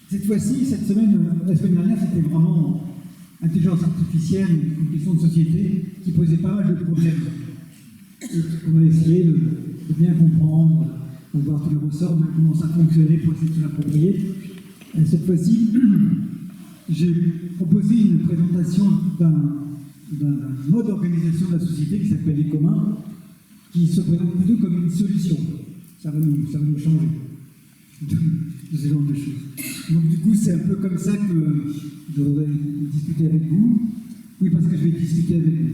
Cette fois-ci, cette semaine, la semaine dernière, c'était vraiment intelligence artificielle, une question de société qui posait pas mal de problèmes. On a essayé de bien comprendre, de voir tous les ressorts, de comment ça fonctionnait pour essayer de se l'approprier. Cette fois-ci, j'ai proposé une présentation d'un mode d'organisation de la société qui s'appelle les communs, qui se présente plutôt comme une solution. Ça va nous changer de ce genre de choses. Donc du coup, c'est un peu comme ça que je voudrais discuter avec vous. Oui, parce que je vais discuter avec vous.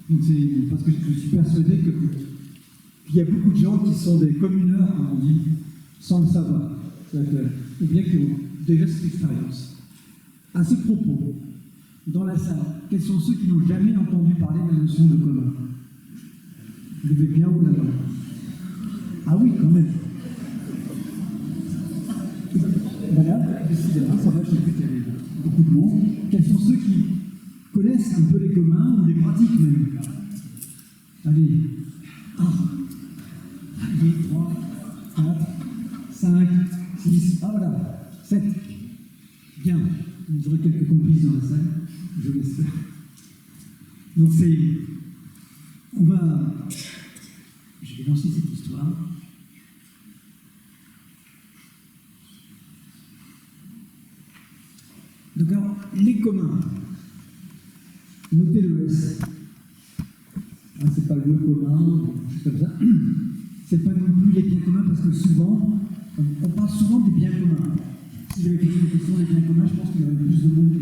Donc c'est parce que je suis persuadé qu'il y a beaucoup de gens qui sont des communeurs, comme on dit, sans le savoir. Ou bien qui ont déjà cette expérience. À ce propos, dans la salle, quels sont ceux qui n'ont jamais entendu parler de la notion de commun? Levez bien haut la main. Ah oui, quand même. Voilà, décidément, ça va, je sais qu'il y avait beaucoup de monde. Quels sont ceux qui connaissent un peu les communs ou les pratiquent même? Allez, 1, 2, 3, 4, 5, 6, ah voilà, 7. Bien, vous aurez quelques complices dans la salle, je l'espère. Donc je vais lancer cette histoire. Donc alors, les communs, notez le S. C'est pas le commun, juste comme ça. C'est pas non plus les biens communs parce que souvent, on parle souvent des biens communs. Si j'avais posé une question des biens communs, je pense qu'il y aurait plus de monde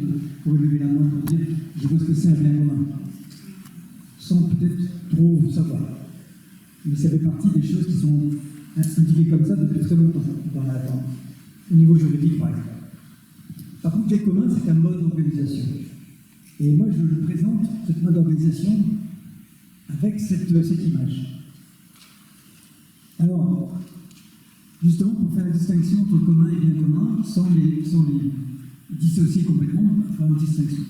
pour lever la main pour dire je vois ce que c'est un bien commun. Sans peut-être trop savoir. Mais ça fait partie des choses qui sont indiquées comme ça depuis très longtemps au niveau juridique par exemple. Par contre, les communs, c'est un mode d'organisation. Et moi, je le présente, cette mode d'organisation, avec cette image. Alors, justement, pour faire la distinction entre commun et bien commun, sans les dissocier complètement, faire une distinction.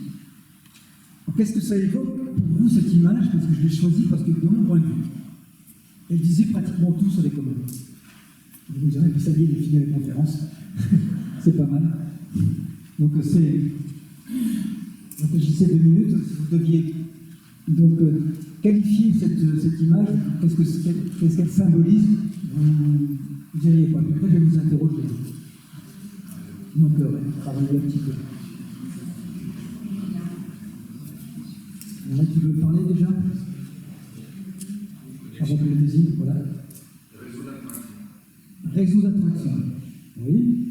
Alors, qu'est-ce que ça évoque pour vous, cette image? Parce que je l'ai choisie parce que, de mon point de vue, elle disait pratiquement tout sur les communs. Vous me direz que ça y est, il est fini la conférence. C'est pas mal. Donc, réfléchissez 2 minutes, si vous deviez donc qualifier cette image, qu'est-ce qu'elle symbolise, vous diriez quoi? Après, je vais vous interroger. Donc, travailler un petit peu. Il y en a qui veulent parler déjà? Avant que je le désigne, voilà. Réseau d'attraction. Oui.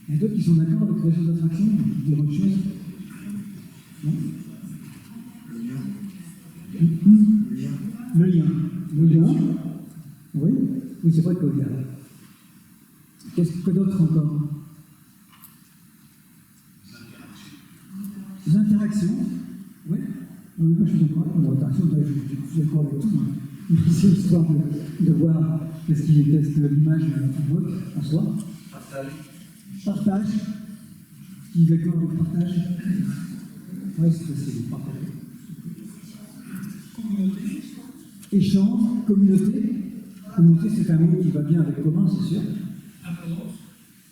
Il y a d'autres qui sont d'accord avec le réseau d'attraction, qui disent autre chose? Non? Le lien. Le lien. Oui. Oui, c'est vrai qu'il y a. Qu'est-ce que d'autre encore? Les interactions. Oui. Oui, moi je suis d'accord avec l'interaction, je suis d'accord avec tout. Mais c'est histoire de voir qu'est-ce que l'image évoque en soi. Partage. Qui est d'accord avec partage? Oui, c'est partager. Communauté. Échange, communauté. Communauté, c'est un mot qui va bien avec commun, c'est sûr.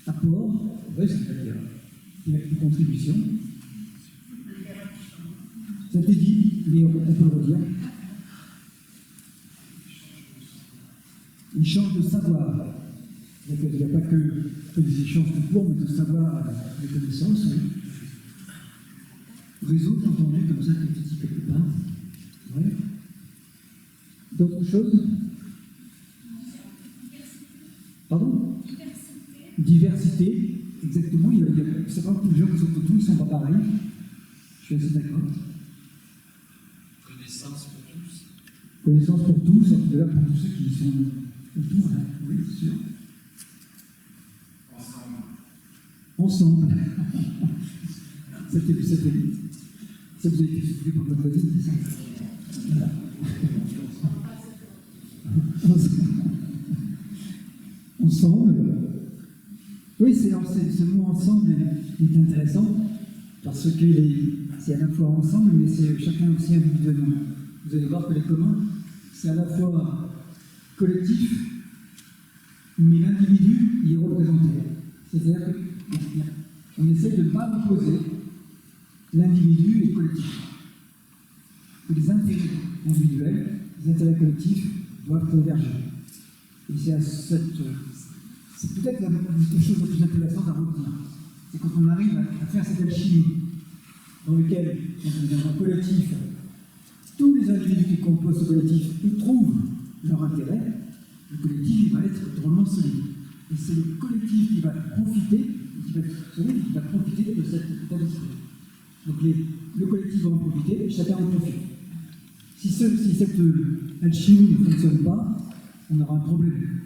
Apport. Oui, c'est-à-dire une contribution. Ça t'est dit, mais on peut le redire. Échange de savoir. Il n'y a pas que des échanges tout court, mais de savoir, des connaissances. Oui. Réseau, entendu comme ça, quelque part. Oui. D'autres choses? Pardon? Diversité. Exactement. C'est pas que les gens qui sont autour, ils ne sont pas pareils. Je suis assez d'accord. Connaissance pour tous. Connaissance pour tous, et là pour tous ceux qui sont autour, là. Oui, c'est sûr. Ensemble. C'était vite. Ça vous a été soufflé par votre voisine, c'est ça? Voilà. Ensemble. Oui, ce mot ensemble est intéressant parce que c'est à la fois ensemble, mais c'est chacun aussi individuellement. Vous allez voir que les communs, c'est à la fois collectif, mais l'individu y est représenté. C'est-à-dire qu'on essaie de ne pas opposer l'individu et le collectif. Que les intérêts individuels, les intérêts collectifs doivent converger. Et c'est peut-être la chose la plus intéressante à retenir. C'est quand on arrive à faire cette alchimie dans lequel, dans un collectif, tous les individus qui composent ce collectif, ils trouvent leur intérêt, le collectif il va être drôlement solide. Et c'est le collectif qui va profiter, qui va profiter de cet état d'esprit. Donc le collectif va en profiter et chacun en profite. Si cette alchimie ne fonctionne pas, on aura un problème.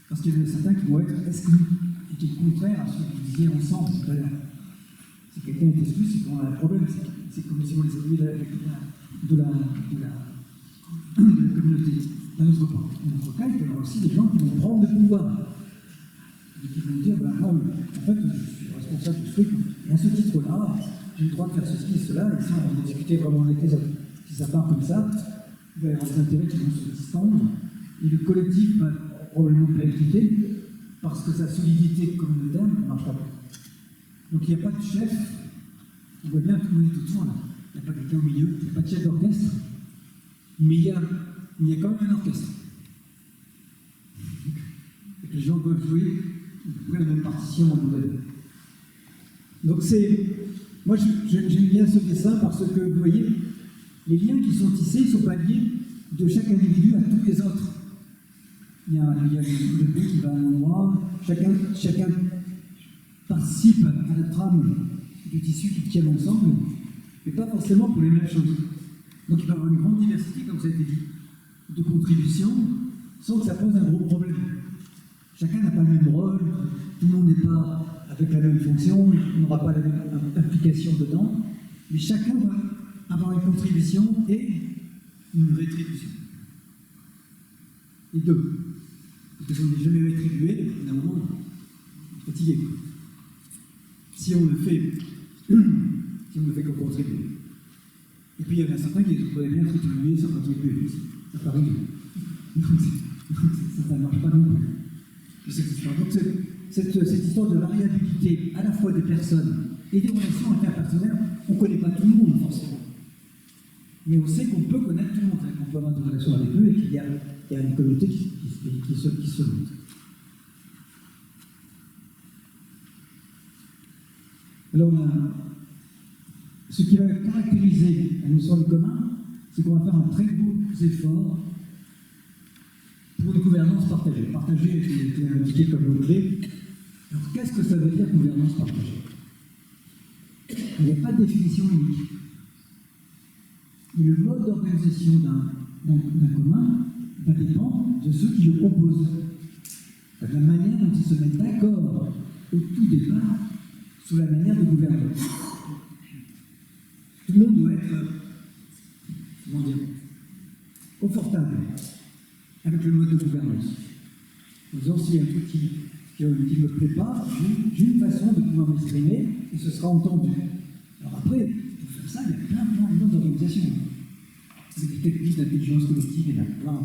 Parce qu'il y en a certains qui vont être exclus, et qui est contraire à ce qu'ils disaient ensemble tout à l'heure. Si quelqu'un est exclu, c'est qu'on a un problème. C'est comme si on les excluait de la communauté. Dans notre cas, il peut y avoir aussi des gens qui vont prendre le pouvoir. Et qui vont dire, non, en fait, je suis responsable de ce truc, et à ce titre-là, j'ai le droit de faire ceci et cela, et ça, on va discuter vraiment avec les autres. Si ça part comme ça, il va y avoir des intérêts qui vont se distendre, et le collectif va probablement péricliter, parce que sa solidité communautaire ne marche pas. Donc il n'y a pas de chef, on voit bien que tout le monde est autour là. Il n'y a pas quelqu'un au milieu, il n'y a pas de chef d'orchestre, mais il y a quand même un orchestre. Et que les gens doivent jouer la même partition en nouvelle. Donc moi j'aime bien ce dessin parce que vous voyez, les liens qui sont tissés ne sont pas liés de chaque individu à tous les autres. Il y a le but qui va à un endroit, chacun participe à la trame du tissu qui tiennent ensemble, mais pas forcément pour les mêmes choses. Donc il va y avoir une grande diversité, comme ça a été dit, de contributions, sans que ça pose un gros problème. Chacun n'a pas le même rôle, tout le monde n'est pas avec la même fonction, il n'aura pas la même implication dedans, mais chacun va avoir une contribution et une rétribution. Les deux. Parce que si on n'est jamais rétribué, d'un moment, on est fatigué. Si on ne fait que contribuer. Et puis il y en a certains qui pourraient bien contribuer sans contribuer aussi. Ça peut arriver. Donc ça ne marche pas non plus. Donc cette histoire de variabilité à la fois des personnes et des relations interpersonnelles, on ne connaît pas tout le monde forcément. Mais on sait qu'on peut connaître tout le monde, qu'on peut avoir des relations avec eux et qu'il y a une communauté qui se monte. Alors, ce qui va caractériser la notion du commun, c'est qu'on va faire un très gros effort pour une gouvernance partagée. Partagée a été indiqué comme mot-clé. Alors, qu'est-ce que ça veut dire gouvernance partagée? Il n'y a pas de définition unique. Et le mode d'organisation d'un commun va dépendre de ceux qui le composent. De la manière dont ils se mettent d'accord au tout départ sur la manière de gouverner. Tout le monde doit être, confortable avec le mode de gouvernance. En disant, s'il y a un truc qui ne me plaît pas, j'ai une façon de pouvoir m'exprimer et ce sera entendu. Alors après, pour faire ça, il y a plein d'organisations. Avec des techniques d'intelligence collective, il y en a plein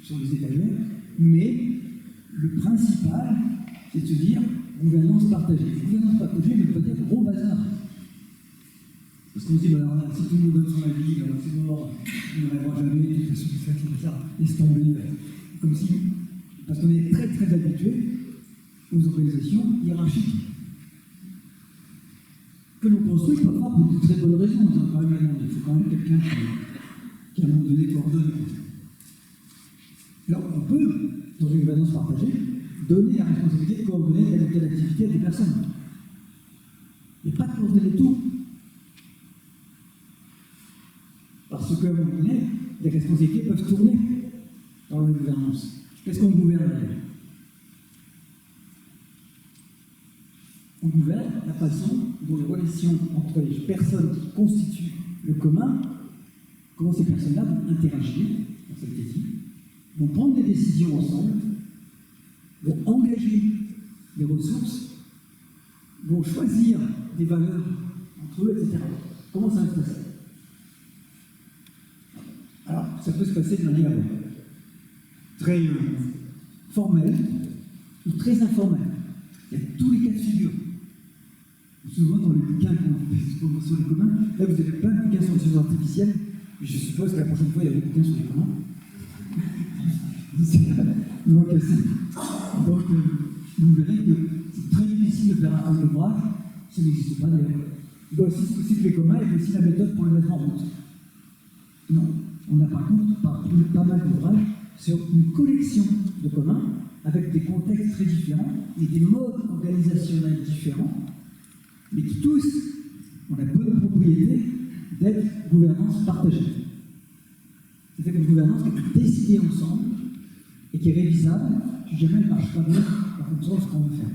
sur les étagères, mais le principal, c'est de se dire gouvernance partagée. Gouvernance partagée ne veut pas dire gros bazar. Parce qu'on se dit, alors là, si tout le monde donne son avis, alors c'est mort, on n'arrivera jamais, de toute façon, ça, laisse tomber. Comme si, parce qu'on est très très habitué aux organisations hiérarchiques. Que l'on construit parfois pour de très bonnes raisons. Il faut quand même quelqu'un qui à un moment donné coordonne. Alors on peut, dans une gouvernance partagée, donner la responsabilité de coordonner telle ou telle activité à des personnes. Mais pas de coordonner tout. Parce qu'à un moment donné, les responsabilités peuvent tourner dans la gouvernance. Qu'est-ce qu'on gouverne d'ailleurs? On gouverne la façon dont les relations entre les personnes qui constituent le commun, comment ces personnes-là vont interagir, dans cette dit, vont prendre des décisions ensemble, vont engager des ressources, vont choisir des valeurs entre eux, etc. Comment ça va se passer? Alors, ça peut se passer de manière très formelle ou très informelle. Il y a tous les cas de figure. Souvent, dans les bouquins qu'on fait sur les communs, là, vous avez plein de bouquins sur les sciences artificielles. Je suppose que la prochaine fois, il y a des bouquins sur les communs. Donc, vous verrez que c'est très difficile de faire un ouvrage, ça n'existe pas d'ailleurs. Il doit aussi ce que c'est que les communs et aussi la méthode pour le mettre en route. Non, on a par contre pas mal d'ouvrages sur une collection de communs avec des contextes très différents et des modes organisationnels différents, mais qui tous ont la bonne propriété d'être gouvernance partagée. C'est une gouvernance qui est décidée ensemble et qui est révisable si jamais elle ne marche pas bien en fonction de ce qu'on veut faire.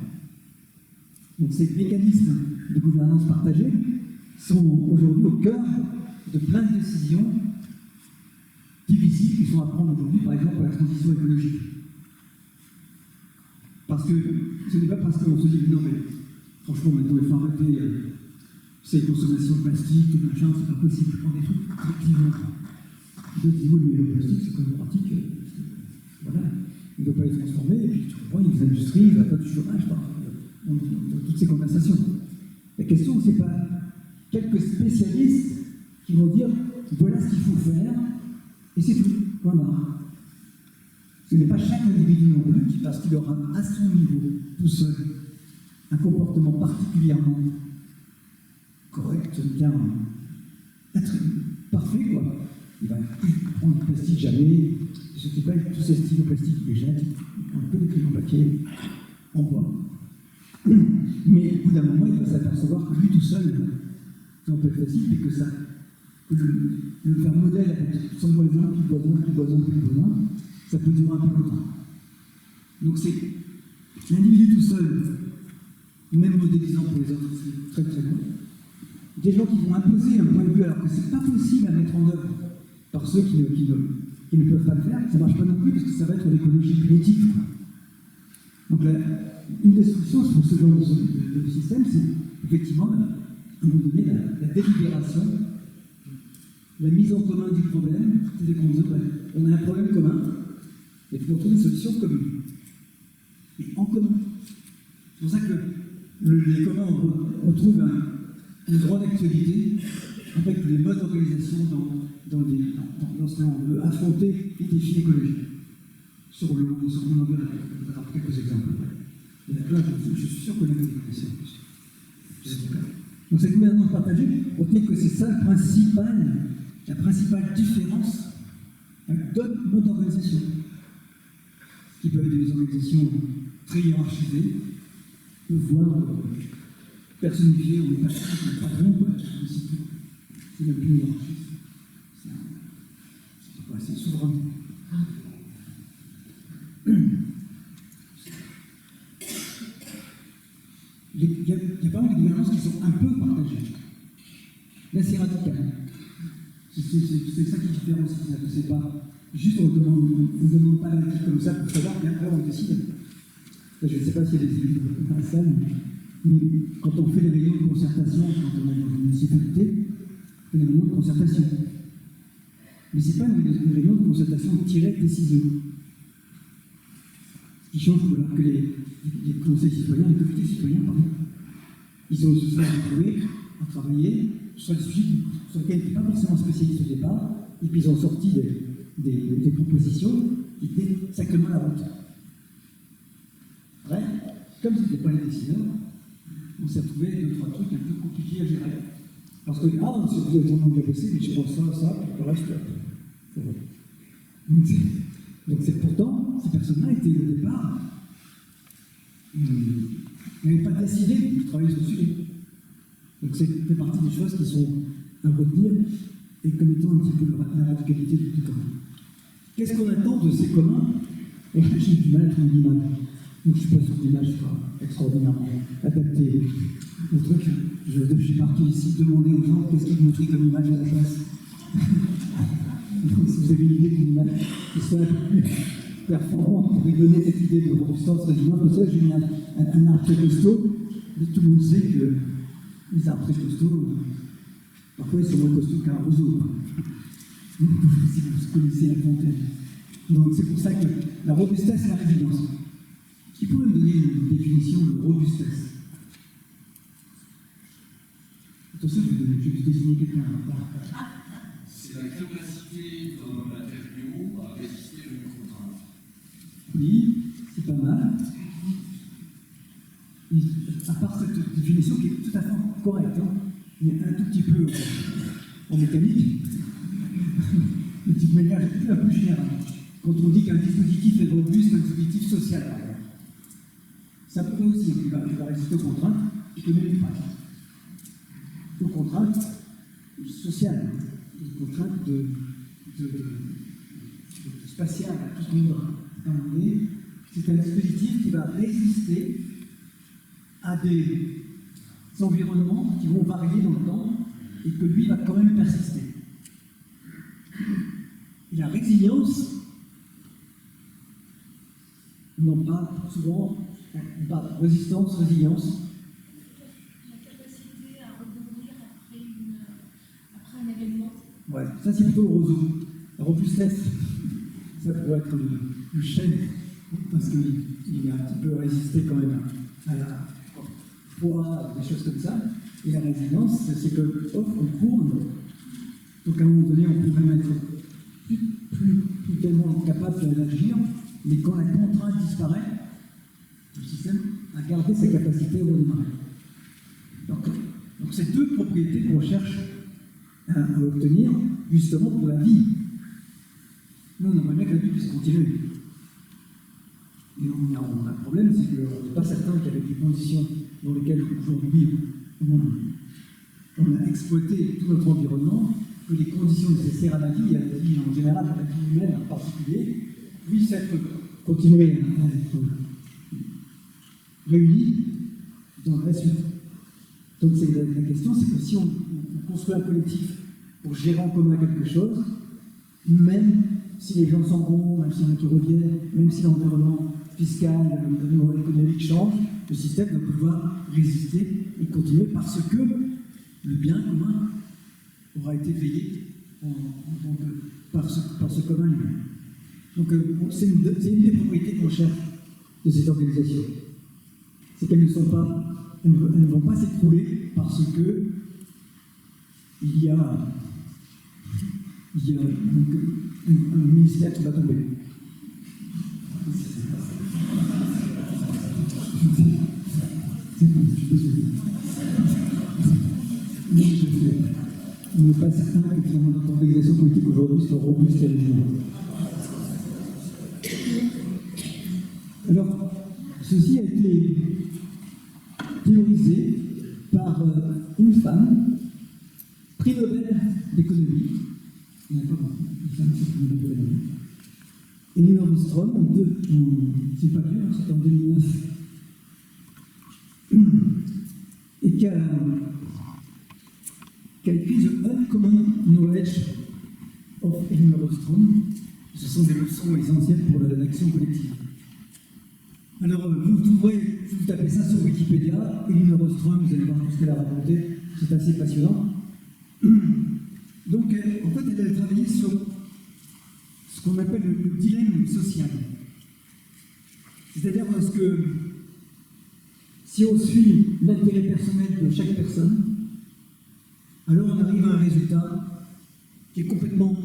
Donc ces mécanismes de gouvernance partagée sont aujourd'hui au cœur de plein de décisions difficiles qui sont à prendre aujourd'hui, par exemple, pour la transition écologique. Parce que ce n'est pas parce qu'on se dit non mais franchement maintenant il faut arrêter ces consommations de plastique, de machin, c'est pas possible, je prends des trucs effectivement. D'autres disent oui mais le plastique c'est quand même pratique, voilà, il ne doit pas être transformé, et puis tu comprends, il y a des industries, il n'y a pas de chômage, dans toutes ces conversations. La question c'est pas quelques spécialistes qui vont dire voilà ce qu'il faut faire, et c'est tout, point barre. Ce n'est pas chaque individu non plus qui, parce qu'il aura à son niveau, tout seul, un comportement particulièrement correct, bien parfait, quoi. Il va prendre du plastique jamais, je ne sais pas, tous ces styles de plastique, il les jette, il prend que des crayons en papier, en bois. Mais au bout d'un moment, il va s'apercevoir que lui tout seul, c'est un peu facile, et que ça, que le faire modèle avec son voisin, plus voisin, ça peut durer un peu longtemps. Donc c'est l'individu tout seul, même modélisant pour les autres, c'est très très bon. Des gens qui vont imposer un point de vue alors que ce n'est pas possible à mettre en œuvre par ceux qui ne peuvent pas le faire, ça ne marche pas non plus parce que ça va être l'écologie punitive. Donc une des solutions pour ce genre de système, c'est effectivement, à un moment donné, la délibération, la mise en commun du problème, c'est-à-dire qu'on dit, on a un problème commun, et il faut trouver une solution commune. Et en commun. C'est pour ça que les communs retrouvent une grande actualité avec les modes d'organisation dans ce qu'on veut affronter les défis écologiques. Sur l'eau, sur l'environnement, on va donner quelques exemples. Là, je suis sûr que les connaissez en plus. Donc cette gouvernance partagée, on dit que c'est ça la principale différence avec d'autres modes d'organisation, qui peuvent être des organisations très hiérarchisées, voire personnifiées, on est patron, c'est même plus une hiérarchie, c'est souverain. Il y a pas mal de gouvernements qui sont un peu partagés. Là, c'est radical. C'est ça qui est différent aussi. C'est pas juste on ne demande pas l'avis comme ça pour savoir, bien après on décide. Là, je ne sais pas s'il y a des élus dans la salle, mais quand on fait les réunions de concertation, quand on est dans une municipalité, on fait des réunions de concertation. Mais ce n'est pas une réunion de concertation tirée de décision. Ce qui change que les conseils citoyens, les comités citoyens, pardon, ils ont se sont retrouvés à travailler sur des sujets sur lesquels ils n'étaient pas forcément spécialistes au départ, et puis ils ont sorti des propositions qui étaient sacrément la route. Après, comme ce n'était pas les décideurs, on s'est retrouvé avec 2-3 trucs un peu compliqués à gérer. Parce que, vous avez vraiment bien bossé, mais je pense ça, puis le reste, c'est vrai. Donc c'est pourtant, ces personnes-là étaient au départ, n'avaient pas décidé de travailler sur le sujet. Donc c'est fait partie des choses qui sont à retenir et comme étant un petit peu la radicalité du commun. Qu'est-ce qu'on attend de ces communs? Et j'ai du mal à trouver l'image. Donc je ne suis pas sûr que l'image soit extraordinairement adaptée au truc. J'ai marqué ici, demander aux gens qu'est-ce qu'ils montraient comme image à la place. Donc si vous avez une idée d'une image qui soit un peu plus performante pour lui donner cette idée de robustance résilience, comme ça j'ai mis un arbre très costaud, mais tout le monde sait que les arbres très costauds, parfois ils sont moins costauds qu'un roseau. Si vous connaissez la fontaine. Donc c'est pour ça que la robustesse et la résilience. Qui pourrait me donner une définition de robustesse? Attention, je vais désigner quelqu'un. C'est la capacité d'un matériau à résister à une contrainte. Oui, c'est pas mal. Et à part cette définition qui est tout à fait correcte, hein, il y a un tout petit peu en mécanique, mais de toute manière, c'est un peu général. Quand on dit qu'un dispositif est robuste, un dispositif social, par exemple. Ça pourrait aussi, il va résister aux contraintes économiques, par exemple. Aux contraintes sociales, aux contraintes spatiales, tout ce qu'on va. C'est un dispositif qui va résister à des environnements qui vont varier dans le temps et que lui va quand même persister. Et la résilience, on en parle souvent, on parle de résistance, résilience. La capacité à rebondir après un événement. Ouais, ça c'est plutôt le roseau. La robustesse, ça pourrait être le chêne, parce qu'il a un petit peu résisté quand même à la poids, des choses comme ça. Et la résilience, c'est que, hop, on court. Donc à un moment donné, on peut même être plus tellement capable d'agir, mais quand la contrainte disparaît, le système a gardé sa capacité à redémarrer. Donc c'est deux propriétés qu'on cherche à obtenir justement pour la vie. Nous, on aimerait bien que la vie puisse continuer. Et on a un problème, c'est qu'on n'est pas certain qu'avec les conditions dans lesquelles aujourd'hui on a exploité tout notre environnement, que les conditions nécessaires à la vie, en général, à la vie humaine en particulier, puissent continuer à être réunies dans la suite. Donc la question, c'est que si on construit un collectif pour gérer en commun quelque chose, même si les gens s'en vont, même s'il y en a qui reviennent, même si l'environnement fiscal, l'environnement économique change, le système doit pouvoir résister et continuer parce que le bien commun aura été veillé par ce commun humain. Donc c'est une des propriétés qu'on cherche de cette organisation. C'est qu'elles ne vont pas s'écrouler parce que il y a donc, un ministère qui va tomber. C'est bon, je suis désolé. Mais on n'est pas certain que finalement notre organisation politique aujourd'hui soit robuste et résiliente. Alors, ceci a été théorisé par une femme, prix Nobel d'économie. Il n'y a pas beaucoup de femmes sur le Nobel d'économie. Elinor Ostrom, c'est pas vieux, c'est en 2009. Et qui a écrit The Uncommon Knowledge of Elinor Ostrom. Ce sont des leçons essentielles pour l'action collective. Alors, vous tapez ça sur Wikipédia, Elinor Ostrom, vous allez voir tout ce qu'elle a raconté, c'est assez passionnant. Donc, en fait, elle a travaillé sur ce qu'on appelle le dilemme social. C'est-à-dire parce que si on suit l'intérêt personnel de chaque personne, alors on arrive à un résultat qui est complètement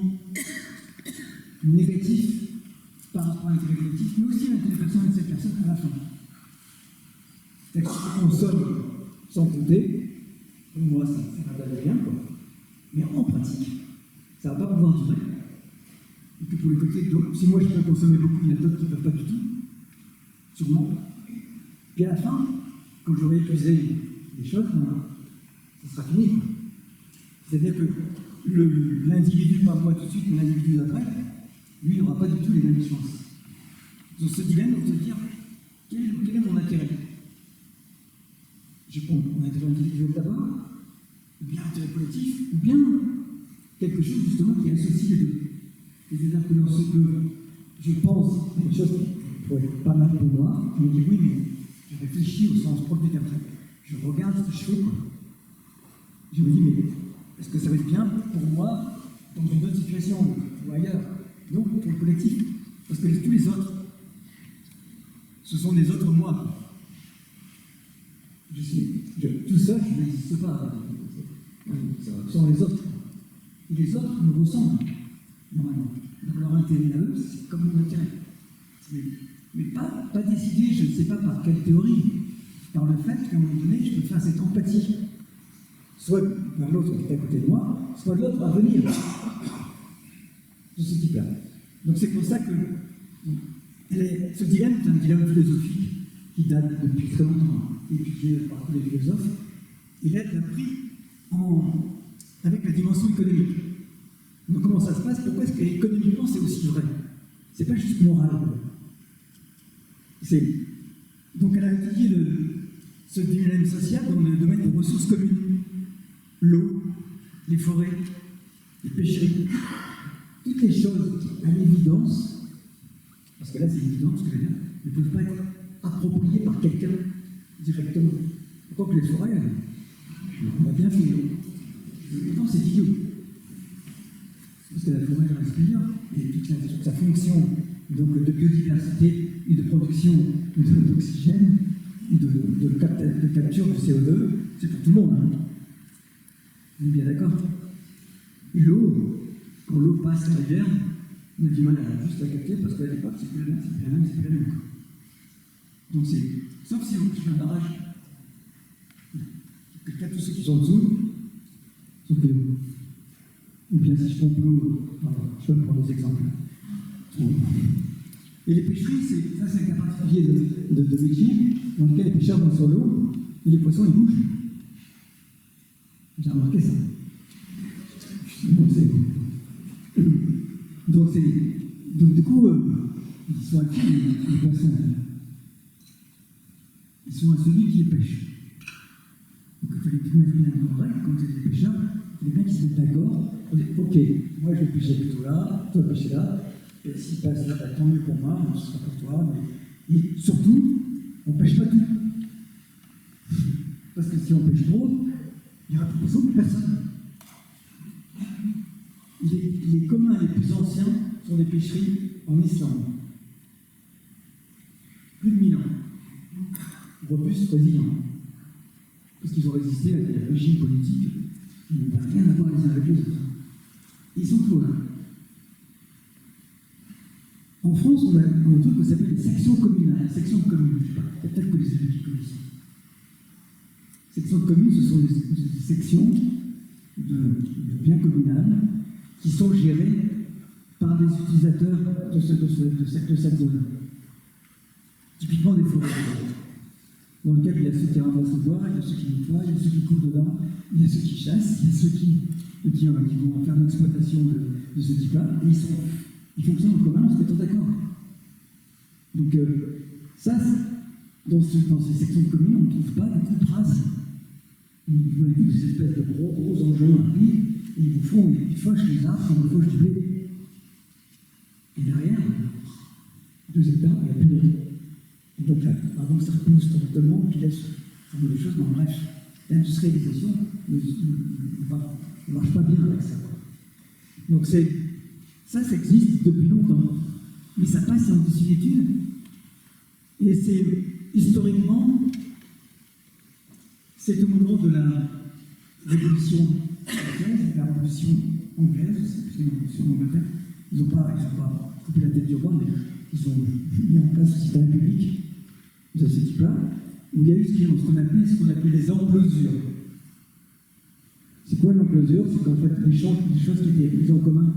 négatif par rapport à l'intérêt collectif, mais aussi l'intérêt personnel de cette personne à la fin. C'est-à-dire que si on somme sans compter, pour moi ça ne va rien, quoi. Mais en pratique, ça ne va pas pouvoir durer. Et puis pour les côtés, donc, si moi je peux consommer beaucoup, il y en a d'autres qui ne peuvent pas du tout, sûrement. Puis à la fin, quand j'aurai épuisé les choses, ça sera fini. C'est-à-dire que l'individu, pas moi tout de suite, mais l'individu d'après, lui, il n'aura pas du tout les mêmes chances. Donc ce dilemme, on peut se dire, quel est mon intérêt? Je prends mon intérêt individuel d'abord, ou bien intérêt collectif, ou bien quelque chose justement qui associe les deux. C'est-à-dire que lorsque je pense à quelque chose qui pourrait être pas mal pour moi, je me dis oui, mais je réfléchis au sens propre du terme. Je regarde ce que je fais, quoi. Je me dis, mais est-ce que ça va être bien pour moi dans une autre situation ou ailleurs? Non, pour le collectif. Parce que tous les autres ce sont des autres moi. Tout seul, je n'existe pas. Ce sont les autres. Et les autres me ressemblent, normalement. Donc leur intérêt à eux, c'est comme mon intérêt. Mais pas décidé, je ne sais pas par quelle théorie, par le fait qu'à un moment donné, je peux faire cette empathie. Soit vers l'autre qui est à côté de moi, soit l'autre à venir. De ce type-là. Donc c'est pour ça que ce dilemme est un dilemme philosophique qui date depuis très longtemps, étudié par tous les philosophes. Il est appris avec la dimension économique. Donc comment ça se passe? Pourquoi est-ce qu'économiquement c'est aussi vrai? C'est pas juste moral. Donc elle a étudié ce dilemme social dans le domaine des ressources communes. L'eau, les forêts, les pêcheries, toutes les choses à l'évidence, parce que là c'est évident ce que je veux dire, ne peuvent pas être appropriées par quelqu'un directement. Pourquoi que les forêts, on va bien finir. Non, c'est idiot. Parce que la forêt respire, et toute sa fonction donc, de biodiversité et de production d'oxygène, de capture de CO2, c'est pour tout le monde. Hein. On est bien d'accord? Et l'eau, quand l'eau passe à l'hiver, on a du mal à juste la capter parce qu'à l'époque, c'est plus la même, c'est plus la même, c'est plus la même. Donc c'est. Sauf si on fait un barrage. Tous ceux qui sont en dessous sont plus hauts. Ou bien si je pompe l'eau, je peux prendre des exemples. Et les pêcheries, c'est un cas particulier de métier dans lequel les pêcheurs vont sur l'eau et les poissons ils bougent. J'ai remarqué ça. Donc du coup, ils sont actifs, les poissons. Ils sont à celui qui les pêche. Donc il fallait tout mettre en règle quand c'est des pêcheurs, les mecs ils se mettent d'accord. Ok, moi je vais pêcher plutôt là, toi pêcher là, et s'il passe là, tant mieux pour moi, ce sera pour toi. Et surtout, on ne pêche pas tout. Parce que si on pêche trop, il n'y aura plus de personne. Les communs les plus anciens sont des pêcheries en Islande. Plus de 1000 ans. Robustes, résilients. Parce qu'ils ont résisté à des régimes politiques qui n'ont rien à voir les uns avec les autres. Ils sont tous là. En France, on a un truc qui s'appelle les sections communales. Les sections de communes, je ne sais pas, peut-être que les élus qui connaissent. Sections de communes, ce sont des sections de biens communal qui sont gérées par des utilisateurs de cette zone. Typiquement des forêts. Dans lequel il y a ceux qui ramassent le bois, il y a ceux qui nettoient, il y a ceux qui courent dedans, il y a ceux qui chassent, il y a ceux qui vont faire une exploitation de ce type-là, et ils fonctionnent en commun en se mettant d'accord. Donc ça, dans ces sections de communes, on ne trouve pas de coupes rases. Vous avez des espèces de gros engins remplis, et ils fauchent les arbres comme ils fauchent du blé. Et derrière, 2 hectares, il n'y a plus rien. Donc là, avant ça repousse correctement, puis laisse faire des choses, mais bref, l'industrialisation ne marche pas bien avec ça. Donc ça existe depuis longtemps, mais ça passe en désuétude. Et c'est historiquement, c'est au moment de la Révolution française, la Révolution anglaise, c'est plutôt une révolution d'Angleterre. Ils n'ont pas coupé la tête du roi, mais ils ont mis en place aussi la République de ce type-là, où il y a eu ce qu'on appelait les emplosures. C'est quoi une emplosure? C'est qu'en fait, les choses qui étaient mises en commun,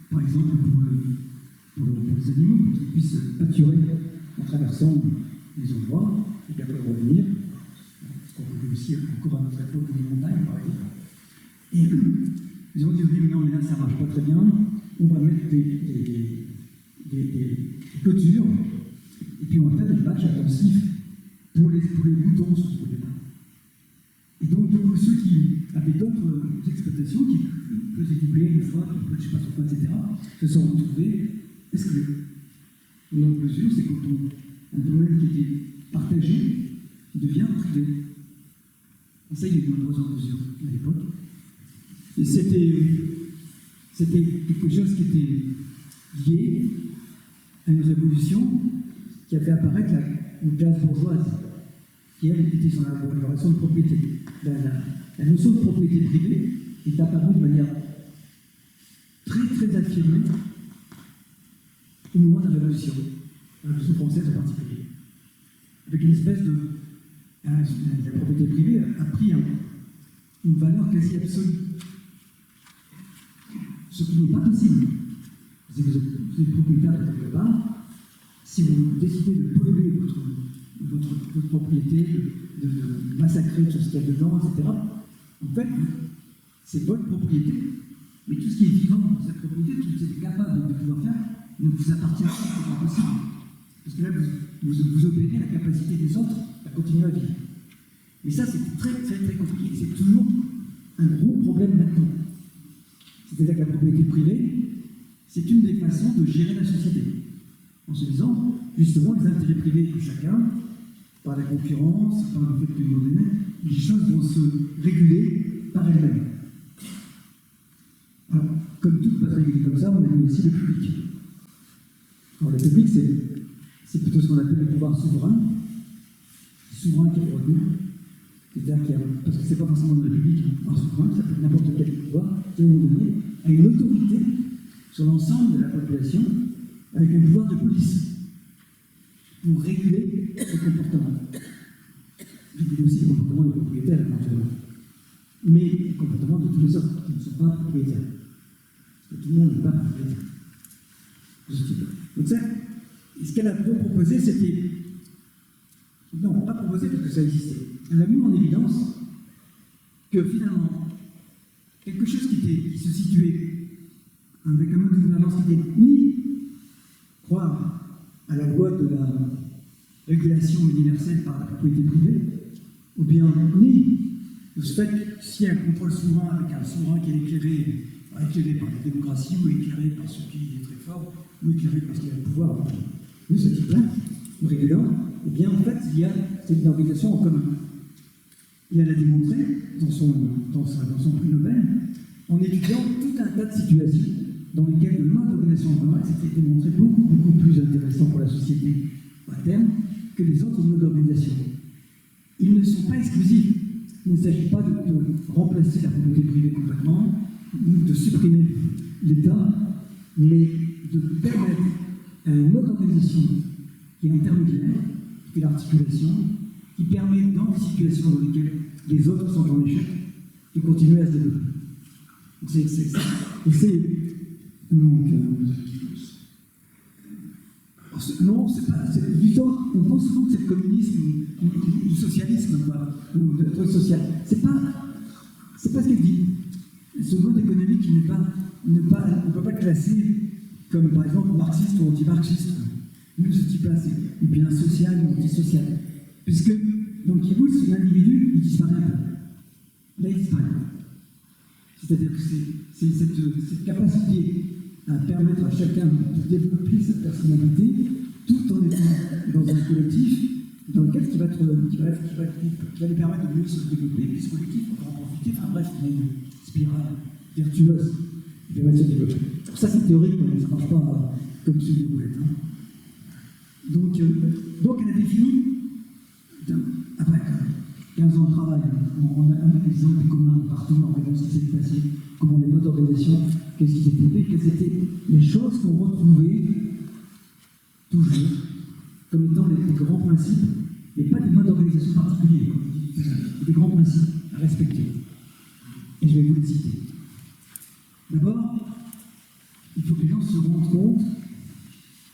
par exemple pour les animaux, pour qu'ils puissent pâturer en traversant les endroits, et puis après revenir, ce qu'on peut aussi encore à notre époque des montagnes, par exemple. Et ils ont dit, oui, mais non, mais là, ça ne marche pas très bien, on va mettre des clôtures, et puis on va faire des bâches attensifs pour les moutons, si vous voulez pas. Et donc, pour ceux qui avaient d'autres exploitations, qui faisaient du blé une fois, je ne sais pas sur quoi, etc., se sont retrouvés. Est-ce que une mesure, c'est quand un domaine qui était partagé devient privé. Et ça, il y a eu de nombreuses mesures à l'époque. Et c'était quelque chose qui était lié à une révolution qui a fait apparaître une classe bourgeoise qui, elle, était sur la relation de propriété. La notion de propriété privée est apparue de manière très très affirmée au moment de la Révolution française en particulier. Avec une espèce de... La propriété privée a pris une valeur quasi absolue. Ce qui n'est pas possible. Si vous êtes propriétaire de quelque part, si vous décidez de polluer votre propriété, de massacrer tout ce qu'il y a dedans, etc., en fait, c'est votre propriété, mais tout ce qui est vivant dans cette propriété, tout ce que vous êtes capable de pouvoir faire, ne vous appartient pas, c'est pas possible. Parce que là, vous obéissez à la capacité des autres à continuer à vivre. Mais ça, c'est très, très, très compliqué. C'est toujours un gros problème maintenant. C'est-à-dire que la propriété privée, c'est une des façons de gérer la société. En se disant, justement, les intérêts privés de chacun, par la concurrence, par le fait que les choses vont se réguler par elles-mêmes. Alors, comme tout peut être régulé comme ça, on a mis aussi le public. Alors, le public, c'est plutôt ce qu'on appelle le pouvoir souverain. Souverain qui est pour nous. C'est-à-dire parce que c'est pas forcément le public, un souverain, ça peut être n'importe quel pouvoir, qui à un moment donné a une autorité sur l'ensemble de la population, avec un pouvoir de police, pour réguler le comportement. Réguler aussi le comportement des propriétaires, éventuellement. Mais le comportement de tous les autres qui ne sont pas propriétaires. Parce que tout le monde n'est pas propriétaire. Donc ça, ce qu'elle a proposé, c'était... Non, pas proposé parce que ça existait. Elle a mis en évidence que finalement, quelque chose qui se situait avec un mode de gouvernance qui n'était ni croire à la loi de la régulation universelle par la propriété privée, ou bien ni le fait s'il y a un contrôle souverain avec un souverain qui est éclairé par la démocratie, ou éclairé par ce qui est très fort, ou éclairé parce qu'il y a le pouvoir de ce type-là, régulant, ou bien en fait il y a cette organisation en commun. Et elle a démontré dans son prix Nobel, en étudiant tout un tas de situations dans lesquelles le mode d'organisation en commun s'était démontré beaucoup plus intéressant pour la société à terme que les autres modes d'organisation. Ils ne sont pas exclusifs. Il ne s'agit pas de remplacer la propriété privée complètement, ou de supprimer l'État, mais de permettre à un mode d'organisation qui est intermédiaire, qui fait l'articulation, qui permet dans des situations dans lesquelles les autres sont en échec, de continuer à se développer. Non, c'est pas. Du temps, on pense souvent que c'est le communisme ou socialisme, ou le truc social. C'est pas ce qu'elle dit. Ce mode économique qui on ne peut pas classer comme par exemple marxiste ou anti-marxiste. Nous, ce type-là, c'est bien social ou antisocial. Puisque, donc, il bouge, l'individu, il disparaît un peu. Là, il disparaît. C'est-à-dire que c'est cette capacité à permettre à chacun de développer cette personnalité tout en étant dans un collectif dans lequel qui va lui permettre de mieux se développer, puis ce collectif va en profiter. Enfin bref, il y a une spirale vertueuse qui permet de se développer. Pour ça, c'est théorique, mais ça ne marche pas comme celui de Boulette. Donc, elle a défini, après 15 ans de travail, en analysant des communs partout, en regardant ce qui s'est passé, comment les modes d'organisation, qu'est-ce qui s'est développé, quelles étaient les choses qu'on retrouvait toujours comme étant les grands principes, mais pas des modes d'organisation particuliers, des grands principes à respecter. Et je vais vous les citer. D'abord, il faut que les gens se rendent compte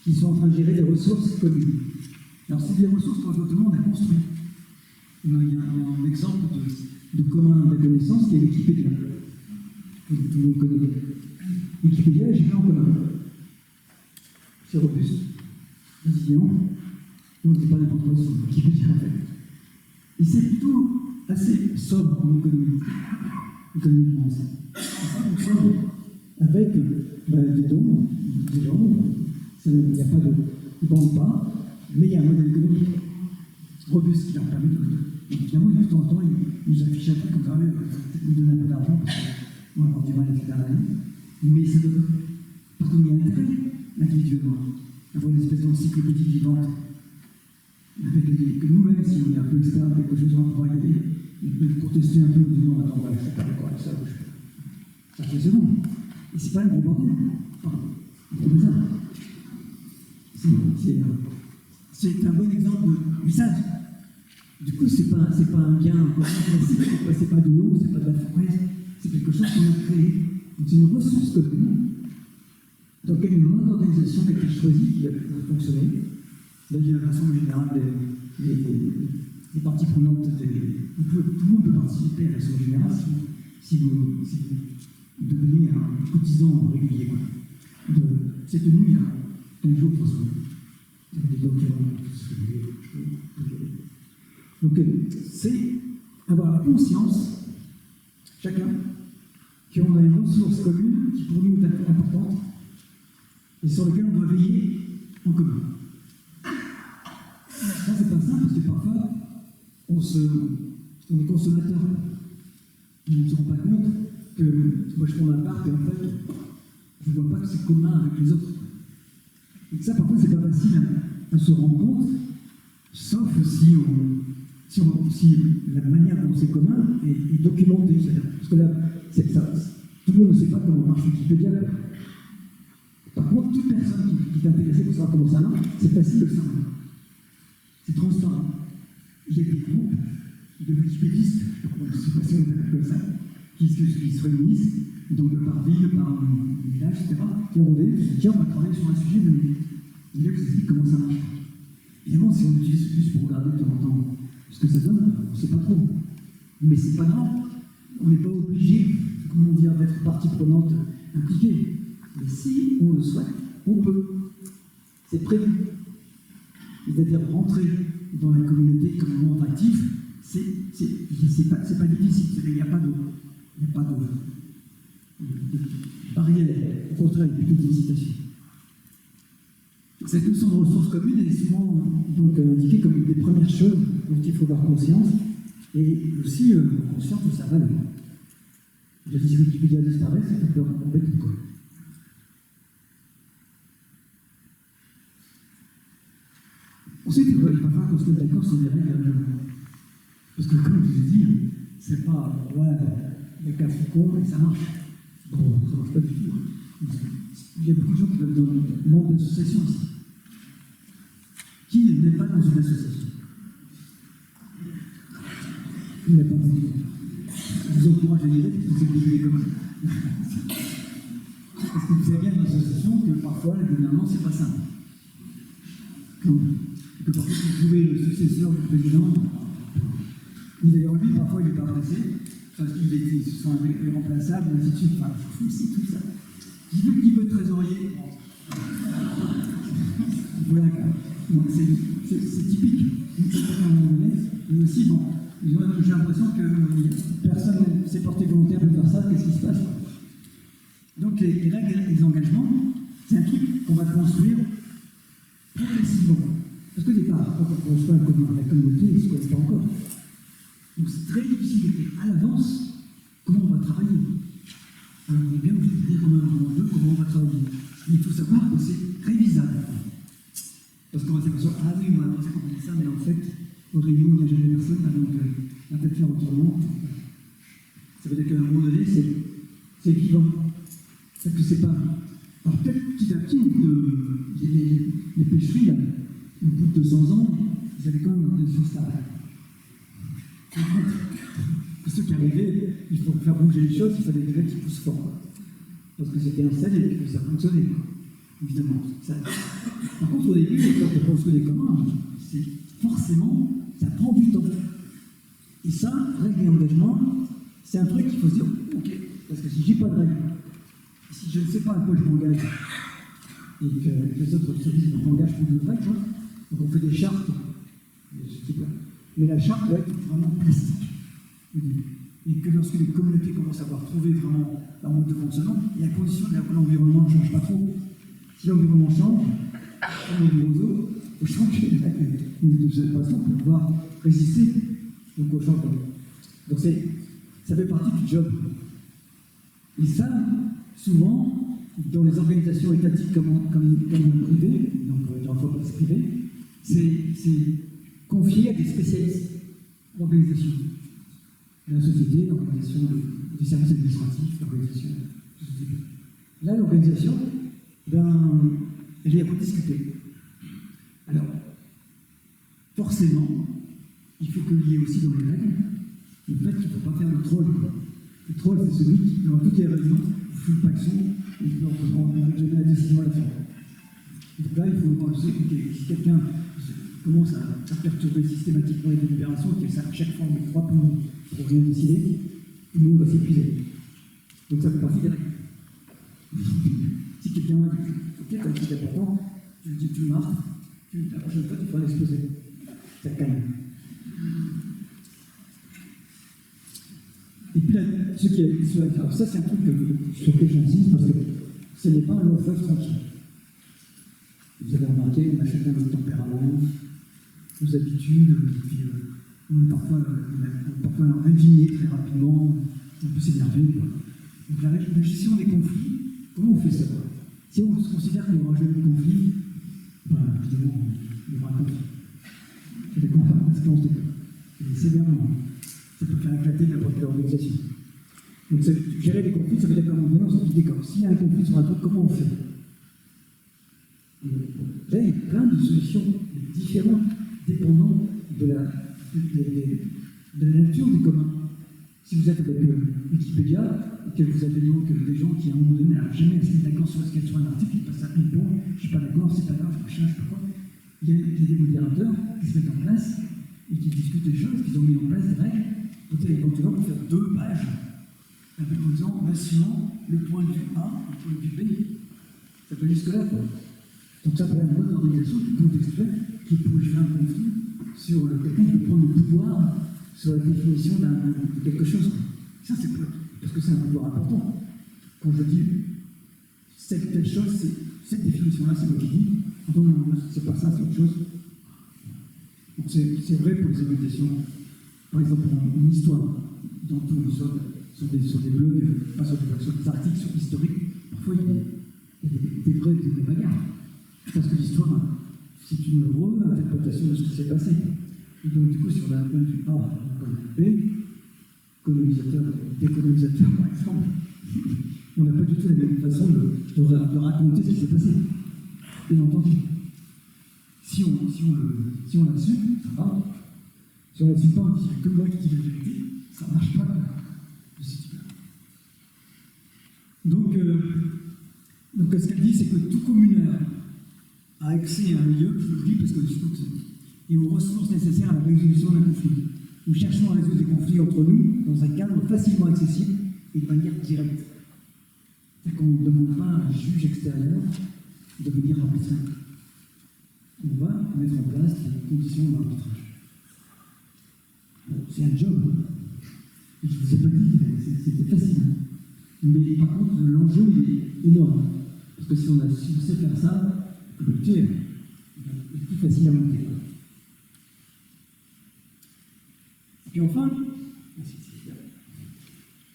qu'ils sont en train de gérer des ressources communes. Alors, c'est des ressources que tout le monde a construites. Il y a un exemple de commun de la connaissance qui est Wikipédia. Tout le monde connaît. Wikipédia est géré en commun. C'est robuste, résilient. On ne dit pas n'importe quoi sur Wikipédia en fait. Et c'est plutôt assez sobre en économie. Économiquement, ça. Ça fonctionne avec des dons, des gens. Il n'y a pas de. Ils ne vendent pas, mais il y a un modèle économique robuste qui leur permet de. Évidemment, de temps en temps, ils nous affichent un truc comme ça, peut-être nous donner un peu d'argent parce qu'on va avoir du mal à faire la vie. Mais ça donne. Parce qu'il y a intérêt, individuellement, d'avoir une espèce d'encyclopédie vivante. que nous-mêmes, si on est un peu expert dans quelque chose, on va pouvoir y aller, on peut contester un peu, en disant, attends, voilà, je suis pas d'accord avec ça, ça fait c'est bon. Et c'est pas un gros bordel. Enfin, c'est bizarre. C'est un bon exemple de message. Du coup, c'est pas un bien classique, c'est pas de l'eau, c'est pas de la fournaise, c'est quelque chose qu'on a créé. Donc c'est une ressource commune dans laquelle une mode d'organisation a été choisie qui a fonctionné. Là, il y a la façon générale des parties prenantes. Tout le monde peut participer à la façon générale si vous devenez un cotisant régulier. C'est tenu il y a 15 jours, François. Il y a des documents, donc, c'est avoir la conscience, chacun, qu'on a une ressource commune qui pour nous est importante et sur laquelle on doit veiller en commun. Ça, c'est pas simple parce que parfois, on est consommateur. On ne se rend pas compte que moi je prends ma part et en fait, je ne vois pas que c'est commun avec les autres. Et ça, parfois, c'est pas facile à se rendre compte, sauf si la manière dont c'est commun est documentée. Parce que là, c'est ça. Tout le monde ne sait pas comment marche Wikipédia. Par contre, toute personne qui est intéressée pour savoir comment ça marche, c'est facile de savoir. C'est transparent. Il y a des groupes de wikipédistes, je ne sais pas si on appelle comme ça, qui se réunissent, donc par ville, par village, etc., qui ont dit, tiens, on va travailler sur un sujet, mais là, vous explique comment ça marche. Évidemment, si on utilise juste pour regarder de temps en temps ce que ça donne, on ne sait pas trop. Mais c'est pas grave. On n'est pas obligé, comment dire, d'être partie prenante impliquée. Mais si on le souhaite, on peut. C'est prévu. C'est-à-dire rentrer dans la communauté comme membre actif, c'est pas difficile. Il n'y a pas de barrière. Au contraire, il y a plutôt d'hésitation. Cette notion de ressources communes est souvent donc, indiquée comme une des premières choses dont il faut avoir conscience, et aussi conscience de sa valeur. Je dis Wikipédia disparaît, c'est un peu embêtant, quoi. Ensuite, il va falloir qu'on se mette d'accord sur les règles. Parce que, comme je vous ai dit, c'est pas, ouais, il y a qu'un faucon et ça marche. Bon, ça marche pas du tout. Il y a beaucoup de gens qui veulent dans membre d'association ici. Qui n'est pas dans une association? Il n'est pas dans une association. Je vous encourage à y aller, parce que vous êtes comme parce que vous savez bien dans l'association que parfois, la gouvernance, c'est pas simple. Que parfois, si vous trouvez le successeur du président, d'ailleurs, lui, parfois, il n'est pas remplacé, parce qu'il se sent irremplaçable, ainsi de suite. Enfin, c'est tout ça. Qui veut trésorier? Voilà, c'est typique. À un moment donné, mais aussi, bon, j'ai l'impression que personne ne s'est porté volontaire de faire ça, qu'est-ce qui se passe? Donc, les règles et les engagements, c'est un truc qu'on va construire progressivement. Parce que départ, quand on construit la communauté, il ne se connaît pas encore. Donc, c'est très difficile d'écrire à l'avance comment on va travailler. Alors, on est bien obligé de dire comment on va travailler. Mais il faut savoir que c'est révisable. Parce qu'on va s'apercevoir, ah oui, on a pensé qu'on faisait ça, mais en fait, aux réunions, il n'y a jamais personne, donc on va peut-être faire autrement. Ça veut dire qu'à un moment donné, c'est vivant. Parce que c'est pas. Alors peut-être petit à petit, les pêcheries, là, au bout de 200 ans, ils avaient quand même des choses stables. Pour ceux qui arrivaient, il faut faire bouger les choses, il fallait des gens qui poussent fort. Parce que c'était installé et que ça fonctionnait. Évidemment. Par contre, au début, quand on construit des communs, c'est forcément, ça prend du temps. Et ça, règles et engagement, c'est un truc qu'il faut se dire, ok, parce que si j'ai pas de règles, si je ne sais pas à quoi je m'engage, et que les autres se disent qu'on m'engage pour une règle, donc on fait des chartes de ce type-là. Mais la charte doit être vraiment plastique. Et que lorsque les communautés commencent à avoir trouvé vraiment leur mode de fonctionnement, et à condition que l'environnement ne change pas trop. Si l'environnement change, on est des roseaux, il faut changer les règles de cette façon pour pouvoir résister au changement. Donc ça fait partie du job. Et ça, souvent, dans les organisations étatiques comme privées, donc dans l'entreprise privée, c'est confiée à des spécialistes d'organisation. La société, l'organisation du service administratif, l'organisation. Là, l'organisation, ben, elle est rediscutée. Alors, forcément, il faut qu'il y ait aussi dans les règles le fait qu'il ne faut pas faire de troll. Le troll, c'est celui qui, dans toutes les réunions, fout le paxon et qui donne la décision à la fin. Donc là, il faut penser que si quelqu'un commence à perturber systématiquement les délibérations, qu'il s'arrête chaque fois avec 3 poumons pour rien décider, tout le monde va s'épuiser. Donc ça fait partie des règles. Si quelqu'un a dit, ok, comme c'est important, tu lui dis, tu marques, la prochaine fois, tu feras l'exposer. Ça te calme. Et puis là, alors ça, c'est un truc sur lequel j'insiste, parce que ce n'est pas un long fleuve tranquille. Vous avez remarqué, on a chacun notre tempérament, nos habitudes, et puis on est parfois indigné très rapidement, on peut s'énerver. Donc la gestion des conflits, comment on fait ça? Si on se considère qu'il y aura jamais de conflit, ben évidemment, il y aura un conflit. C'est des conséquences de et sévèrement. Ça peut faire éclater n'importe quelle organisation. Donc gérer les conflits, ça veut dire qu'à un moment donné, on se dit d'accord, s'il y a un conflit sur un truc, comment on fait? Et là, il y a plein de solutions différentes, dépendant de la nature du commun. Si vous êtes avec Wikipédia, et que vous avez donc des gens qui, à un moment donné, n'arrivent jamais à se mettre d'accord sur un article, ils passent à ping-pong, je ne suis pas d'accord, c'est pas grave, machin, je sais pas quoi. Il y a des modérateurs qui se mettent en place et qui discutent des choses, qui ont mis en place des règles, peut-être éventuellement pour faire 2 pages, en disant, assumant le point de vue A, le point de vue B. Ça peut jusque-là, quoi. Donc ça peut être une bonne organisation qui contextuelle, qui peut gérer un conflit sur quelqu'un qui peut prendre le pouvoir sur la définition de quelque chose. Ça, c'est parce que c'est un pouvoir important. Quand je dis telle chose, c'est cette définition-là, c'est moi qui dis. Non, c'est pas ça, c'est autre chose. Donc c'est vrai pour les organisations. Par exemple, une histoire, dans tout l'histoire, sur des blogs, pas sur des articles sur l'historique, parfois il y a des bagarres. Parce que l'histoire, c'est une réinterprétation de ce qui s'est passé. Et donc, du coup, sur la point de vue A, le point de vue B, colonisateur, décolonisateur, par exemple, on n'a pas du tout la même façon de raconter ce qui s'est passé. Bien entendu. Si on l'assume, ça va. Si on l'assume pas, on dit que moi qui dis la vérité, ça ne marche pas de ce type-là. Donc, ce qu'elle dit, c'est que tout communeur a accès à un lieu, je le dis parce que je trouve que c'est, et aux ressources nécessaires à la résolution d'un conflit. Nous cherchons à résoudre des conflits entre nous dans un cadre facilement accessible et de manière directe. C'est-à-dire qu'on ne demande pas à un juge extérieur de venir arbitrer. On va mettre en place des conditions d'arbitrage. Bon, c'est un job. Et je ne vous ai pas dit que c'était facile. Mais par contre, l'enjeu est énorme. Parce que si on sait faire ça, le tir est plus facile à monter. Et puis enfin,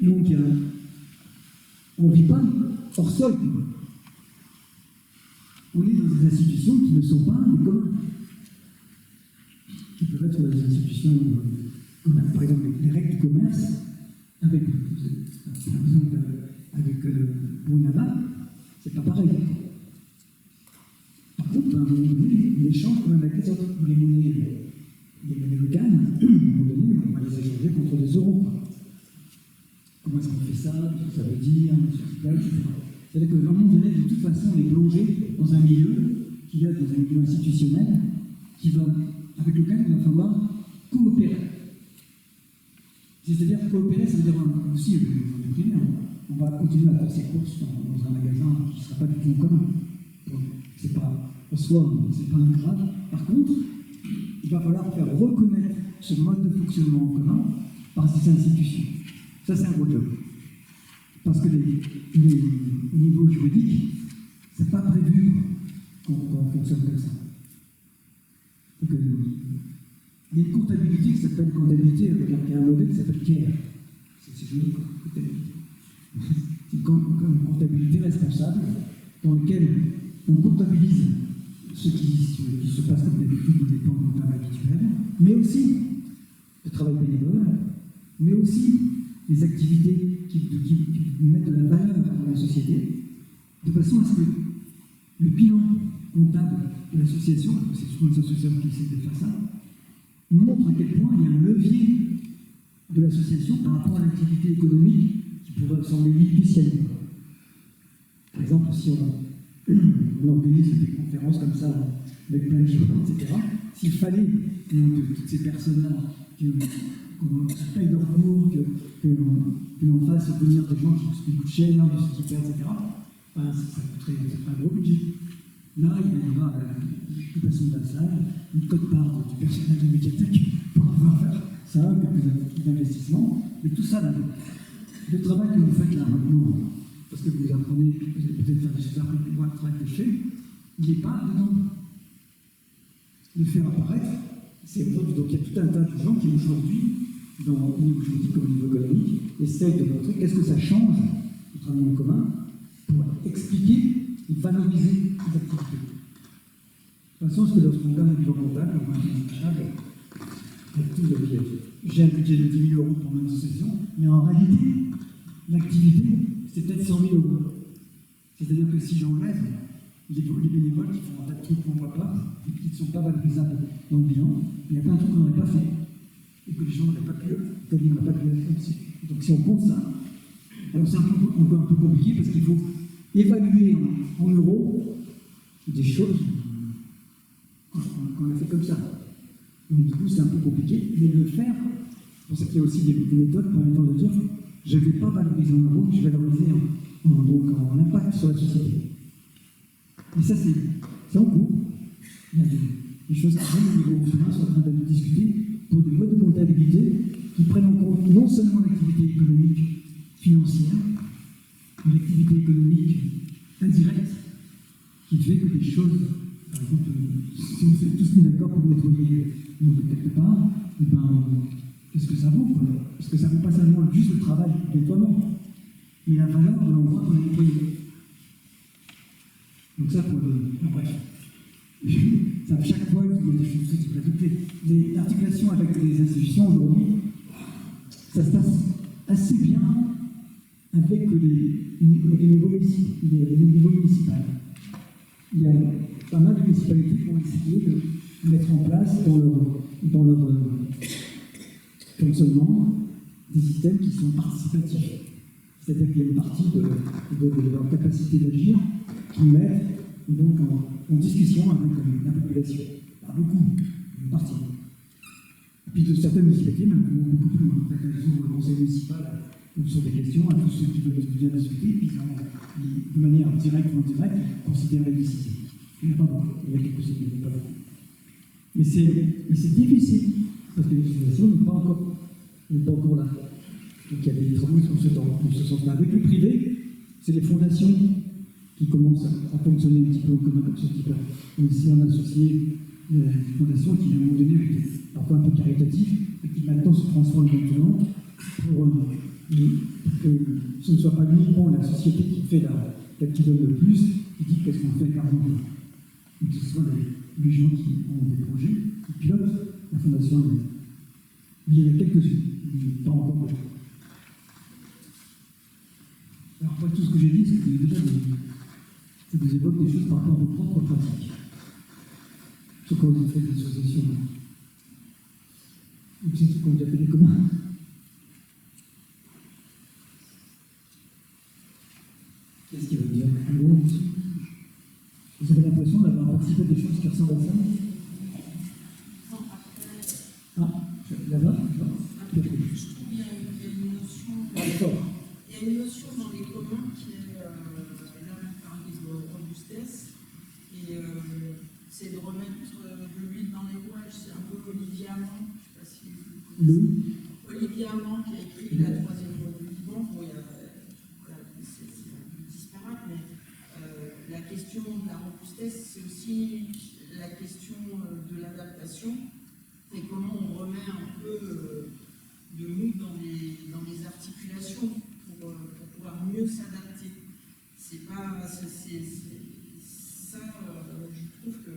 donc, on ne vit pas hors sol. On est dans des institutions qui ne sont pas des communs. Qui peuvent être des institutions comme par exemple les règles du commerce, avec, par exemple, avec Bounaba, c'est pas pareil. Par contre, à un moment donné, l'échange quand même avec les autres, les monnaies locales, à un moment donné, on va les échanger contre des euros. Comment est-ce qu'on fait ça? Qu'est-ce que ça veut dire? Etc. C'est-à-dire qu'à un moment donné, de toute façon, on est plongé dans un milieu qui est dans un milieu institutionnel avec lequel il va falloir coopérer. C'est-à-dire coopérer, ça veut dire aussi, on va continuer à faire ses courses dans un magasin qui ne sera pas du tout en commun. C'est pas en soi, c'est pas un grave. Par contre, il va falloir faire reconnaître ce mode de fonctionnement en commun par ces institutions. Ça, c'est un gros job. Parce que au niveau juridique, c'est pas prévu qu'on fonctionne comme ça. Donc, il y a une comptabilité qui s'appelle comptabilité avec un modèle qui s'appelle CARE. C'est joli, comptabilité. C'est une comptabilité responsable dans laquelle on comptabilise ce qui se passe comme d'habitude dans les plans comptables habituels, mais aussi le travail bénévole, mais aussi les activités qui mettent de la valeur dans la société, de façon à ce que le bilan comptable de l'association, parce que c'est souvent les associations qui essaient de faire ça, montre à quel point il y a un levier de l'association par rapport à l'activité économique qui pourrait sembler artificielle. Par exemple, si on organise des conférences comme ça, avec plein de gens, etc., s'il fallait que toutes ces personnes-là, qu'on paye leur cours, que l'on fasse venir des gens qui coûtent cher, de ce qui fait, etc., ben, ça coûterait un gros budget. Là, il va y avoir l'occupation de la salle, une cote-part du personnel de médiathèque pour pouvoir faire ça, quelques investissements, mais tout ça, là, le travail que vous faites là maintenant, parce que vous apprenez, vous allez peut-être faire des super moins de travail que je fais, il n'est pas dedans. Le faire apparaître, c'est aujourd'hui, donc il y a tout un tas de gens qui aujourd'hui, au niveau juridique comme au niveau économique, essayent de montrer qu'est-ce que ça change au travail en commun pour expliquer et valoriser les activités. De toute façon, ce que lorsqu'on donne un bilan comptable, on va j'ai un budget de 10 000 € pour mon association, mais en réalité, l'activité, c'est peut-être 100 000 €. C'est-à-dire que si j'enlève les bénévoles qui font un tas de trucs qu'on ne voit pas, et qui ne sont pas valorisables dans le bilan, il y a plein de trucs qu'on n'aurait pas fait, et que les gens n'auraient pas pu, faire aussi. Donc si on compte ça, alors c'est encore un peu compliqué parce qu'il faut évaluer en euros des choses qu'on a fait comme ça. Donc du coup c'est un peu compliqué, mais le faire, c'est pour ça qu'il y a aussi des méthodes permettant de dire je ne vais pas valoriser en euros, je vais valoriser en impact sur la société. Et ça c'est en cours. Il y a des choses qui viennent au niveau européen sont en train de discuter pour des modes de comptabilité qui prennent en compte non seulement l'activité économique financière, mais l'activité économique indirecte, qui fait que des choses, par exemple, si on s'est tous mis d'accord pour nettoyer quelque part, et ben, qu'est-ce que ça vaut, quoi? Parce que ça ne vaut pas seulement juste le travail du nettoiement, mais la valeur de l'endroit qu'on a nettoyé. Donc ça, pour bref. Chaque fois qu'il y a des choses qui peuvent adopter, l'articulation avec les institutions aujourd'hui, ça se passe assez bien avec les niveaux municipaux. Il y a pas mal de municipalités qui ont essayé de mettre en place dans leur fonctionnement des systèmes qui sont participatifs. C'est-à-dire qu'il y a une partie de leur capacité d'agir qui mettent donc en discussion avec la population. Pas beaucoup, une partie. Et puis de certaines municipalités, même beaucoup plus loin. Elles ouvrent le conseil municipal sur des questions à tous ceux qui veulent bien discuter, puis de manière directe ou indirecte, considèrent les décisions. Il n'y en a pas beaucoup, il y a quelques-unes, il n'y en a pas beaucoup. Mais c'est difficile, parce que les législations n'est pas encore là. Donc il y a des travaux dans ce sens-là. Avec le privé, c'est les fondations qui commencent à fonctionner un petit peu en commun comme ce type. On essaie d'associer des fondations qui, à un moment donné, étaient parfois un peu caritatives, et qui maintenant se transforment maintenant pour que ce ne soit pas uniquement la société qui fait qui donne le plus, qui dit qu'est-ce qu'on fait avec l'argent. Mais que ce soit les gens qui ont des projets, qui pilotent la fondation. Il y en a quelques-unes, mais pas encore beaucoup. Alors, après tout ce que j'ai dit, c'est que déjà ça vous évoque des choses par rapport à vos propres pratiques. Ce qu'on a fait des associations. C'est ce qu'on a fait des communs. Qu'est-ce qu'il veut dire? Vous avez l'impression d'avoir participé à des choses qui ressemblent à ça? Ah, là-bas, je trouve qu'il y a une notion. Il y a une notion dans les communs qui est, là on parlait de robustesse, et c'est de remettre de l'huile dans les rouages. C'est un peu Olivier Amand, je ne sais pas si vous connaissez. Olivier Amand qui a écrit La troisième loi du vivant. Bon, c'est un peu disparate, mais la question de la robustesse, c'est aussi la question de l'adaptation, et comment on remet un peu de nous dans les articulations pour pouvoir mieux s'adapter. C'est pas, ça, je trouve que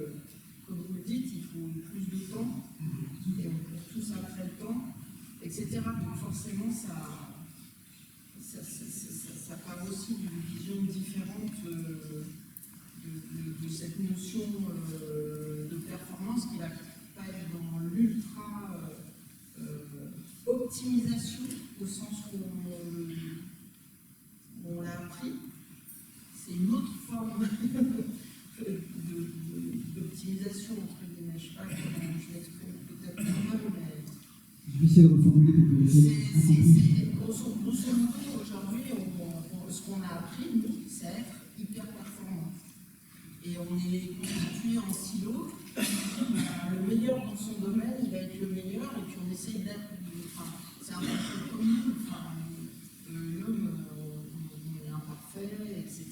etc. Donc forcément, ça part aussi d'une vision différente de cette notion de performance qui va pas être dans l'ultra optimisation au sens où on l'a appris. C'est une autre forme d'optimisation, entre guillemets. Je ne sais pas comment je l'exprime peut-être mal, mais... Je vais essayer de reformuler pour que grosso modo, aujourd'hui, ce qu'on a appris, nous, c'est être hyper performant. Et on est constitué en silo. Le meilleur dans son domaine, il va être le meilleur, et puis on essaye d'être... c'est un peu comme nous. L'homme, on est imparfait, etc.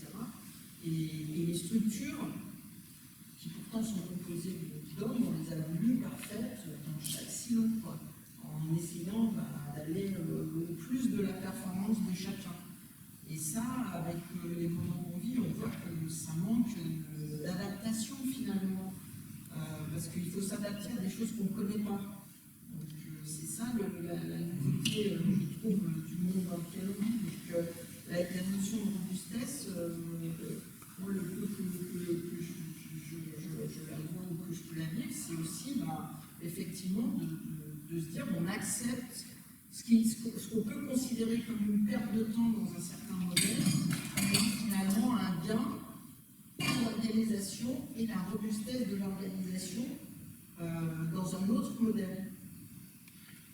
Et les structures, qui pourtant sont composées d'hommes, on les a voulu parfaites dans chaque silo, quoi, en essayant d'aller au plus de la performance de chacun. Et ça, avec les moments qu'on vit, on voit que ça manque d'adaptation finalement, parce qu'il faut s'adapter à des choses qu'on ne connaît pas. Donc c'est ça la nouveauté, je trouve, du monde dans lequel on vit. Donc la notion de robustesse, moi, le peu que je la vois ou que je peux la vivre, c'est aussi effectivement de se dire on accepte ce qu'on peut considérer comme une perte de temps dans un certain modèle, et finalement un gain pour l'organisation et la robustesse de l'organisation dans un autre modèle.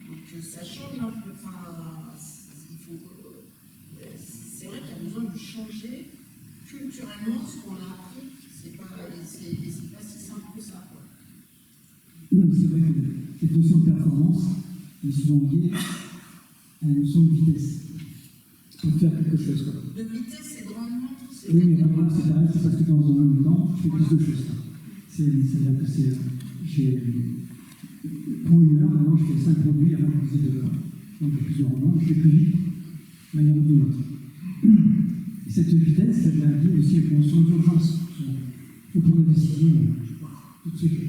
Donc ça change un peu. C'est vrai qu'il y a besoin de changer culturellement ce qu'on a appris. C'est pas si simple que ça. Donc c'est vrai que cette notion de performance est souvent liée à la notion de vitesse. Pour faire quelque chose. Quoi. De vitesse, c'est de rendement. Oui, mais rendement, c'est pareil, c'est parce que dans un même temps, je fais plus de choses. C'est-à-dire que pour une heure, maintenant, je fais 5 produits avant que je faisais 2 heures. Donc, j'ai plus de rendement, je fais plus vite, de manière ou d'une autre. Et cette vitesse, ça vient liée aussi à une notion d'urgence. Il faut prendre la décision tout de suite.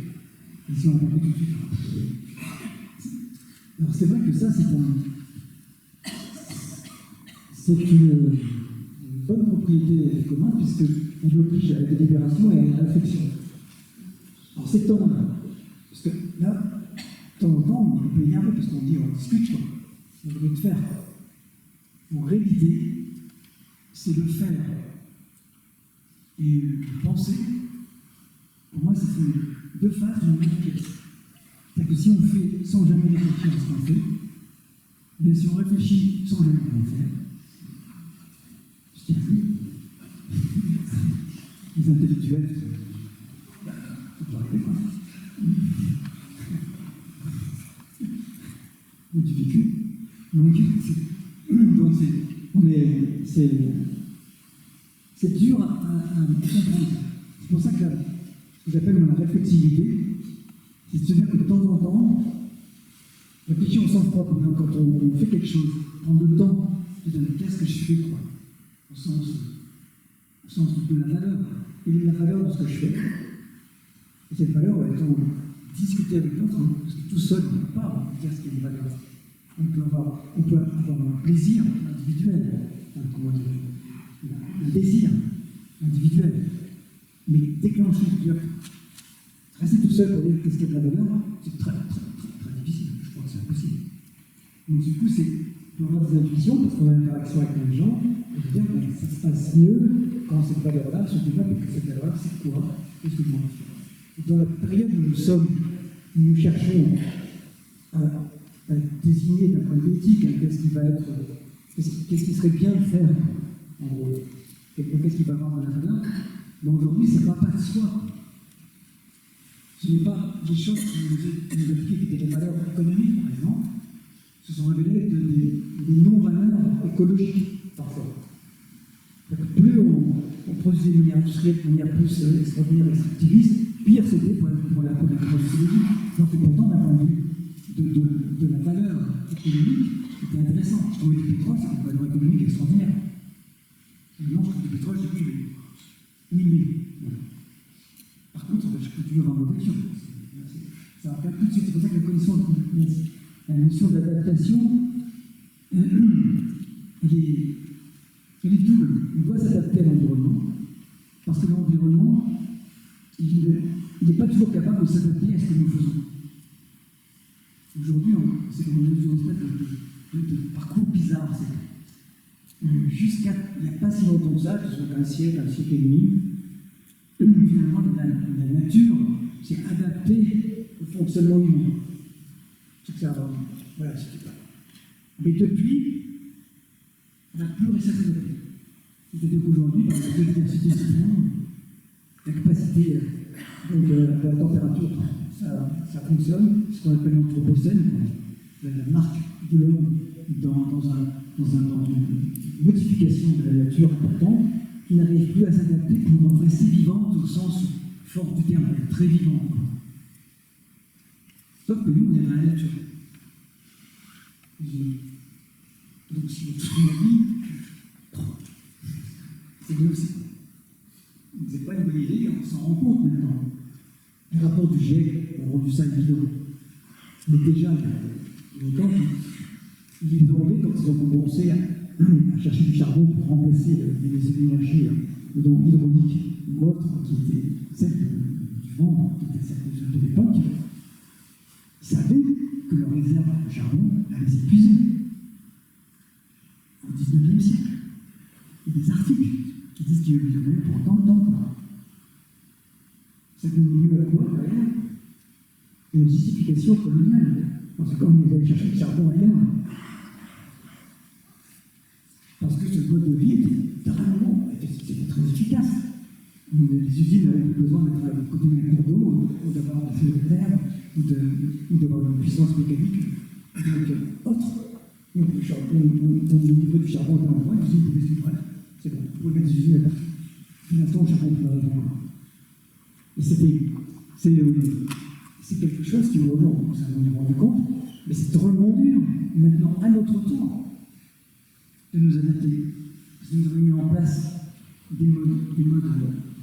Et si on n'a pas fait tout de suite. Alors, c'est vrai que ça, c'est une bonne propriété commune, puisqu'elle oblige à la délibération et à la réflexion. Alors, ces temps-là, parce que là, de temps en temps, on est un peu énervé, parce qu'on dit, on discute, quoi. On devrait le faire. Pour réviser, c'est le faire. Et penser, pour moi, c'est deux faces d'une même pièce. C'est-à-dire que si on fait sans jamais réfléchir à ce qu'on fait, bien si on réfléchit sans jamais rien faire, je dis les intellectuels, on peut arriver quoi. On dit vécu. Donc c'est dur à comprendre. C'est pour ça que ce que j'appelle la réflexivité, c'est de se dire que de temps en temps, réfléchir au sens propre, quand on fait quelque chose, prendre le temps de dire qu'est-ce que je fais, quoi, au sens de la valeur. Quelle est la valeur de ce que je fais? Et cette valeur, étant discuter avec l'autre, parce que tout seul, on ne peut pas dire ce qu'il y a de valeur. On peut avoir un plaisir individuel, comment dire, un désir individuel, mais déclencher, rester tout seul pour dire qu'est-ce qu'il y a de la valeur, c'est très, très, très, très difficile. Je crois que c'est impossible. Donc du coup, c'est pour avoir des intuitions, parce qu'on a une interaction avec les gens, et de dire que ça se passe mieux quand cette valeur-là se développe, et que cette valeur-là, c'est quoi? Qu'est-ce que je m'en fais? Et dans la période où nous cherchons à désigner d'un point de vue éthique, qu'est-ce qui serait bien de faire, en gros, qu'est-ce qui va avoir de la valeur, mais aujourd'hui, c'est pas de soi. Ce n'est pas des choses qui nous appliquent, qui étaient des valeurs économiques, par exemple, se sont révélées des non-valeurs écologiques, parfois. Plus on produisait de manière industrielle, de manière plus extraordinaire, extractiviste, pire c'était pour la production. Donc pourtant, d'un point de vue de la valeur économique, c'était intéressant. Je trouvais du pétrole, c'est une valeur économique extraordinaire. Maintenant, je trouve du pétrole, j'ai dit, oui. Par contre, je peux toujours avoir ma voiture. Ça va pas tout de suite. C'est pour ça que la connaissance, La notion d'adaptation, elle est double. On doit s'adapter à l'environnement, parce que l'environnement, il n'est pas toujours capable de s'adapter à ce que nous faisons. Aujourd'hui, c'est comme une espèce de parcours bizarre. Jusqu'à il n'y a pas si longtemps que ça, que ce soit un siècle et demi, finalement, la nature s'est adaptée au fonctionnement humain. C'est que ça, voilà, c'était pas. Mais depuis, on n'a plus réussi à s'adapter. C'est-à-dire qu'aujourd'hui, par la biodiversité du monde, la capacité de la température, ça fonctionne, ce qu'on appelle l'anthropocène, la marque de l'homme dans une modification de la nature importante, qui n'arrive plus à s'adapter pour rester vivante au sens fort du terme, très vivant. Sauf que nous, on est dans la nature. Donc si vous trouvez la vie, c'est bien aussi. C'est pas une bonne idée, on s'en rend compte maintenant. Les rapports du GIEC ont rendu ça évident. Mais déjà, il y a longtemps, ils demandaient, quand ils ont commencé à chercher du charbon pour remplacer les énergies hydrauliques ou autres, qui étaient celles du vent, qui étaient celles de l'époque, ils savaient que leurs réserves de charbon allaient s'épuiser. Au XIXe siècle. Il y a des articles qui disent qu'il y en avait pour tant de temps. Ça donne lieu à quoi derrière? Une justification coloniale. Parce que comme ils allaient chercher le charbon ailleurs, parce que ce mode de vie était très efficace. Les usines n'avaient plus besoin d'être à côté d'un cours d'eau, ou d'avoir un feu de l'air, ou d'avoir une puissance mécanique autre. Donc le niveau du charbon était en point, les usines pouvaient se faire. C'est bon, vous pouvez mettre des usines à partout. Pour l'instant, le charbon peut arriver. Et c'est quelque chose qui, aujourd'hui, on s'en est rendu compte, mais c'est drôlement dur, maintenant, à notre tour, de nous adapter. Parce que nous avons mis en place des modes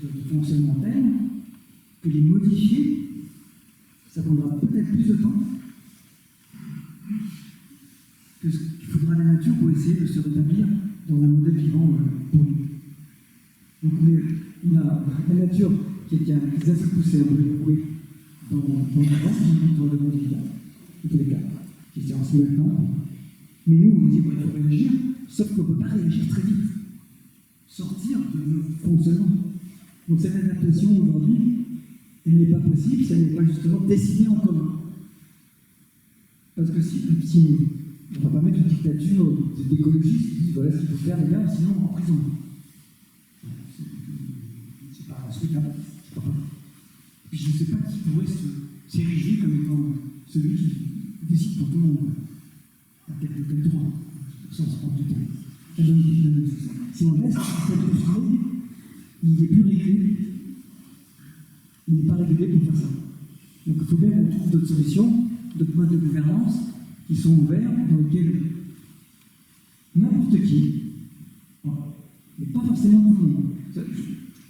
de fonctionnement tels que les modifier, ça prendra peut-être plus de temps que ce qu'il faudra à la nature pour essayer de se rétablir dans un modèle vivant pour nous. Donc on a la nature qui a assez poussé un peu le bruit dans le monde vivant, en tous les cas, qui se lance maintenant. Mais nous, on dit qu'il faut réagir, sauf qu'on ne peut pas réagir très vite. Sortir de notre fonctionnement. Donc cette adaptation aujourd'hui, elle n'est pas possible si elle n'est pas justement décidée en commun. Parce que si on ne va pas mettre une dictature d'écologistes qui disent voilà ce qu'il faut faire les gars, sinon en prison. C'est pas souhaitable. Puis je ne sais pas qui pourrait s'ériger comme étant celui qui décide pour tout le monde. À quel droit, au sens propre du terme. Si on laisse cette posture, il n'est plus régulé. Il n'est pas régulé pour faire ça. Donc il faut bien qu'on trouve d'autres solutions, d'autres modes de gouvernance qui sont ouverts, dans lesquels n'importe qui, mais pas forcément tout le monde.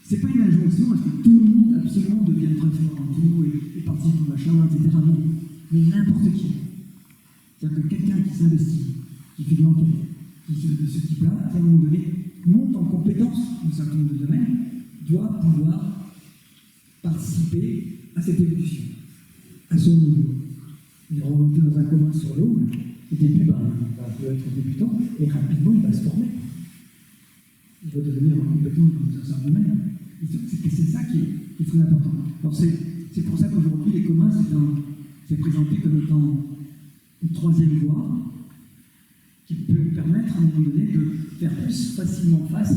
C'est pas une injonction à ce que tout le monde absolument devienne très fort en tout et participe au machin, etc. Non. Mais n'importe qui. C'est-à-dire que quelqu'un qui s'investit, qui fait de l'enquête, de ce type-là, à un moment donné, monte en compétence dans un certain nombre de domaines, doit pouvoir participer à cette évolution, à son niveau. Il est remonté dans un commun sur l'eau, au début, il va être débutant, et rapidement, il va se former. Il va devenir compétent dans un certain domaine. C'est ça qui est très important. Alors c'est pour ça qu'aujourd'hui, les communs, c'est présenté comme étant une troisième voie qui peut permettre à un moment donné de faire plus facilement face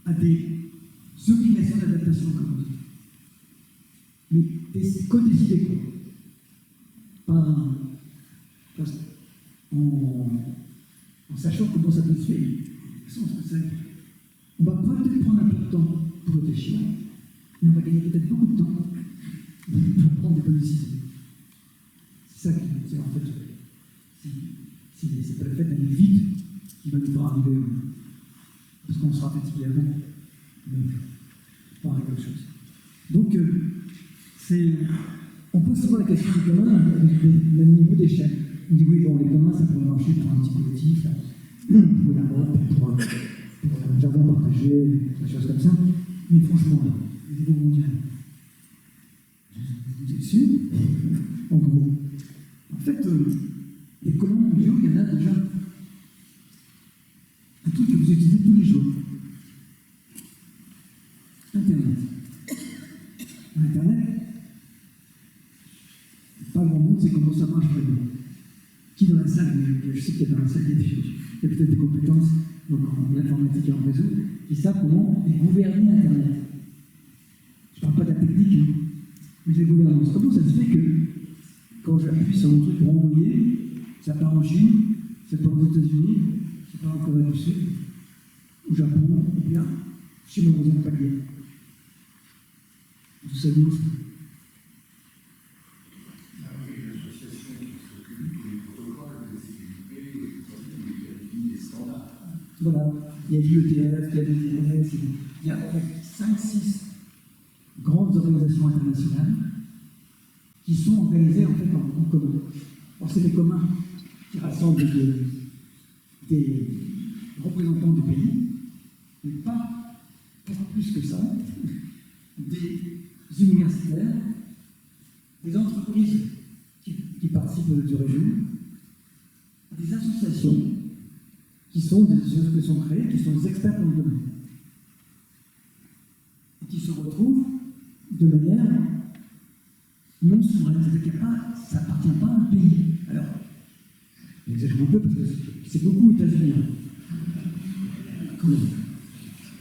à des obligations d'adaptation, comme on dit. Mais co-décider quoi. En sachant comment ça peut se faire. On va peut-être prendre un peu de temps pour réfléchir, mais on va gagner peut-être beaucoup de temps pour prendre des bonnes décisions. C'est ça qui c'est en fait. Si c'est pas le fait d'aller vite qui va nous faire arriver, parce qu'on sera fatigué avant, donc pas arriver à autre chose. Donc on peut se poser la question du commun, le niveau d'échelle. On dit oui, bon, les communs, ça pourrait marcher pour un petit collectif, pour la map, pour un jardin partagé, des choses comme ça. Mais franchement, le niveau mondial, vous êtes sûr? En gros. En fait, les communs mondiaux, il y en a déjà un truc que vous utilisez tous les jours. Internet. Internet, pas grand monde sait comment ça marche vraiment. Qui dans la salle, je sais qu'il y a dans la salle, il y a peut-être des compétences en informatique et en réseau, qui savent comment gouverner Internet. Je ne parle pas de la technique, hein, mais de la gouvernance. Comment ça se fait que quand j'appuie sur mon truc pour envoyer, ça part en Chine, ça part aux États-Unis, ça part en Corée du Sud, au Japon, ou bien chez mon voisin de palier. Vous savez ça? Voilà, il y a l'IETF, il y a l'EDF, il y a 5-6 grandes organisations internationales qui sont organisées en fait en commun. Alors c'est des communs qui rassemblent des représentants du pays, mais pas plus que ça, des universitaires, des entreprises qui participent du région, des associations qui sont créées, qui sont des experts dans le domaine, et qui se retrouvent de manière non souveraine, c'est-à-dire que ça n'appartient pas à un pays. Alors, j'exagère un peu parce que c'est beaucoup aux États-Unis.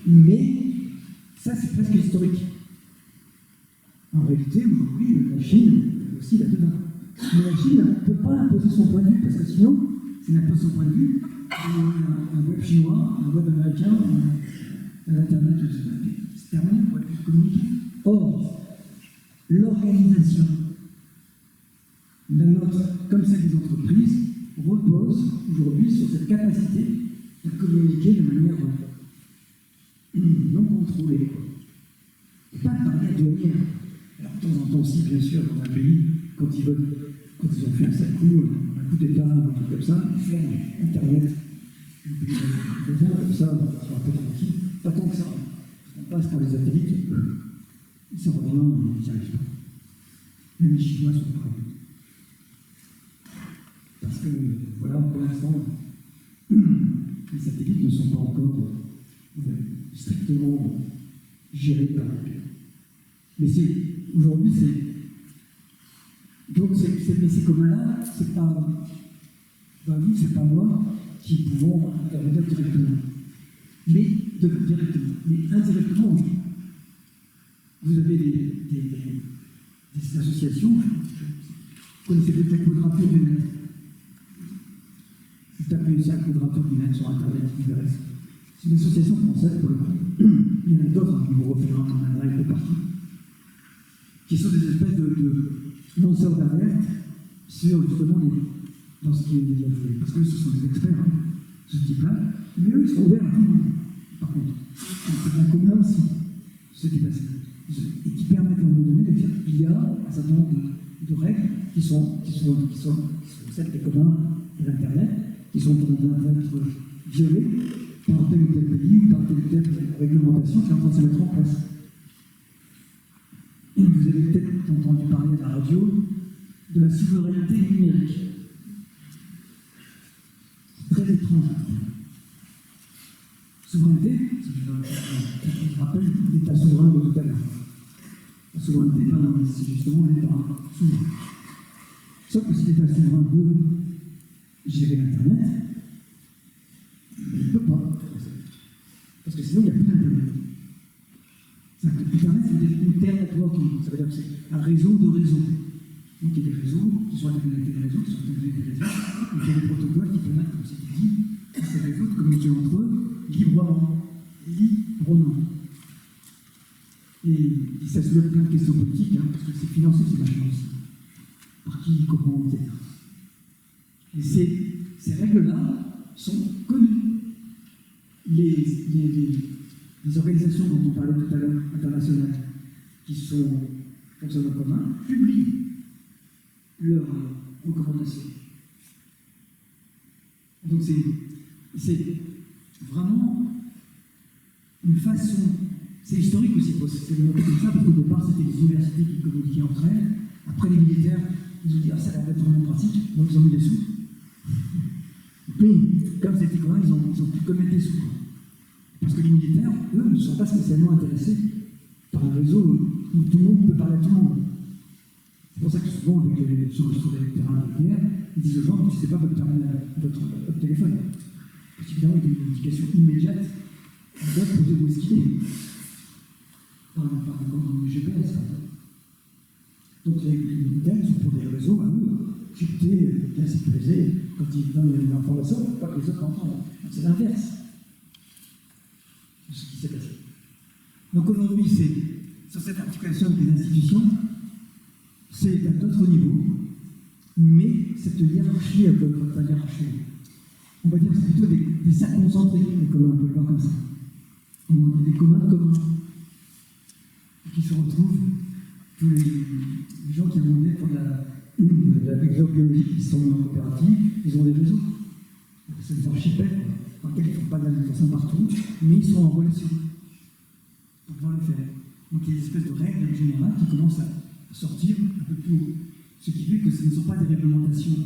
Mais ça, c'est presque historique. En réalité, aujourd'hui, la Chine aussi là-dedans. Mais la Chine ne peut pas imposer son point de vue, parce que sinon, si elle impose son point de vue, un web chinois, un web américain, un internet, c'est terminé pour être plus communiqué. Or, l'organisation de notre, comme celle des entreprises, repose aujourd'hui sur cette capacité de communiquer de manière non contrôlée. Et pas de parler à douanière. Alors, de temps en temps, si, bien sûr, dans un pays, quand ils ont fait un sale coup, un coup d'État, un truc comme ça, ils ferment Internet. Comme ça, on sera un peu tranquille. Pas tant que ça. On passe par les satellites, ça revient, ils n'y arrivent pas. Même les Chinois sont pas ravis. Parce que, voilà, pour l'instant, les satellites ne sont pas encore strictement gérés par eux. Mais aujourd'hui, donc ces communs-là, c'est pas vous, c'est pas moi qui pouvons intervenir directement. Mais indirectement, oui. Vous avez des associations, vous connaissez peut-être Quadrature du Net. Vous tapez ça, Quadrature du Net sur Internet, vous verrez. C'est une association française pour le coup. Il y en a d'autres qui vous repéreront en Allemagne de partout, qui sont des espèces de lanceurs d'alerte sur justement dans ce qui est déjà fait. Parce que ce sont des experts, hein, ce type-là, mais eux, ils sont ouverts à tout le monde. Par contre, c'est un commun aussi, ce qui est passé. Et qui permettent à un moment donné de dire qu'il y a un certain nombre de règles qui sont celles des communs de l'Internet, qui sont en train d'être violées par tel ou tel pays ou par telle ou telle réglementation qui est en train de se mettre en place. Et vous avez peut-être entendu parler à la radio de la souveraineté numérique. Très étrange. Souveraineté, je rappelle l'état souverain de tout à l'heure. La souveraineté, c'est justement l'état souverain. Sauf que si l'état souverain veut gérer l'Internet, il ne peut pas. Parce que sinon, il n'y a plus d'Internet. Internet, c'est une terre networking. Ça veut dire que c'est un réseau de réseaux. Donc il y a des réseaux qui sont interconnectés des réseaux, qui sont interconnectés des réseaux, et il y a des protocoles qui permettent, comme c'est dit, à ces réseaux de communiquer entre eux librement. Et ça soulève plein de questions politiques, hein, parce que c'est financé, c'est vachement aussi. Par qui, comment, etc. Et ces règles-là sont connues. Les organisations dont on parlait tout à l'heure, internationales, qui fonctionnent en commun, publient leurs recommandations. Donc c'est vraiment une façon, c'est historique aussi, c'est développé comme ça, parce qu'au départ c'était les universités qui communiquaient entre elles, après les militaires, ils ont dit ah, ça a l'air d'être vraiment pratique, donc ils ont mis des sous. Mais comme c'était commun, ils ont pu commettre des sous. Parce que les militaires, eux, ne sont pas spécialement intéressés par un réseau où tout le monde peut parler à tout le monde. C'est pour ça que souvent, sur les terrains de guerre, ils disent aux gens, n'utilisez pas votre téléphone. Parce qu'évidemment, il y a une indication immédiate de où est-ce qu'il est. Par exemple, dans le GPS, par exemple. Donc les militaires, ils sont pour des réseaux à eux, cryptés, bien sécurisés. Quand ils donnent l'information, il ne faut pas que les autres l'entendent. C'est l'inverse de ce qui s'est passé. Donc aujourd'hui, c'est sur cette articulation avec les institutions, c'est à d'autres niveaux, mais cette hiérarchie, enfin hiérarchie, on va dire c'est plutôt des cercles concentrés, les communs, on peut le voir comme ça. On a des communs communs qui se retrouvent, tous les gens qui ont mené pour la microbiologie qui sont en coopérative, ils ont des réseaux. C'est des archipels dans lesquels ils ne font pas de l'alimentation partout, mais ils sont en relation pour pouvoir le faire. Donc il y a des espèces de règles générales qui commencent à sortir un peu plus haut. Ce qui fait que ce ne sont pas des réglementations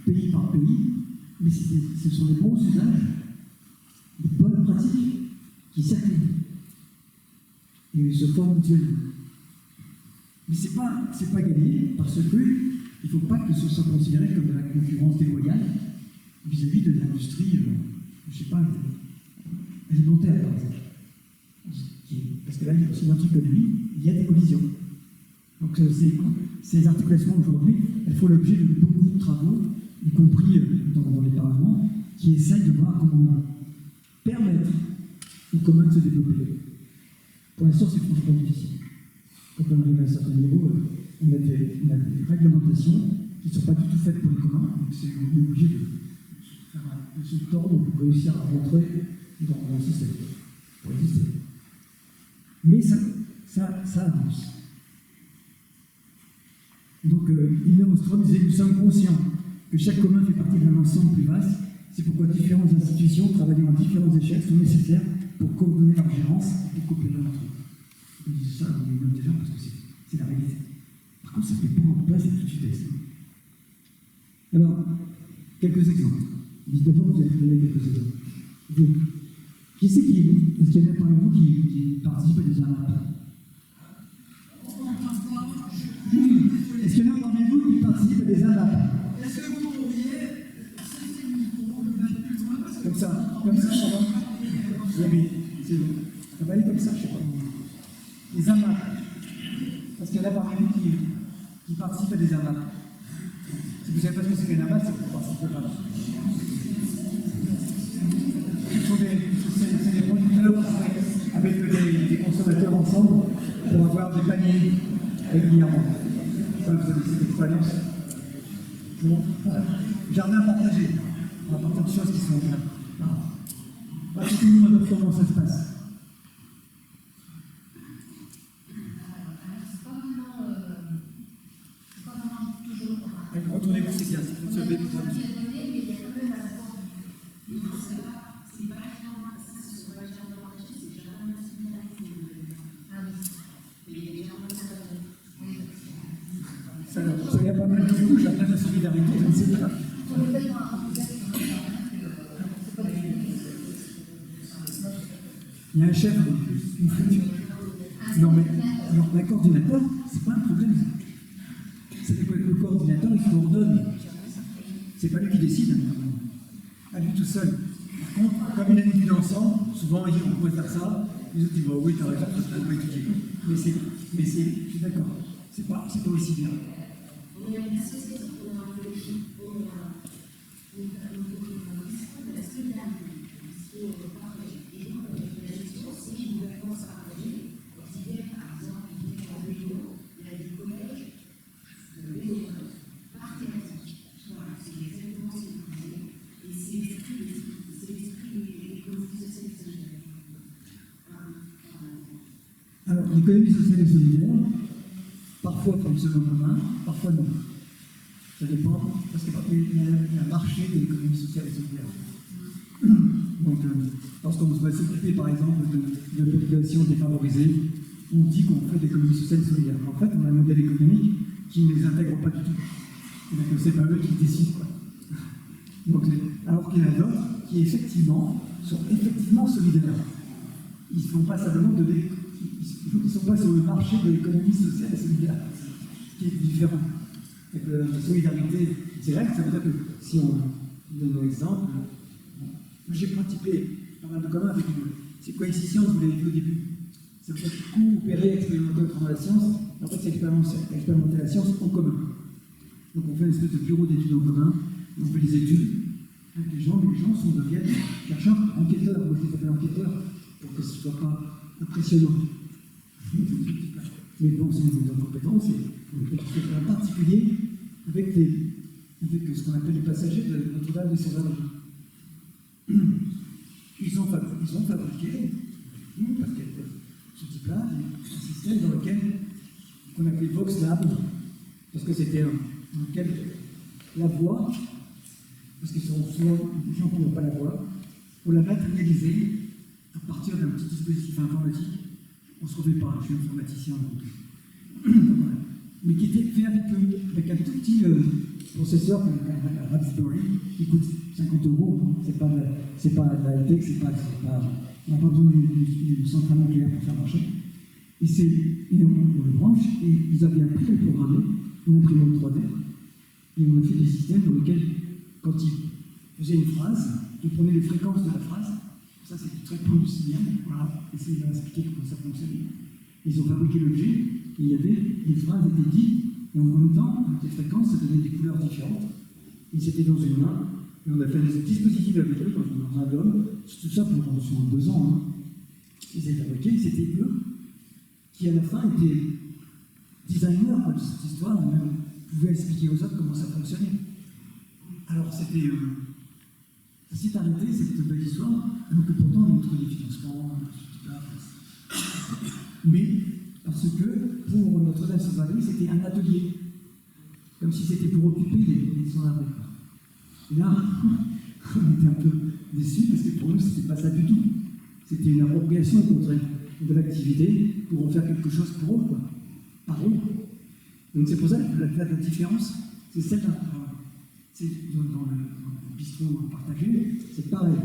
pays par pays, mais ce sont des bons usages, des bonnes pratiques qui circulent et se forment mutuellement. Mais ce n'est pas gagné parce qu'il ne faut pas que ce soit considéré comme de la concurrence déloyale vis-à-vis de l'industrie, je ne sais pas, alimentaire par exemple. Parce que là, il y a aussi notre économie, il y a des collisions. Donc ces articulations aujourd'hui, elles font l'objet de beaucoup de travaux, y compris dans les parlements, qui essayent de voir comment permettre aux communs de se développer. Pour l'instant, c'est franchement difficile. Quand on arrive à un certain niveau, on a des réglementations qui ne sont pas du tout faites pour les communs, donc on est obligé de se tordre pour réussir à rentrer dans le système, pour exister. Mais ça avance. Donc, Elinor Ostrom disait, nous sommes conscients que chaque commun fait partie d'un ensemble plus vaste. C'est pourquoi différentes institutions travaillant à différentes échelles sont nécessaires pour coordonner leur gérance et pour coopérer entre eux. Je dis ça, on les nomme déjà parce que c'est la réalité. Par contre, ça ne fait pas en place tout de suite. Alors, quelques exemples. D'abord, vous allez donner quelques exemples. Vous, qui c'est est-ce qu'il y en a parmi vous qui participent à des AMAP? Est-ce qu'il y en a parmi vous qui participent à des AMAP? Est-ce que vous pourriez cesser le micro, le mettre plus loin parce que comme ça, ça va. Oui, mais ça va aller comme ça, je ne sais pas. Les AMAP. Parce qu'il y en a parmi vous qui participent à des AMAP. Si vous ne savez pas ce que c'est qu'un AMAP, c'est que vous ne participez pas. C'est des producteurs avec des consommateurs ensemble pour avoir des paniers régulièrement. Ça, vous avez cette expérience. Bon, voilà. Jardin partagé. On va partir de choses qui sont bien. Racontez-nous un peu comment ça se passe. Retournez-vous, c'est bien. C'est le bébé. Ça y a pas mal de coup, j'appelle la solidarité, je ne sais pas. Il y a un chef, une friture. Non, mais un coordinateur, c'est pas un problème. C'est que le coordinateur, il coordonne. C'est pas lui qui décide, à lui tout seul. Par contre, comme il a une vue d'ensemble, souvent il dit on pourrait faire ça, les autres disent bah oui, t'as raison, ça ne peut pas étudier. Mais je suis d'accord, c'est pas aussi bien. On est une association qui a réfléchi pour de la solidarité. Et donc, la gestion, c'est une gouvernance partagée. Considère, par exemple, il y a un vélo, il y a du collège, de vélo, par thématique. Voilà, c'est exactement ce que vous disiez. Et c'est l'esprit de l'économie sociale et solidaire. Alors, l'économie sociale et solidaire, parfois fonctionne en commun, parfois non. Ça dépend, parce qu'il y a un marché de l'économie sociale et solidaire. Donc, lorsqu'on va s'occuper, par exemple, de la population défavorisée, on dit qu'on fait de l'économie sociale et solidaire. En fait, on a un modèle économique qui ne les intègre pas du tout. Donc, c'est pas eux qui décident, quoi. Donc, alors qu'il y en a d'autres qui, effectivement, sont effectivement solidaires. Ils ne font pas simplement ils sont pas sur le marché de l'économie sociale et solidaire, qui est différent. Donc, la solidarité directe, ça veut dire que si on donne un exemple, j'ai pratiqué pas mal de commun avec c'est quoi ici science, vous l'avez vu au début. Ça veut dire coopérer, expérimenter autrement la science. En fait, c'est expérimenter la science en commun. Donc on fait une espèce de bureau d'études en commun, on fait des études avec les gens deviennent chercheurs, enquêteurs, moi je les appelle enquêteurs, pour que ce ne soit pas impressionnant. Mais bon, c'est une compétence, et on fait quelque chose en particulier avec ce qu'on appelle les passagers de Notre-Dame des Sauvageries. Ils sont fabriqués, parce qu'il y a ce type-là, un système dans lequel qu'on appelait Vox Lab, parce que c'était dans lequel la voix, parce qu'ils sont souvent des gens qui n'ont pas la voix, pour la matérialiser à partir d'un petit dispositif informatique. On se remet pas, je suis informaticien, donc mais qui était fait avec un tout petit processeur, un Raspberry, qui coûte 50 €. C'est pas de la high-tech, on n'a pas besoin d'une centrale nucléaire pour faire marcher. Et on le branche, et ils avaient appris à le programmer, une imprimante 3D, et on a fait des systèmes dans lesquels, quand ils faisaient une phrase, ils prenaient les fréquences de la phrase, ça c'est du traitement du signal, voilà, essayer de leur expliquer comment ça fonctionnait. Ils ont fabriqué l'objet, et il y avait, les phrases étaient dites, et en même temps, avec les fréquences, ça donnait des couleurs différentes. Ils étaient dans une main, et on a fait des dispositifs avec eux, dans un dôme, tout ça sur 2 ans. Hein. Ils étaient fabriqués, c'était eux, qui à la fin étaient designers de cette histoire, et même pouvaient expliquer aux autres comment ça fonctionnait. Alors c'était. Ça s'est arrêté, cette belle histoire, alors que pourtant on a trouvé des financements, mais parce que pour Notre-Dame des Sauvageries, c'était un atelier, comme si c'était pour occuper les sans-abri. Et là, on était un peu déçus parce que pour nous, c'était pas ça du tout. C'était une appropriation au contraire de l'activité pour en faire quelque chose pour eux, quoi. Par eux. Donc c'est pour ça que la différence, c'est celle dans le bistrot partagé, c'est pareil.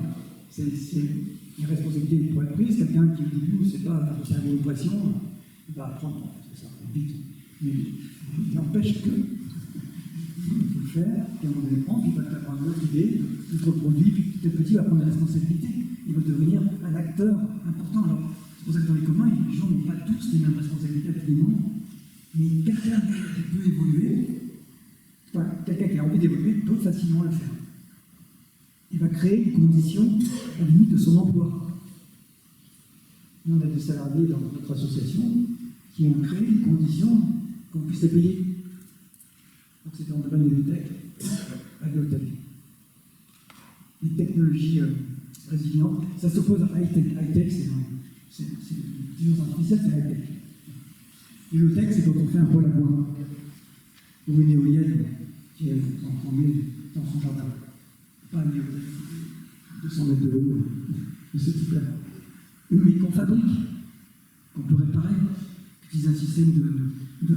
C'est une responsabilité pour être prise. Quelqu'un qui au début ne sait pas faire une impression, il va apprendre, c'est ça, vite. Mais il n'empêche que il faut le faire, et à un moment donné, il va avoir une autre idée, il se reproduit, puis petit à petit, il va prendre des responsabilités. Il va devenir un acteur important. Alors, c'est pour ça que dans les communs, les gens n'ont pas tous les mêmes responsabilités à tous les moments. Mais quelqu'un qui peut évoluer, quelqu'un qui a envie d'évoluer, peut facilement le faire. Il va créer des conditions à la limite de son emploi. Nous, on a des salariés dans notre association qui ont créé des conditions qu'on puisse les payer. Donc c'était dans le domaine des tech, à l'hôtellerie. Les technologies résilientes, ça s'oppose à high-tech. High-tech, c'est l'intelligence artificielle, c'est high-tech. Et le tech, c'est quand on fait un pôle à bois, ou une éolienne qui est en met dans son jardin. Pas une éolienne, 200 mètres de haut, de ce type-là. Mais qu'on fabrique, qu'on peut réparer, qu'ils aient un système de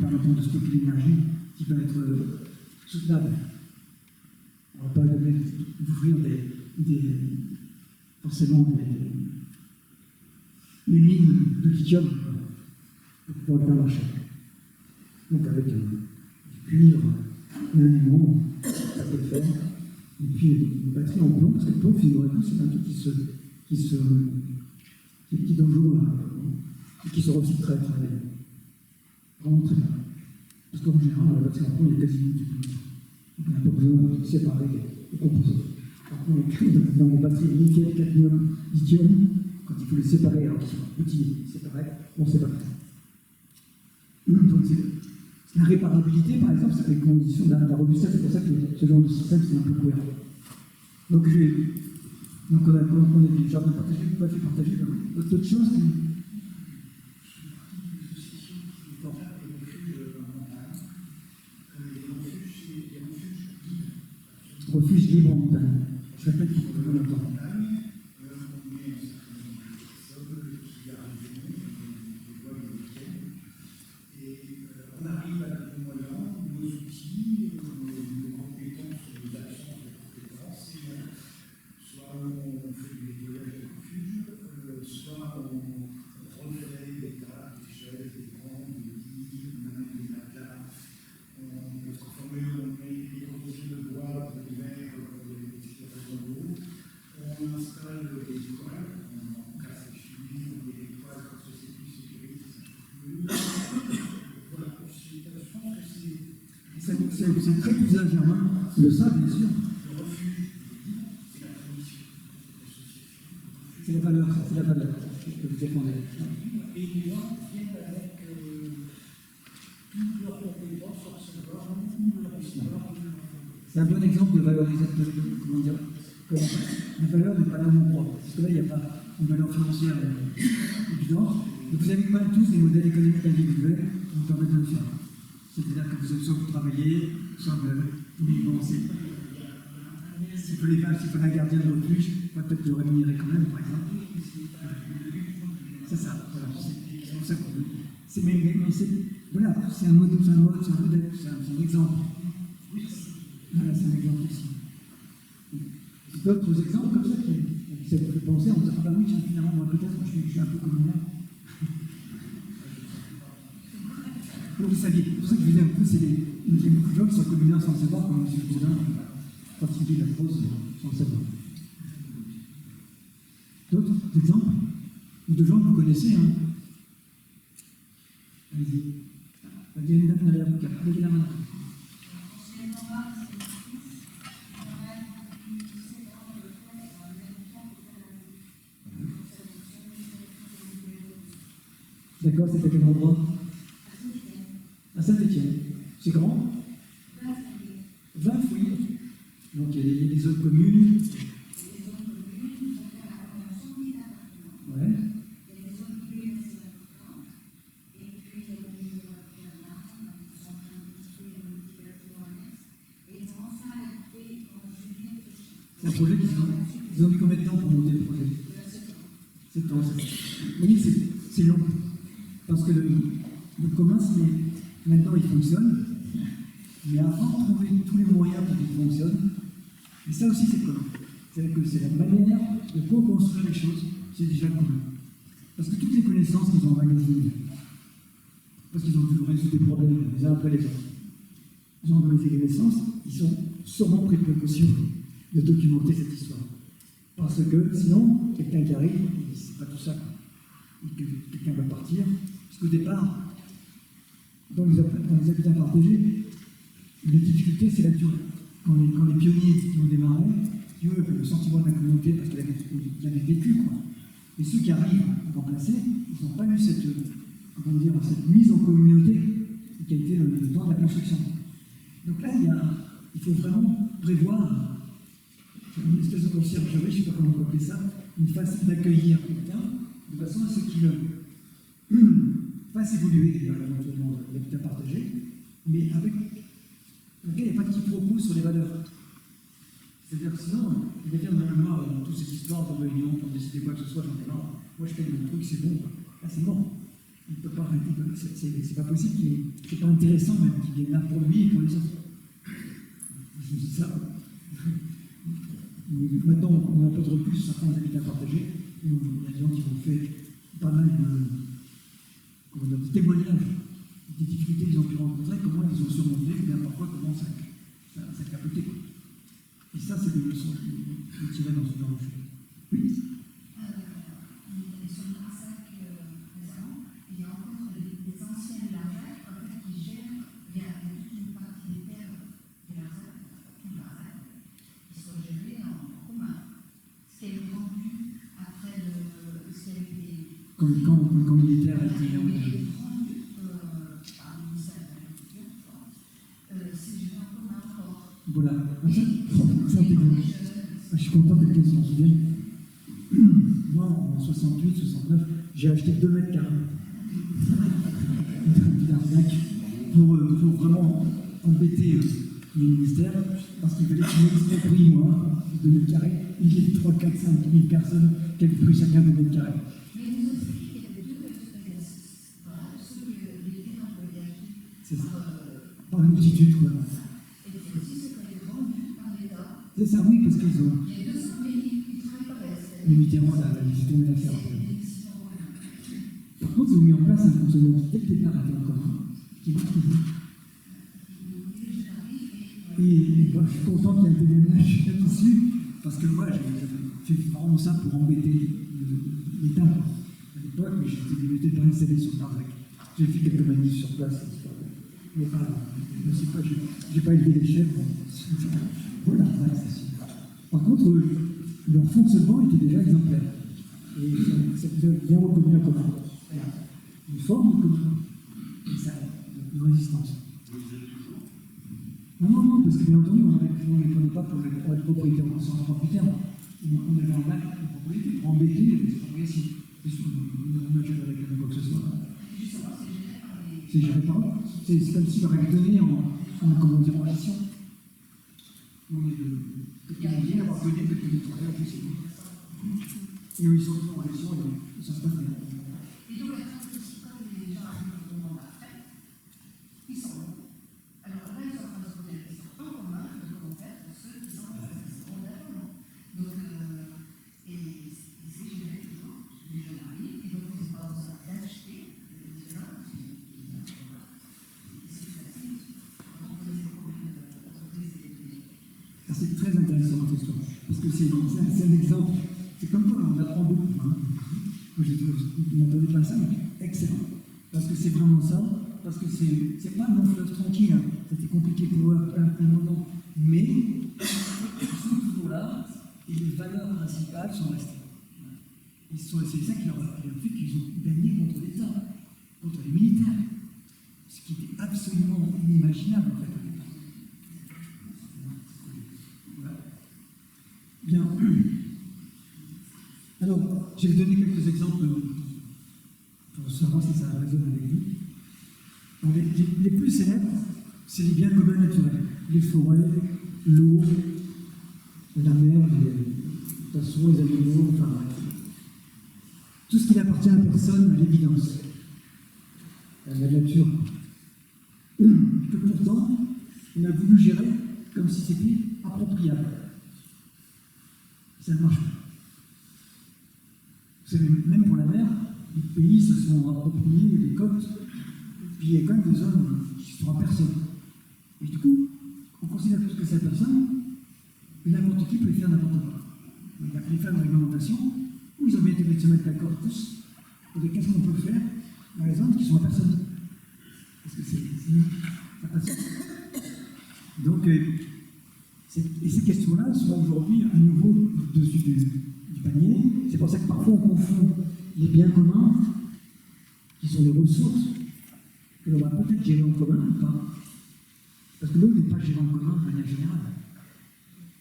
permettant de stocker l'énergie qui peut être soutenable. On ne va pas d'ouvrir forcément des mines de lithium pour pouvoir bien marcher. Donc avec du cuivre et un aimant, ça peut le faire. Et puis une batterie en plomb, parce que le plomb, figurez-vous, c'est un truc qui est dangereux et qui se recycle très très bien. Vraiment très bien. Parce qu'en général, la batterie en plomb, il y a quasiment du plomb. Donc on n'a pas besoin de séparer les composants. Par contre, on écrit dans les batteries nickel, cadmium, lithium, quand il faut les séparer, alors qu'ils sont petits, séparés, on ne sait pas faire. Donc la réparabilité, par exemple, c'est les conditions de la robustesse, c'est pour ça que ce genre de système, c'est un peu cohérent. Donc on a des jardins partagés, pas fait partager, d'autres choses. Les refuges, refuge libre en montagne. Je répète pour peu longtemps. On arrive avec nos moyens, nos outils, nos compétences, nos absences de compétences, et soit on fait du nettoyage de refuge, soit on refait des tables, des chaises, des bancs, des lits, on amène des matelas, on met des propositions de bois pour l'hiver, des situations d'eau, on installe des toiles, on casse les chevilles, on met des toiles pour que c'est plus sécurisé, C'est très cousin germain, le savent bien sûr. le refuge, c'est la commission, C'est la valeur que vous défendez. et les gens viennent avec toutes leurs compétences sur ce bord, leur histoire. C'est un bon exemple de valorisation, comment dire, la valeur n'est pas là où on croit. Parce que là, il n'y a pas une valeur financière évidente. Donc vous avez quand même tous des modèles économiques individuels qui vous permettent de le faire. C'est-à-dire que soit vous travaillez, soit vous financez. S'il faut un gardien de refuge, on va peut-être le rémunérer quand même, par exemple. C'est ça, voilà. C'est pour ça voilà, c'est un modèle, c'est un exemple. Voilà, c'est un exemple ici. D'autres exemples comme ça qui vous fait penser, on se dit, ah ben oui, finalement, moi peut-être je suis un peu communal. Donc vous saviez, c'est pour ça que je vous dis un peu, il y a beaucoup de gens qui sont communaux sans le savoir, comme M. Bourdin, quand il dit la prose sans le savoir. D'autres exemples? Ou de gens que vous connaissez, hein? Allez-y. Il y a une dame derrière vous qui a levé la main. D'accord, c'est à quel endroit? À Saint-Étienne. C'est grand? 20 foyers. Donc il y a des zones communes. Ouais. C'est un projet qu'ils ont mis combien de temps pour monter le projet? 7 ans. Oui, c'est long. Parce que le commun, maintenant il fonctionne, mais avant de trouver tous les moyens pour qu'il fonctionne, et ça aussi c'est le commun. C'est-à-dire que c'est la manière de co-construire les choses, c'est déjà le commun. Parce que toutes les connaissances qu'ils ont emmagasinées, parce qu'ils ont toujours résolu des problèmes les uns après les autres, ils ont emmagasiné les connaissances, ils ont sûrement pris le précaution de documenter cette histoire. Parce que sinon, quelqu'un qui arrive, il dit c'est pas tout ça. Quelqu'un va partir. Parce qu'au départ, dans les habitats partagés, la difficulté, c'est la durée. Quand les pionniers qui ont démarré, qui eux avaient le sentiment de la communauté parce qu'ils avaient vécu, quoi. Et ceux qui arrivent à remplacer, ils n'ont pas eu cette mise en communauté qui a été le temps de la construction. Donc là, il faut vraiment prévoir une espèce de conciergerie, je ne sais pas comment on peut appeler ça, une façon d'accueillir quelqu'un de façon à ce qu'il fasse évoluer éventuellement l'habitat partagé, mais avec lequel il n'y a pas de quiproquo sur les valeurs. C'est-à-dire que sinon, il va dire dans la mémoire dans toutes ces histoires de réunions pour décider quoi que ce soit, j'en ai marre. Moi je fais mon truc, c'est bon. Là c'est bon. Il ne peut pas arrêter. C'est pas possible, c'est pas intéressant même qu'il vienne là pour lui et pour les autres. Je dis ça. Maintenant, on a un peu de recul sur certains habitats partagés. Il y a des gens qui ont fait pas mal de témoignages des difficultés qu'ils ont pu rencontrer, comment ils ont surmonté, et bien parfois comment ça a capoté. Et ça, c'est des leçons qu'il faut tirer dans ce genre de choses. Oui. Sur le Marsac présent, il y a encore des anciens villageois qui gèrent toute une partie des terres de Marsac, qui sont gérées en commun. Ce qui a été vendu après ce qui a été. Quand le militaire a été vendu par le ministère de l'Agriculture, je pense, c'est géré en commun encore. Voilà. Ça, je suis content que quelqu'un s'en souvienne. Moi, en 68, 69, j'ai acheté 2 mètres carrés d'arnaque pour vraiment embêter le ministère, parce qu'il fallait qu'il m'exproprie, moi, de mètres carrés, et j'ai 3, 4, 5 000 personnes qui avaient pris chacun 2 mètres carrés. Mais vous expliquez qu'il y avait deux expériences. Voilà, ceux qui étaient employés C'est ça. Par la multitude, quoi. et puis aussi ceux qui ont été vendus par l'État. C'est ça, oui, parce qu'ils ont. Il y a 200 pays qui ne travaillent pas à la Les Mitterrand, là, ils ont tourné l'affaire. Par contre, ils ont mis en place un fonctionnement qui, dès le départ, était en commun, qui est toujours. Et moi, je suis content qu'il y ait un témoignage là-dessus, parce que moi, j'ai fait vraiment ça pour embêter l'État. À l'époque, je n'étais pas installé sur Tarzac. J'ai fait quelques manifs sur place, mais pas, j'ai pas élevé les chefs. Voilà, c'est sûr. Par contre, leur fonctionnement était déjà exemplaire. Et ça vous a bien reconnu un commun. Une forme de commun. Et ça, une résistance. Non, parce que bien entendu, on ne les prenait pas pour être propriétaire en 138 termes. On avait un acte de propriété pour embêter les expropriations. On n'a jamais réclamé quoi que ce soit. C'est géré par eux. C'est comme s'ils leur avaient donné en relation. On est de avoir donné quelques nettoyages aussi. Et eux, ils sont en relation et ça se passe bien. Et donc, la transposition des gens à un moment après, ils sont bons. Alors là, ils sont en train de se poser la question en commun de comment faire pour ceux qui sont fondamentalement. Donc, et c'est géré toujours, les jeunes arrivent, et donc ils n'ont pas besoin d'acheter des gens. C'est facile. On connaît beaucoup d'entreprises et c'est très intéressant cette histoire, parce que c'est un exemple. C'est comme toi, on apprend beaucoup. Hein. Moi, je n'entendais pas ça, mais excellent. Parce que c'est vraiment ça, parce que c'est pas un long fleuve tranquille. Hein. C'était compliqué pour eux à un moment, mais ils sont toujours là, et les valeurs principales sont restées. Et c'est ça qui leur a fait qu'ils ont gagné contre l'État, contre les militaires. Ce qui était absolument inimaginable, en fait. Voilà. Bien. Alors, je vais donner quelques exemples pour savoir si ça résonne avec vous. Alors, les plus célèbres, c'est les biens communs naturels. Les forêts, l'eau, la mer, les poissons, les animaux, enfin bref. Tout ce qui n'appartient à personne, à l'évidence. À la nature. Que pourtant, on a voulu gérer comme si c'était appropriable. Ça ne marche pas. Vous savez, même pour la mer, les pays se sont appropriés des côtes, puis il y a quand même des zones qui sont à personne. Et du coup, on considère plus que c'est à personne, et n'importe qui peut y faire n'importe quoi. Donc, il y a fallu faire une réglementation où ils ont bien été de se mettre d'accord tous pour dire qu'est-ce qu'on peut faire dans les zones qui sont à personne. Parce que ça passe. Donc, et ces questions-là sont aujourd'hui à nouveau au-dessus du panier. C'est pour ça que parfois on confond les biens communs, qui sont les ressources, que l'on va peut-être gérer en commun ou pas. Parce que l'eau n'est pas gérée en commun de manière générale.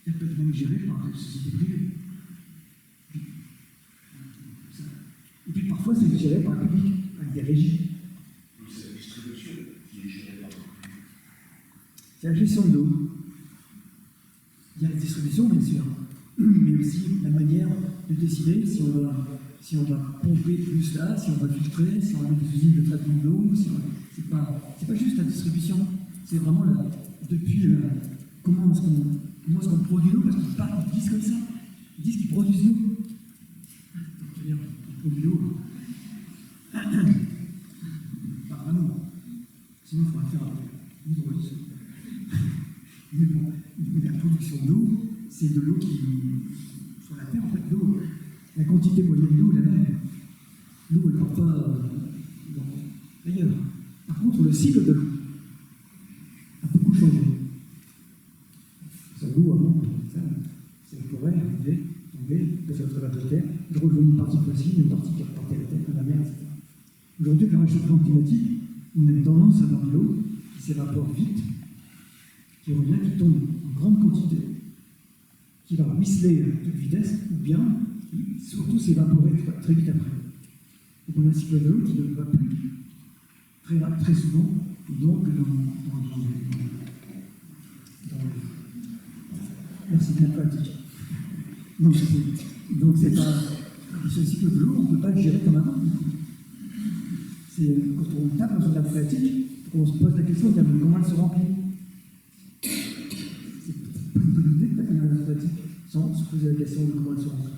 Elle peut être même gérée par des sociétés privées. Et puis parfois c'est géré par le public, avec des régies. Donc c'est la distribution qui est gérée par le public. C'est la gestion de l'eau. Il y a la distribution, bien sûr, mais aussi la manière de décider si on va pomper plus là, si on va filtrer, si on a des usines de traitement de l'eau. C'est pas juste la distribution, c'est vraiment comment est-ce qu'on produit l'eau, parce qu'ils disent comme ça, ils disent qu'ils produisent l'eau. C'est-à-dire qu'ils produisent l'eau. Pas vraiment. Sinon, il faudra faire l'hydrolyse. Mais bon, la production d'eau, c'est de l'eau qui, sur la Terre, en fait, l'eau, la quantité moyenne d'eau est la même. L'eau, elle ne part pas d'ailleurs. Par contre, le cycle de l'eau a beaucoup changé. L'eau, avant, c'est la forêt, arrivait, tombait, passait au travers de la Terre, il rejoignait une partie fossile, une partie qui repartait à la Terre, à la mer, etc. Aujourd'hui, avec le réchauffement climatique, on a tendance à avoir de l'eau qui s'évapore vite, qui revient, qui tombe en grande quantité, qui va ruisseler à toute vitesse, ou bien, surtout, s'évaporer très vite après. Donc on a un cycle de l'eau qui ne va plus très souvent, donc dans c'est bien pratique. Donc c'est pas. Ce cycle de l'eau, on ne peut pas le gérer comme avant. C'est quand on tape dans une nappe phréatique, on se pose la question de comment elle se remplit. C'est pas une bonne idée de taper dans la nappe phréatique sans se poser la question de comment elle se remplit.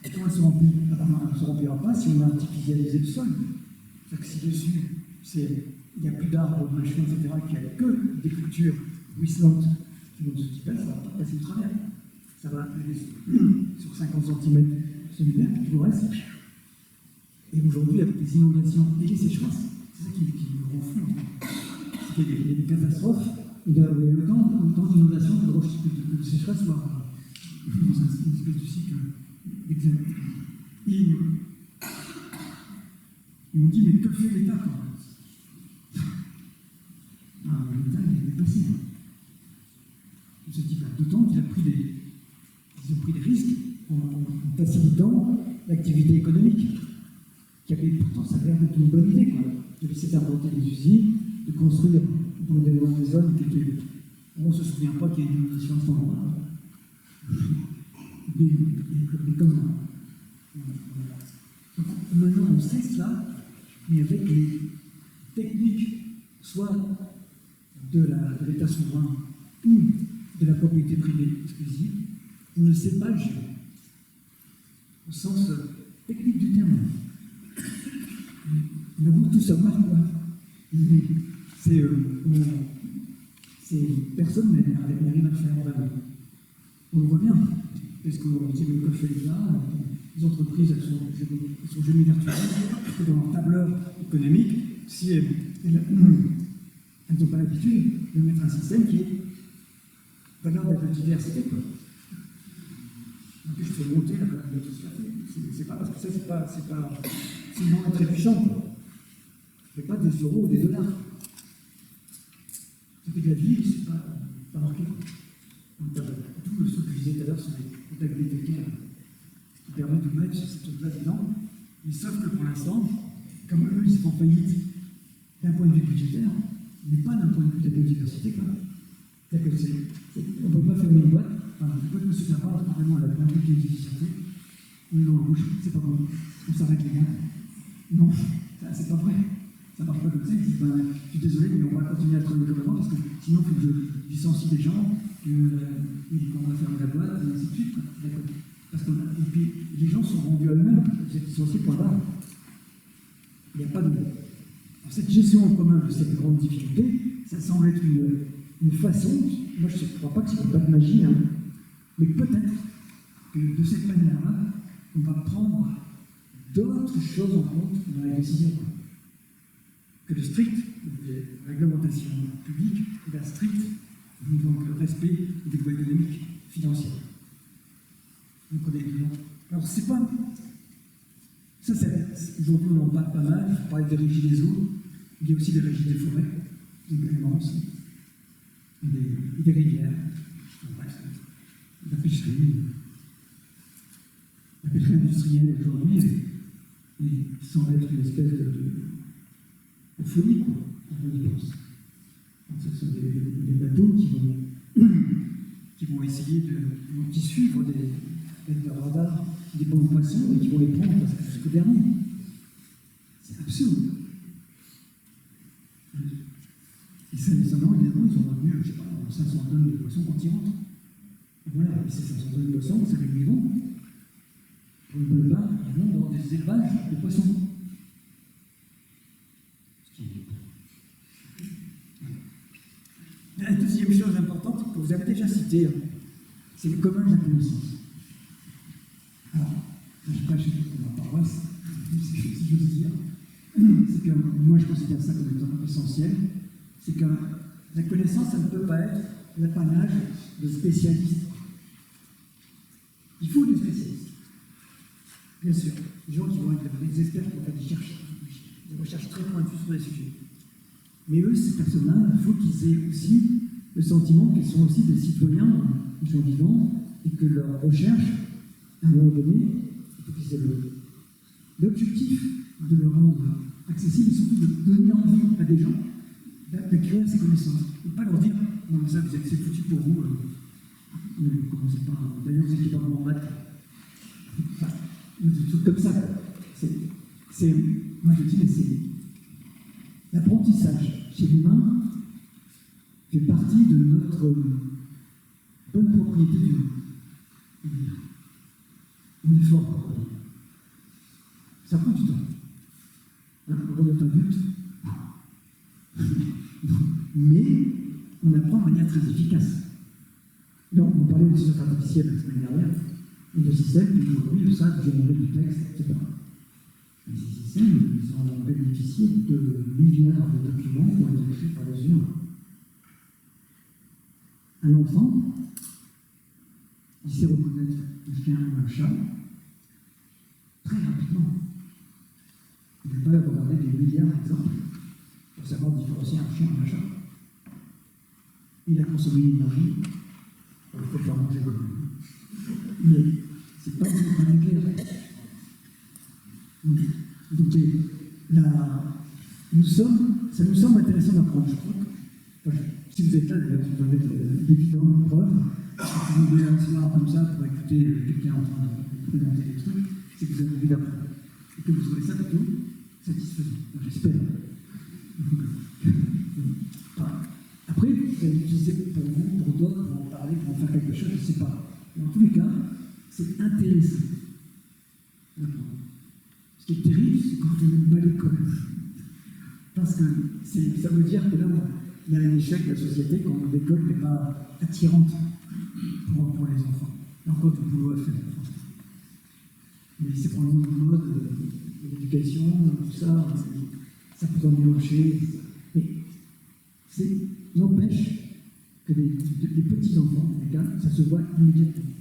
Et comment elle se remplit? Apparemment, elle ne se remplira pas si on a artificialisé le sol. C'est-à-dire que si dessus, il n'y a plus d'arbres, de machins, etc., qu'il n'y a que des cultures ruisselantes qui vont se dissiper, ça ne va pas passer au travers. Ça va aller sur 50 cm celui-là, tout le reste. Et aujourd'hui, avec les inondations et les sécheresses, c'est ça qui nous rend fou. C'est qu'il y a des catastrophes, et il y a autant d'inondations que de sécheresses, voire dans une espèce de cycle d'examen. Et ils m'ont dit, mais que fait l'État quand même? L'État, il est dépassé. On se dit, d'autant qu'il a pris ils ont pris des risques en facilitant l'activité économique, qui avait pourtant, ça avait l'air d'être une bonne idée, quoi, de laisser inventer des usines, de construire dans des zones qui étaient. On ne se souvient pas qu'il y ait une inondation à ce moment-là. Mais comme ça. Donc, maintenant, on sait cela, mais avec les techniques, soit de l'État souverain ou de la propriété privée exclusive, on ne sait pas le gérer, au sens technique du terme. On a beau tout savoir, quoi. Mais personne n'arrive à le faire vraiment. On le voit bien, parce qu'on dit que fait l'État, les entreprises, elles sont jamais vertueuses, parce que dans leur tableur économique, si elles n'ont pas l'habitude de mettre un système qui est valeur de la biodiversité, quoi. Donc je fais monter la biodiversité. C'est pas parce que ça, c'est pas sinon être trébuchant, quoi. Je fais pas des euros ou des dollars. Ça fait de la vie, c'est pas marqué. Donc tout ce que je disais tout à l'heure sur les contacts bibliothécaires qui permettent de mettre cette chose-là dedans. Mais sauf que pour l'instant, comme eux, ils sont en faillite d'un point de vue budgétaire, mais pas d'un point de vue de la biodiversité, quoi. C'est-à-dire que on ne peut pas fermer une boîte, enfin, une boîte ne se ferme pas vraiment à la point de vue de la biodiversité. On est dans la bouche, c'est pas bon, on s'arrête les gars. Non, c'est pas vrai. Ça marche pas comme ça, ils disent, je suis désolé, mais on va continuer à travailler comme avant, parce que sinon, il faut que je licencie des gens, qu'on va fermer la boîte, et ainsi de suite. Parce que et puis, les gens sont rendus à eux-mêmes, ils sont licenciés point barre. Il n'y a pas de. Alors, cette gestion en commun de cette grande difficulté, ça semble être une façon, moi je ne crois pas que c'est pas de magie, hein, mais peut-être que de cette manière-là, on va prendre d'autres choses en compte dans la décision. Que le strict des réglementations publiques et la stricte donc, respect des lois économiques financières. Donc on est évident. Alors c'est pas. Ça, aujourd'hui on en parle pas mal, il faut parler des régies des eaux, il y a aussi des régies des forêts, également aussi, et des rivières, la pêcherie. La pêcherie industrielle aujourd'hui semble être une espèce de folie, quoi, quand on y pense. Donc, ce sont des bateaux qui vont essayer qui suivent avec leur radar des bons poissons et qui vont les prendre jusqu'au dernier. C'est absurde. Et ça, évidemment, ils ont retenu, je ne sais pas, 500 tonnes de poissons quand ils rentrent. Et voilà, et ces 500 tonnes de poissons, ça lui vont. Pour une bonne part, ils vont dans des élevages de poissons. La deuxième chose importante que vous avez déjà citée, c'est le commun de la connaissance. Alors, je ne sais pas, je suis pour ma paroisse, si j'ose dire, c'est que moi je considère ça comme étant essentiel, c'est que la connaissance, ça ne peut pas être l'apanage de spécialistes. Il faut des spécialistes. Bien sûr, des gens qui vont être des experts qui vont faire des recherches très pointues sur les sujets. Mais eux, ces personnes-là, il faut qu'ils aient aussi le sentiment qu'ils sont aussi des citoyens, qui sont vivants, et que leur recherche, à un moment donné, il faut qu'ils aient l'objectif de le rendre accessible et surtout de donner envie à des gens d'acquérir ces connaissances. Et pas leur dire, non mais ça, c'est foutu pour vous, Ne commencez pas. D'ailleurs, vous n'étiez pas bon en maths. Enfin, des trucs comme ça. Moi, je dis, mais c'est. L'apprentissage chez l'humain fait partie de notre bonne propriété du monde. On est fort pour ça. Ça prend du temps. On est adulte. Mais on apprend de manière très efficace. Donc, on parlait d'intelligence artificielle la semaine dernière, et de systèmes qui aujourd'hui savent générer du texte, etc. Et ces systèmes, ils ont bénéficié de milliards de documents qui ont été écrits par les humains. Un enfant, il sait reconnaître un chien ou un chat très rapidement. Il ne peut pas regarder des milliards d'exemples pour savoir différencier un chien et un chat. Il a consommé l'énergie pour le faire manger le même. Mais c'est pas une nucléaire. Donc ça nous semble intéressant d'apprendre, je crois. Si vous êtes là, vous avez d'évidentes preuves. Si vous voulez un soir comme ça pour écouter quelqu'un en train de présenter des trucs, c'est que vous avez envie d'apprendre. Et que vous trouvez ça plutôt satisfaisant. J'espère. Après, vous allez l'utiliser pour vous, pour d'autres, pour en parler, pour en faire quelque chose, je ne sais pas. Mais en tous les cas, c'est intéressant. Ce qui est terrible, c'est quand on n'aime pas l'école. Parce que ça veut dire que là, il y a un échec de la société quand l'école n'est pas attirante pour les enfants. Il y a encore du boulot à faire. Mais c'est probablement une mode, l'éducation, tout ça, ça peut en mélanger. Mais n'empêche que les petits-enfants, les gars, ça se voit immédiatement.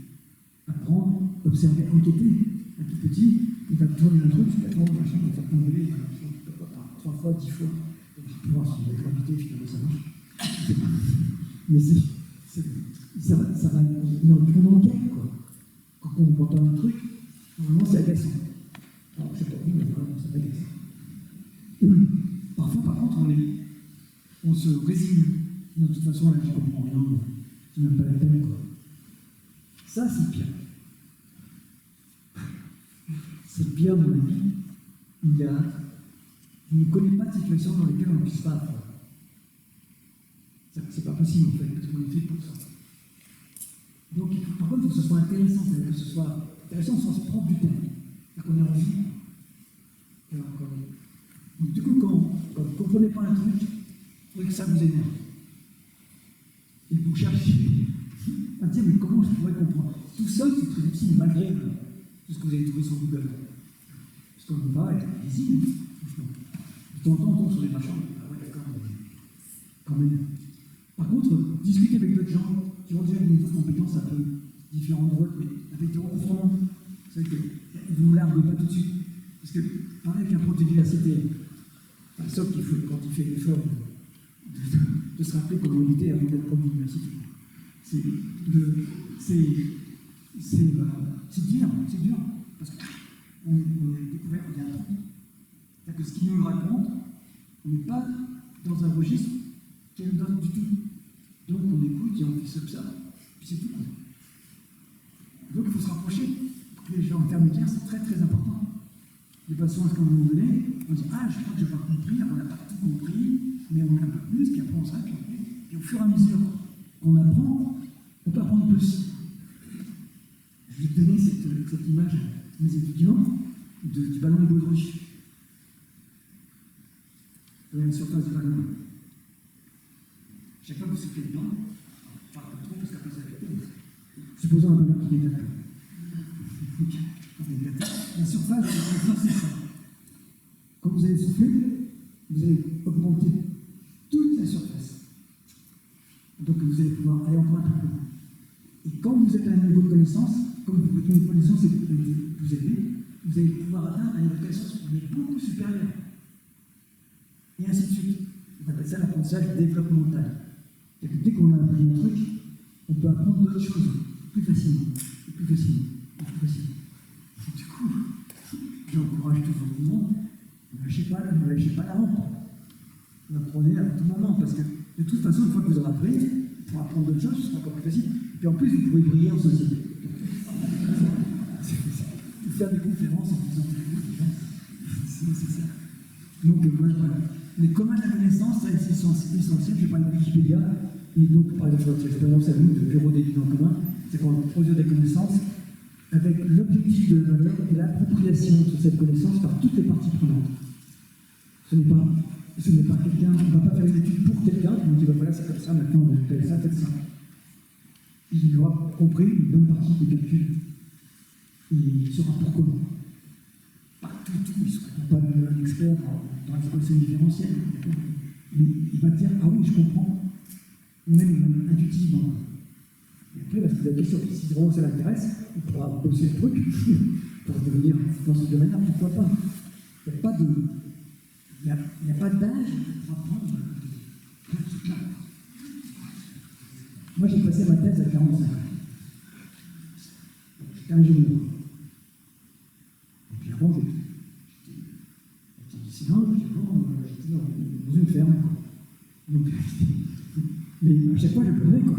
Apprendre, observer, enquêter. Un tout petit, il va tourner un truc, jusqu'à temps, machin, il va faire tomber, 3 fois, 10 fois. Tu vois, si la gravité, finalement, ça marche. Mais ça va on enquête, quoi. Quand on entend un truc, normalement, c'est agaçant. Alors, je sais pas, mais vraiment, c'est agaçant. Parfois, par contre, on se résigne. De toute façon, là, je comprends rien, c'est même pas la peine, quoi. Ça, c'est pire. C'est pire, mon ami. Je ne connais pas de situation dans laquelle on ne puisse pas apprendre. C'est pas possible, en fait, parce qu'on est fait pour ça. Donc, par contre, il faut que ce soit intéressant, que ce soit intéressant au sens propre du terme. C'est-à-dire qu'on ait envie. Donc, du coup, quand vous ne comprenez pas un truc, il faudrait que ça vous énerve. Et vous cherchez à dire, mais comment je pourrais comprendre? Tout seul, c'est très difficile, malgré tout ce que vous avez trouvé sur Google. Parce qu'on ne peut pas être visible, franchement. De temps en temps, on tombe sur des machins, ah ouais, d'accord, mais quand même. Par contre, discuter avec d'autres gens qui ont déjà des niveaux de compétences un peu différents de vôtres, mais avec des recouvrements, vous savez qu'ils ne vous larguent pas tout de suite. Parce que, parler avec un prof d'université, sauf qu'il faut, quand il fait l'effort de se rappeler comment il était avant d'être prof d'université. C'est dur, parce qu'on est découvert qu'il y a un truc. C'est-à-dire que ce qu'il nous raconte, on n'est pas dans un registre qui nous donne du tout. Donc on écoute et on s'observe, puis c'est tout. Donc il faut se rapprocher. Les gens intermédiaires, c'est très très important. De façon à ce qu'à un moment donné, on dit ah, je crois que je n'ai pas compris, on n'a pas tout compris, mais on a un peu plus, puis après on s'arrête, et au fur et à mesure qu'on apprend, on peut apprendre plus. Je vais te donner cette image à mes étudiants du ballon de baudruche. Vous voyez la surface du ballon. Chaque fois que vous soufflez dedans, enfin pas trop parce qu'après ça va péter. Supposons un ballon qui est éclaté. La surface de la c'est ça. Quand vous allez souffler, vous allez augmenter toute la surface. Donc vous allez pouvoir aller encore un peu plus loin. Et quand vous êtes à un niveau de connaissance, comme votre niveau de connaissance est plus élevé, vous allez pouvoir atteindre un niveau de connaissance qui est beaucoup supérieur. Et ainsi de suite. On appelle ça l'apprentissage développemental. Et dès qu'on a appris un truc, on peut apprendre d'autres choses plus facilement. Du coup, j'encourage toujours le monde, ne lâchez pas la rampe. Vous apprenez à tout moment, parce que de toute façon, une fois que vous aurez appris, pour apprendre d'autres choses, ce sera encore plus facile. Puis en plus, vous pourrez briller en société. Faire des conférences en faisant des gens, c'est ça. Donc voilà. Les communs de la connaissance, ça c'est essentiel. Je parle de Wikipédia, et donc par exemple votre expérience à vous de bureau d'études en commun, c'est qu'on produit des connaissances avec l'objectif de la valeur et l'appropriation de cette connaissance par toutes les parties prenantes. Ce n'est pas quelqu'un, on ne va pas faire une étude pour quelqu'un qui nous dit voilà c'est comme ça, maintenant on va faire ça, faites ça. Il aura compris une bonne partie des calculs. Il saura pourquoi. Pas tout, il ne sera pas un expert dans l'expression différentielle. Mais il va dire ah oui, je comprends, même intuitivement. Et après, parce que la question, si vraiment ça l'intéresse, il pourra bosser le truc pour devenir dans ce domaine-là, pourquoi pas. Il n'y a pas d'âge pour apprendre. Moi, j'ai passé ma thèse à 45 ans. J'étais ingénieur. Et puis avant, j'étais lycéen, puis avant, j'étais dans une ferme. Donc, mais à chaque fois, je pleurais, quoi.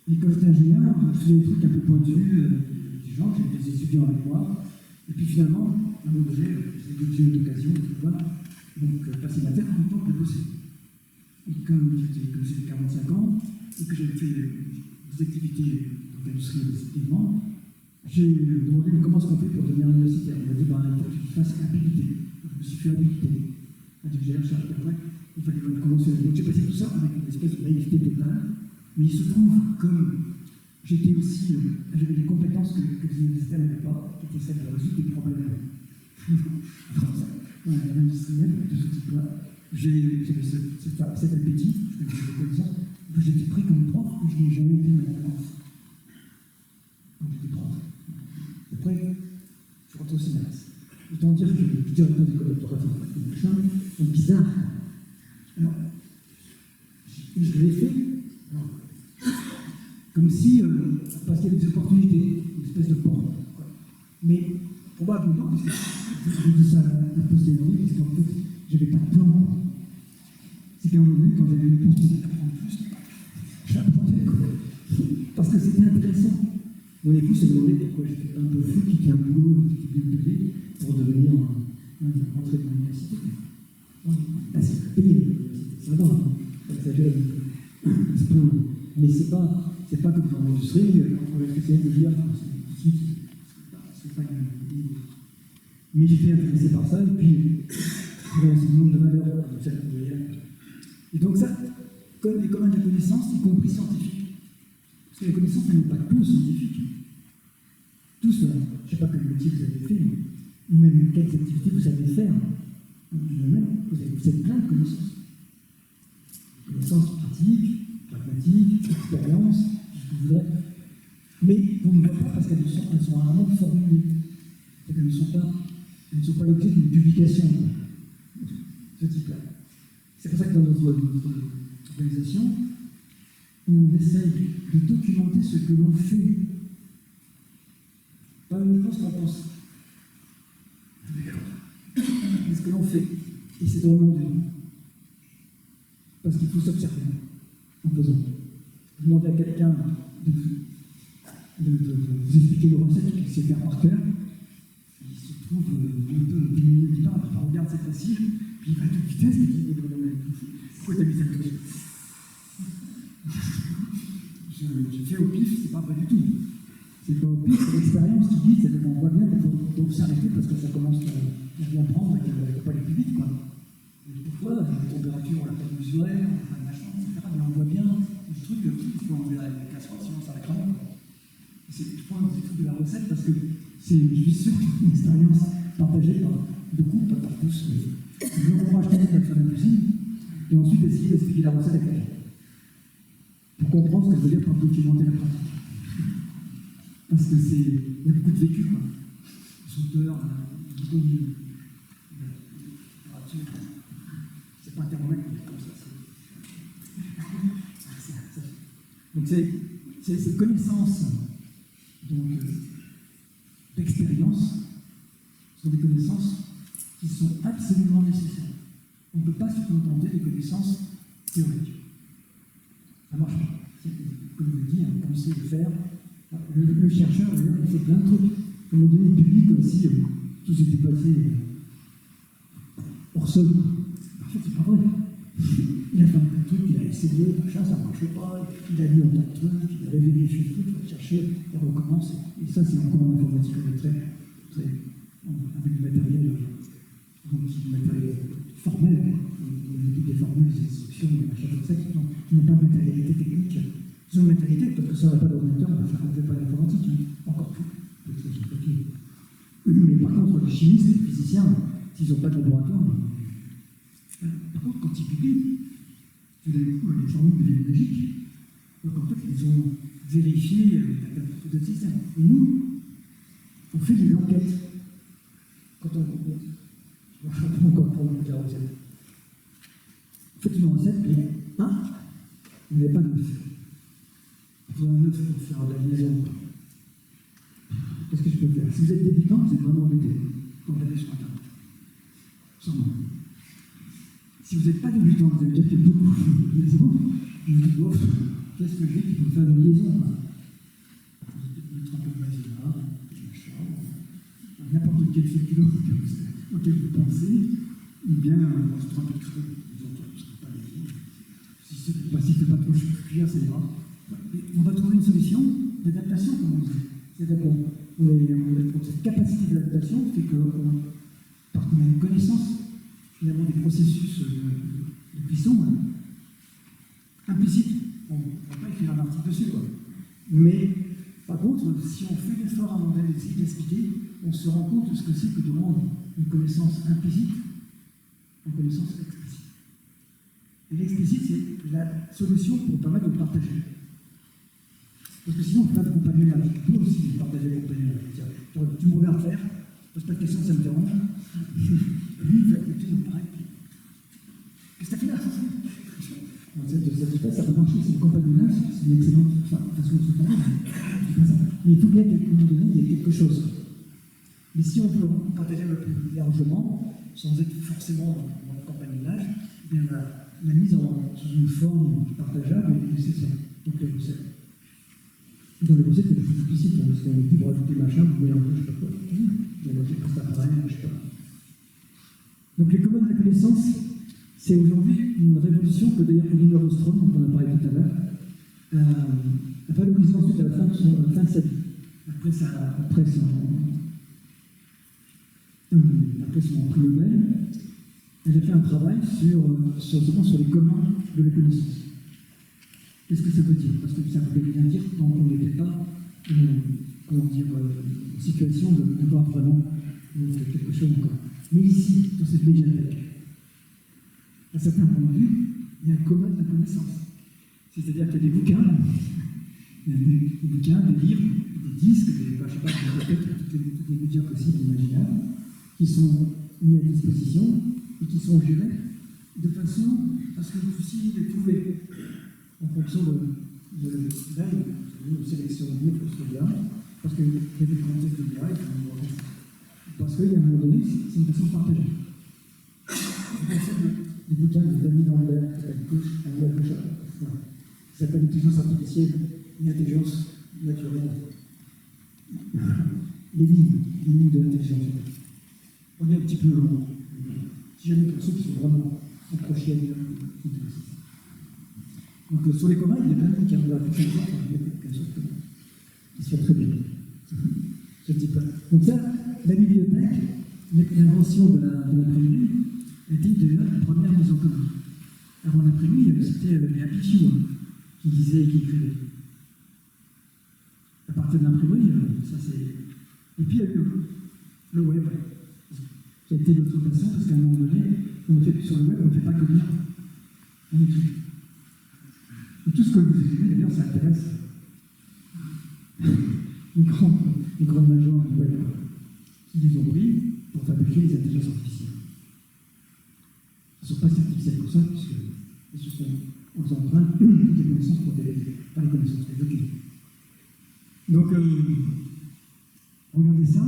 Et quand j'étais ingénieur, je faisais des trucs un peu pointus, du genre, j'avais des étudiants avec moi. Et puis finalement, à un moment donné, j'ai eu l'occasion de pouvoir passer ma tête en même temps que bosser. Et comme j'avais 45 ans, et que j'avais fait des activités d'industrie également, j'ai demandé comment est-ce qu'on fait pour devenir universitaire. On m'a dit, il faut que tu fasses habilité. Je me suis fait habilité. On m'a dit que j'allais rechercher après. Il fallait commencer. Donc j'ai passé tout ça avec une espèce de naïveté totale. Mais il se trouve, comme j'étais aussi, j'avais des compétences que les universitaires n'avaient pas, qui étaient celles de résoudre des problèmes industriels de ce type-là. J'avais cet appétit, j'étais pris comme prof, et je n'ai jamais été ma conférence. Donc j'étais prof. Après, je rentre au CNRS. Autant dire que le directeur d'école d'orthographe, c'est bizarre. Alors, je l'ai fait, comme si, parce qu'il y avait des opportunités, une espèce de porte. Mais probablement, parce que je dis ça un peu stéréotypé, parce qu'en fait, je n'avais pas de plan. C'est qu'à un moment donné, quand j'avais une opportunité d'apprendre plus, j'apprenais quoi. Parce que c'était intéressant. Mon épouse se demandait pourquoi j'étais un peu fou, qui était un boulot, qui était bien payé, pour devenir rentrer dans l'université. Là, c'est payé l'université, ça va, ça exagère. Mais c'est pas comme dans l'industrie, quand on va spécialiser de l'IA, c'est pas une. Mais j'étais intéressé par ça, et puis l'enseignement de valeur de cette l'IA. Et donc ça, comme les communs de la connaissance, y compris scientifiques. Parce que la connaissance, elle n'est pas que scientifique. Tout cela, je ne sais pas quel métier vous avez fait, ou même quelles activités vous savez faire. Vous avez plein de connaissances. Connaissances pratiques, pragmatiques, expériences, tout ce que vous voudrez. Mais on ne voit pas parce qu'elles sont rarement formulées. Elles ne sont pas l'objet d'une publication, ce type-là. C'est pour ça que dans notre organisation, on essaye de documenter ce que l'on fait. Pas uniquement ce qu'on pense. Mais ce que l'on fait. Et c'est dans le monde. Parce qu'il faut s'observer en faisant. Demander à quelqu'un de vous expliquer le recette qu'il sait faire par cœur. Il se trouve un peu opinionné du départ, il regarde, c'est facile, puis il va à toute vitesse, et il dit pourquoi t'as mis ça comme ça? Je fais au pif, c'est pas du tout. C'est pas au pif, c'est l'expérience qui dit, c'est qu'on voit bien qu'il faut s'arrêter parce que ça commence à bien prendre et qu'il ne faut pas aller plus vite, quoi. Pourquoi la température, on l'a pas mesurée, on n'a pas de machin, etc. Mais on voit bien le truc, il faut enlever la casserole, sinon ça va cramer. C'est le point de la recette parce que c'est une expérience partagée par beaucoup, pas par tous. Je vous encourage tout le monde à faire la cuisine et ensuite essayer d'expliquer la recette à quelqu'un. Pour comprendre ce que ça veut dire par documenter la pratique. Parce que il y a beaucoup de vécu, quoi. Sauteur, beaucoup de c'est pas un thermomètre comme ça. Donc c'est ces connaissances d'expérience sont des connaissances qui sont absolument nécessaires. On ne peut pas se contenter des connaissances théoriques. Ça ne marche pas. commencé à le faire. Le chercheur, d'ailleurs, il fait plein de trucs. À un moment donné, il publie comme si tout s'était passé hors sol. En fait, c'est pas vrai. Il a fait un tas de trucs, il a essayé, machin, ça ne marchait pas, il a lu un tas de trucs, il a révélé des trucs, il a cherché, il recommence. Et ça, c'est encore en informatique, très, avec du matériel, formel, des formules, des instructions, des machins comme ça, qui n'ont pas de matérialité technique. Ils ont une matérialité, parce que ça n'a pas d'ordinateur, on ne fait pas d'informatique, hein. Encore plus. Mais par contre, les chimistes, les physiciens, s'ils n'ont pas de laboratoire, par contre, quand ils publient, tout d'un coup, les formules deviennent logiques. Donc en fait, ils ont vérifié la capacité de système. Et nous, on fait de l'enquête. Quand on je ne sais pas encore pour la recette. On fait une recette, mais il n'y avait pas d'œuf. Il faut un œuf pour faire de la liaison. Qu'est-ce que je peux faire? Si vous êtes débutant, vous êtes vraiment embêté. Quand vous allez sur Internet. Sans moi. Si vous n'êtes pas débutant, vous avez déjà fait beaucoup de liaisons, vous vous dites, bon, qu'est-ce que j'ai qui peut faire une liaison? Vous mettez un peu de maïzena, n'importe quel féculent auquel vous pensez, ou bien on se trompe de creux. Les autres ne seront pas liés. Si ce n'est pas trop cuire, ça ira. On va trouver une solution d'adaptation, comme on dit. C'est-à-dire que cette capacité d'adaptation fait que, parce qu'on a une connaissance finalement des processus de cuisson implicite. On ne va pas écrire un article dessus, quoi. Mais par contre, si on fait l'effort à un moment donné d'essayer d'expliquer, on se rend compte de ce que c'est que de rendre une connaissance implicite en connaissance explicite. Et l'explicite, c'est la solution pour permettre de le partager. Parce que sinon, on ne peut pas de compagnonnage. Nous aussi, on partage le compagnonnage. Tu me regardes faire, pose pas de questions, ça me dérange. Lui, il fait quelque chose de pareil. Qu'est-ce que tu as fait là? Ça peut marcher, c'est le compagnonnage, c'est une excellente façon de se parler. Mais il faut bien qu'à un moment donné, il y ait quelque chose. Mais si on peut partager un peu plus largement, sans être forcément dans le compagnonnage, bien la mise sous une forme partageable est nécessaire. Donc les recettes. Dans les recettes, c'est le plus difficile, parce qu'on dit, vous rajoutez machin, vous voyez un peu, je ne sais pas quoi. Donc j'ai pas ça pareil, je ne sais pas. Donc les communs de la connaissance, c'est aujourd'hui une révolution que d'ailleurs Elinor Ostrom, dont on a parlé tout à l'heure, a valorisé ensuite à la fin de sa vie. Après son prix Nobel, elle a fait un travail sur les communs de la connaissance. Qu'est-ce que ça veut dire? Parce que ça voulait bien dire tant qu'on n'était pas en situation de voir vraiment quelque chose encore. Mais ici, dans cette médiathèque, à certains points de vue, il y a un commun de la connaissance. C'est-à-dire qu'il y a des bouquins, des livres, des disques, je ne sais pas, toutes les médias possibles et imaginables, qui sont mis à disposition et qui sont gérés de façon à ce que vous puissiez les trouver en fonction de une sélection de livres, c'est bien, parce qu'il y a des contextes de bien, parce qu'il y a un moment donné, c'est une façon partagée. Les bouquins de Daniel Lambert, qui s'appelle Intelligence artificielle et intelligence naturelle. Les lignes de l'intelligence. On est un petit peu long. Si jamais pour ceux qui sont vraiment accrochés à l'idée, donc sur les communs, il y a plein de bouquins de la qui se fait très bien. Ce type-là. Donc ça, la bibliothèque, l'invention de l'imprimerie, était déjà la première mise en commun. Avant l'imprimerie, c'était les Happy Few qui disaient et qui écrivaient. À partir de l'imprimerie, ça c'est. Et puis il y a eu le web. Ça a été notre façon, parce qu'à un moment donné, on ne fait plus sur le web, on ne fait pas que lire, on écrit. Et tout ce que vous écrivez, d'ailleurs, ça intéresse les grands majors du web qui les ont pris pour fabriquer les intelligences artificielles. Elles ne sont pas artificielles pour ça, puisque ce sont aux empreintes des connaissances pour développer, pas les connaissances, les documents. Donc, regardez ça.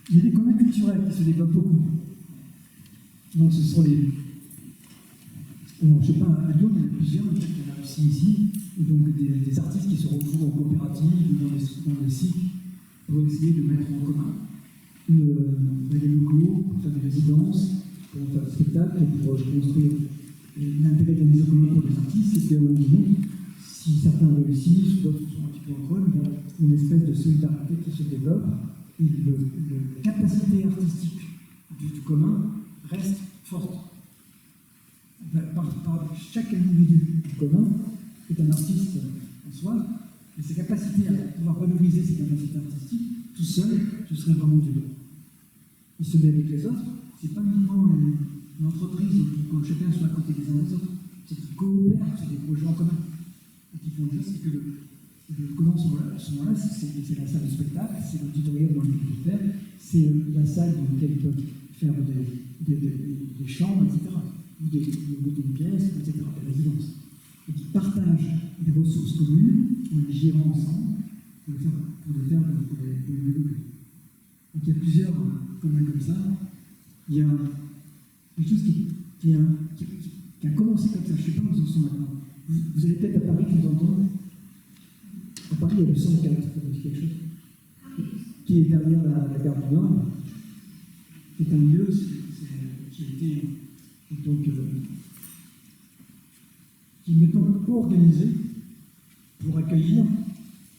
Il y a des communs culturels qui se développent beaucoup. Donc, ce sont Alors, je ne sais pas, à Lyon, il y en a plusieurs, peut-être qu'il y en a aussi ici, et donc des artistes qui se retrouvent en coopérative ou dans des cycles pour essayer de mettre en commun des locaux, pour faire des résidences, pour faire des spectacles, pour construire l'intérêt de la mise en commun pour les artistes, c'est qu'à un moment donné, si certains réussissent, d'autres sont un petit peu en creux, une espèce de solidarité qui se développe, et la capacité artistique du commun reste forte. Chaque individu du commun est un artiste en soi, et ses capacités à pouvoir valoriser ses capacités artistiques, tout seul, ce serait vraiment dur. Il se met avec les autres, c'est pas uniquement une entreprise où quand chacun soit à côté des uns des autres, c'est qu'ils coopèrent sur des projets en commun. Et qui font juste que le commun, à ce moment-là, c'est la salle de spectacle, c'est l'auditorium dans lequel ils peuvent faire, c'est la salle dans laquelle ils peuvent faire des chambres, etc. Ou des pièces, etc., des résidences. Et qui partagent des ressources communes en les gérant ensemble pour les développer. Donc il y a plusieurs communs comme ça. Il y a quelque chose qui a commencé comme ça. Je ne sais pas où ils en sont maintenant. Vous allez peut-être à Paris vous entendre. À Paris, il y a le 104, ça vous dit quelque chose, qui est derrière la gare du Nord, qui est un lieu qui a été donc, qui est maintenant organisé pour accueillir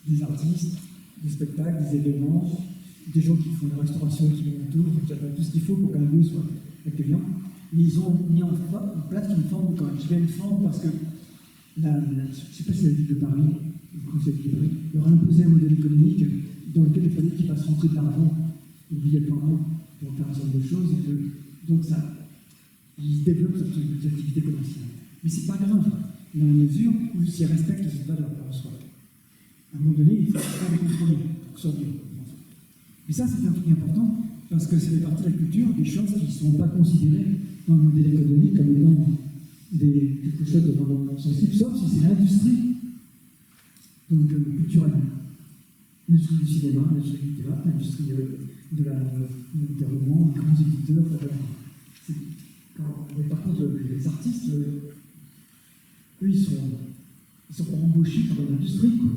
des artistes, des spectacles, des événements, des gens qui font la restauration, qui viennent autour, tout ce qu'il faut pour qu'un lieu soit accueillant. Et ils ont mis en place une forme, quand je vais une forme parce que je ne sais pas si la ville de Paris, le conseil de Paris, leur a imposé un modèle économique dans lequel il fallait qu'ils fassent rentrer de l'argent obligatoirement pour faire un certain nombre de choses. Et que, donc ils développent cette activité commerciale. Mais ce n'est pas grave, dans la mesure où s'ils respectent cette valeur en soi. À un moment donné, il faut faire des compromis pour sortir. Et ça, c'est un truc important, parce que ça fait partie de la culture, des choses qui ne sont pas considérées dans le modèle économique comme étant quelque chose de vraiment sensible, sauf si c'est l'industrie, donc culturelle. L'industrie du cinéma, l'industrie du théâtre, l'industrie de l'enterrement, les grands éditeurs, etc. Mais par contre, les artistes, eux, ils sont embauchés par l'industrie, quoi.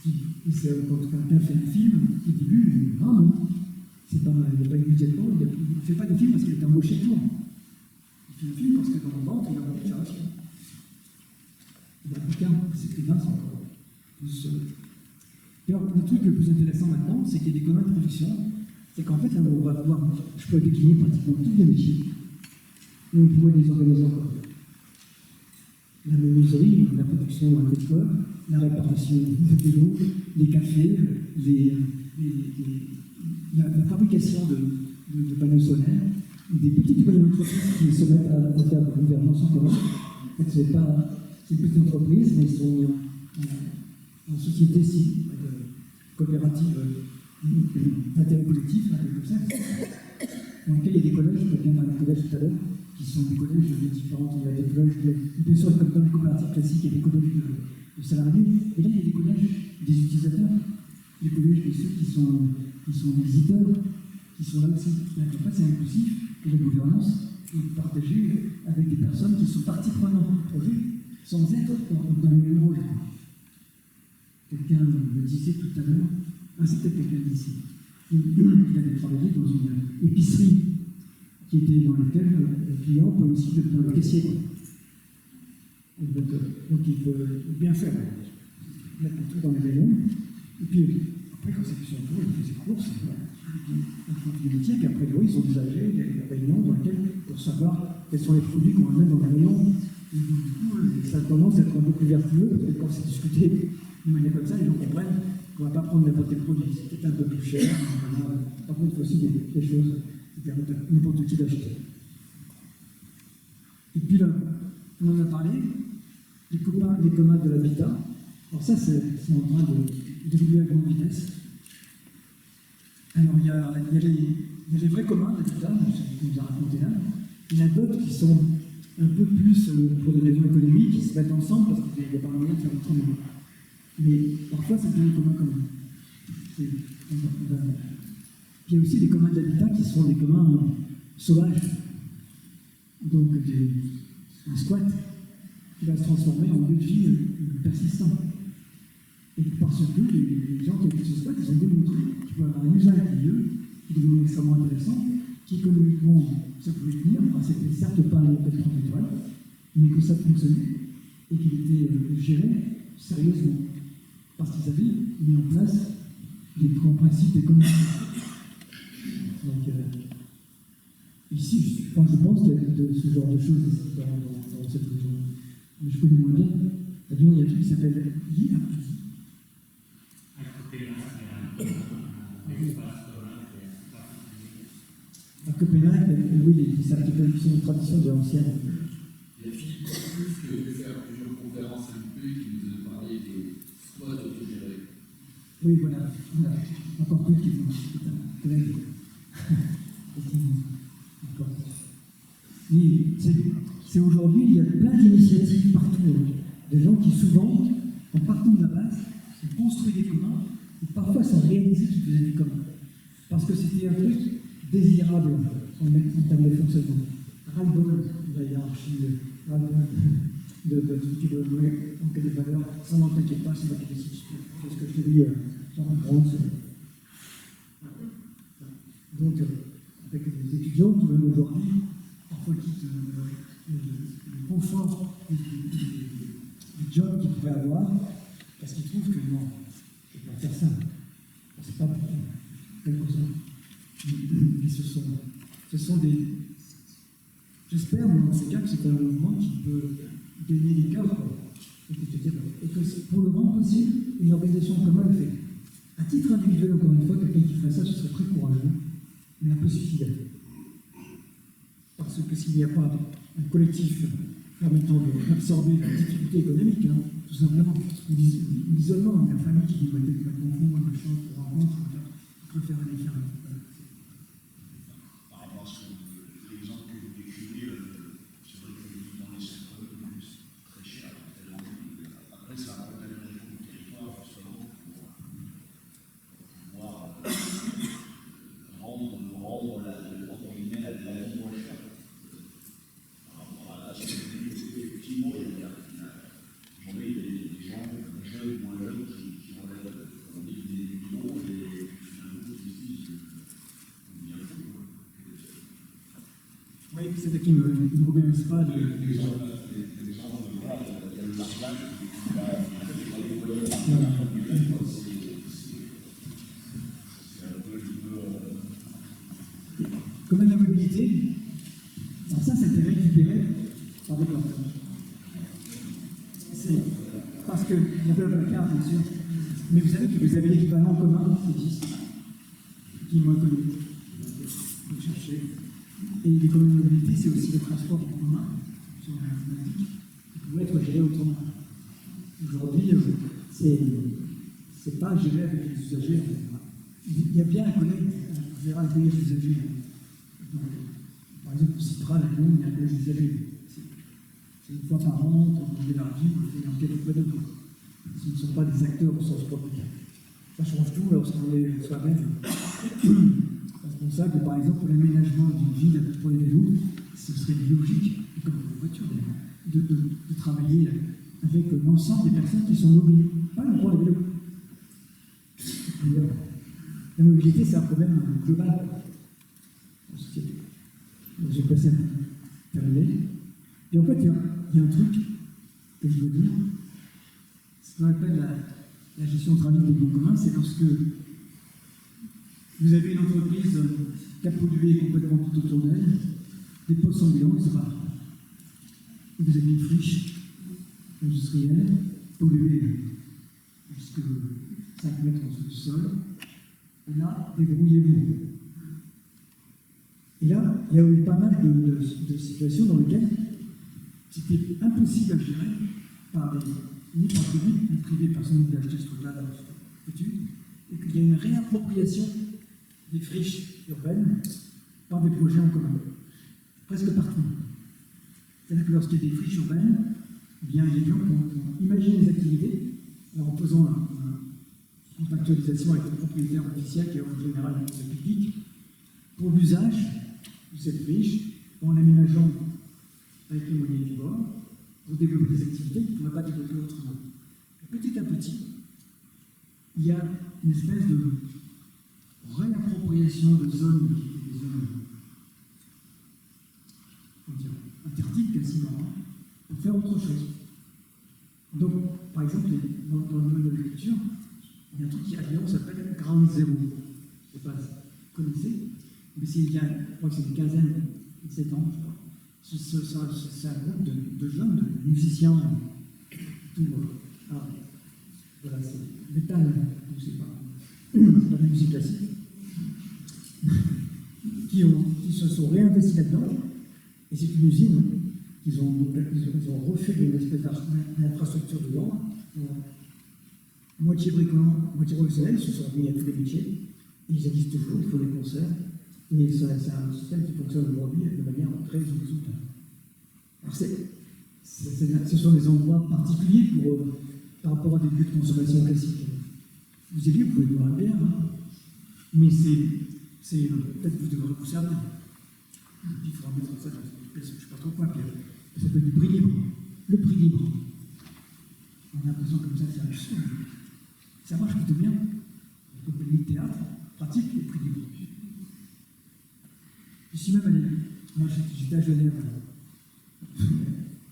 Quand quelqu'un fait un film, il dit lui, non, il n'y a pas immédiatement, il ne fait pas des films parce qu'il est embauché pour. Il fait un film parce que dans la vente, il a envie de faire un film. Il y a aucun, c'est que là, c'est encore plus. Alors, le truc le plus intéressant maintenant, c'est qu'il y a des communs de production. C'est qu'en fait, là, on va pouvoir, je peux décliner pratiquement tous les métiers, et on pourrait les organiser encore. La menuiserie, la production agricole, la réparation de vélos, les cafés, la fabrication de panneaux solaires, des petites et moyennes entreprises qui se mettent à faire de gouvernance en commun. En fait, c'est une petite entreprise, mais ils sont mis en société coopérative d'intérêt collectif, comme ça, dans lequel il y a des collèges, je viens parler des collèges tout à l'heure, qui sont des collèges différents. Il y a des collèges, bien sûr, comme dans les coopératives classiques, il y a des collèges de salariés, et là, il y a des collèges des utilisateurs, des collèges de ceux qui sont visiteurs, qui sont là aussi. En fait, c'est inclusif, et la gouvernance est partagée avec des personnes qui sont partie prenante du projet, sans être dans les mêmes rôles. Quelqu'un me disait tout à l'heure, c'est peut-être quelqu'un d'ici, il avait travaillé dans une épicerie qui était dans laquelle le client peut aussi devenir le caissier. Donc il faut bien faire, mettre le tout dans les rayons, et puis après quand c'est fait son tour, il fait ses courses, il faut des métiers, puis après ils sont usagers, des rayons dans lesquels, pour savoir quels sont les produits qu'on va mettre dans les rayons. Et du coup, ça a tendance à être un peu plus vertueux, parce que quand c'est discuté de manière comme ça, les gens comprennent qu'on ne va pas prendre n'importe quel produit, c'est peut-être un peu plus cher. Par contre, il faut aussi des choses qui permettent à n'importe qui d'acheter. Et puis là, on en a parlé, les communs de l'habitat. Alors ça, c'est en train d'évoluer à grande vitesse. Alors, il y a les vrais communs d'habitat, ce qu'on nous a raconté là. Il y en a d'autres qui sont un peu plus, pour des raisons économiques, qui se mettent ensemble parce qu'il n'y a pas moyen de faire autrement. Mais parfois, c'est devient commun commun. Puis il y a aussi des communs d'habitat qui sont des communs sauvages. donc un squat qui va se transformer en lieu de vie persistant. Et parce que les gens qui habitent ce squat, ils ont démontré qu'il peut avoir un usage du lieu qui est devenu extrêmement intéressant, qui économiquement ça pouvait tenir, c'était certes pas un hôtel 3 étoiles, mais que ça fonctionnait et qu'il était géré sérieusement. Parce qu'ils avaient mis en place les grands principes d'économie. Donc, ici, je pense qu'il y a de ce genre de choses dans cette région. Mais je connais moins bien. À Lyon, il y a un truc qui s'appelle l'IA. À Copenhague, oui, c'est une tradition de l'ancienne. Il y a Philippe Corpus qui a fait plusieurs conférences à l'UP qui nous a parlé des squats autogérés. Oui, voilà. Encore plus qui est un collègue. Oui, c'est aujourd'hui, il y a plein d'initiatives partout. Des gens qui souvent, en partant de la base, ont construit des communs, et parfois sont réalisés qu'ils faisaient des communs. Parce que c'était un truc désirable en termes de fonctionnement. Ras-le-bol de la hiérarchie, ras-le-bol de ce qui doit jouer en cas de valeur, ça n'en t'inquiète pas, c'est moi qui décide. C'est ce que je te dis dans la grande. Donc, avec les étudiants qui veulent aujourd'hui, parfois quittent le confort du job qu'ils pourraient avoir, parce qu'ils trouvent que non, je ne peux pas faire ça. C'est pas pour quelque chose. Mais ce sont des. J'espère, dans ces cas, que c'est un mouvement qui peut gagner des cœurs, et que c'est pour le moins possible, une organisation en commun le fait. À titre individuel, encore une fois, quelqu'un qui ferait ça, ce serait très courageux, mais un peu suicidaire. Parce que s'il n'y a pas un collectif permettant d'absorber la difficulté économique, tout simplement, l'isolement, la famille qui doit être confondre, machin, pour rencontre, on peut faire un effet. Par rapport à l'exemple que vous décrivez, c'est vrai que dans les centres, c'est très cher. Après, ça apporte la région du territoire, forcément, pour pouvoir rendre la vie moins chère. Par rapport à ce que vous dites, effectivement, il y a des gens jeunes, moins jeunes, qui ont des bureaux et finalement qui se disent bien fou. Oui, c'est ça qui ne me reconnaissent pas. Les gens de l'argent, Comme la mobilité, alors ça été récupéré par des plantes. C'est parce qu'il y avait un cas, bien sûr. Mais vous savez que vous avez l'équivalent commun qui existe, qui est moins connu. Vous cherchez. Et les communes de mobilité, c'est aussi le transport en commun sur l'informatique qui pourrait être géré autrement. Aujourd'hui, c'est pas géré avec les usagers. Il y a bien un collègue, on verra un collège d'usagers. Par exemple, on citera la Lyon, il y a un collège d'usagers. C'est une fois par an, quand on élargit, on fait enquête auprès de vous. Ce ne sont pas des acteurs au sens propre. Ça change tout lorsqu'on est soi-même responsable, par exemple, pour l'aménagement d'une ville pour les vélos. Ce serait logique, comme pour les voitures d'ailleurs, de travailler avec l'ensemble des personnes qui sont mobiles, pas pour les vélos. La mobilité, c'est un problème global en société. Donc, j'ai passé à terminer. Et en fait, il y a un truc que je veux dire. Ce qu'on appelle la gestion de trafic des biens communs, c'est lorsque vous avez une entreprise qui a pollué complètement tout autour d'elle, des postes sans bilan, etc. Et vous avez une friche industrielle polluée jusqu'à 5 mètres en dessous du sol. Et là, débrouillez-vous. Et là, il y a eu pas mal de situations dans lesquelles c'était impossible à gérer ni par le public, ni privé, personne ne peut acheter ce truc-là dans cette étude, et qu'il y a une réappropriation des friches urbaines par des projets en commun, presque partout. C'est-à-dire que lorsqu'il y a des friches urbaines, eh bien, il y a des gens qui ont imaginé des activités, alors en faisant une contractualisation avec le propriétaire officiel qui est en général le public, pour l'usage de cette friche, en l'aménageant avec les moyens du bord, pour développer des activités qu'ils ne pourraient pas développer autrement. Et petit à petit, il y a une espèce de réappropriation de zones qui étaient des zones interdites quasiment, pour faire autre chose. Donc, par exemple, dans le domaine de l'agriculture, il y a un truc qui à Lyon s'appelle Ground Zero. Je ne sais pas si vous connaissez, mais c'est il y a, je crois que c'est une quinzaine, 17 ans, je crois. C'est un groupe de jeunes, de musiciens, tout. Alors, voilà, c'est métal, je ne sais pas. C'est pas de la musique classique. qui se sont réinvestis là-dedans. Et c'est une usine. Hein. Ils ont refait une espèce d'infrastructure dedans. Moitié bricolant, moitié professionnel, ils se sont mis à tous les métiers. Et ils existent toujours, ils font des concerts. Et c'est un système qui fonctionne aujourd'hui de manière très soutenue. Alors ce sont des endroits particuliers par rapport à des lieux de consommation classiques. Vous avez vu, vous pouvez boire une bière, hein. Mais c'est peut-être que vous devrez vous servir. Il faudra mettre ça, je ne sais pas trop quoi, Pierre. Ça s'appelle du prix libre. Le prix libre. On a l'impression comme ça, c'est absurde. Ça marche plutôt bien. Les compagnies de théâtre pratiquent les prix libres. Je suis même allé. Moi, j'étais à Genève le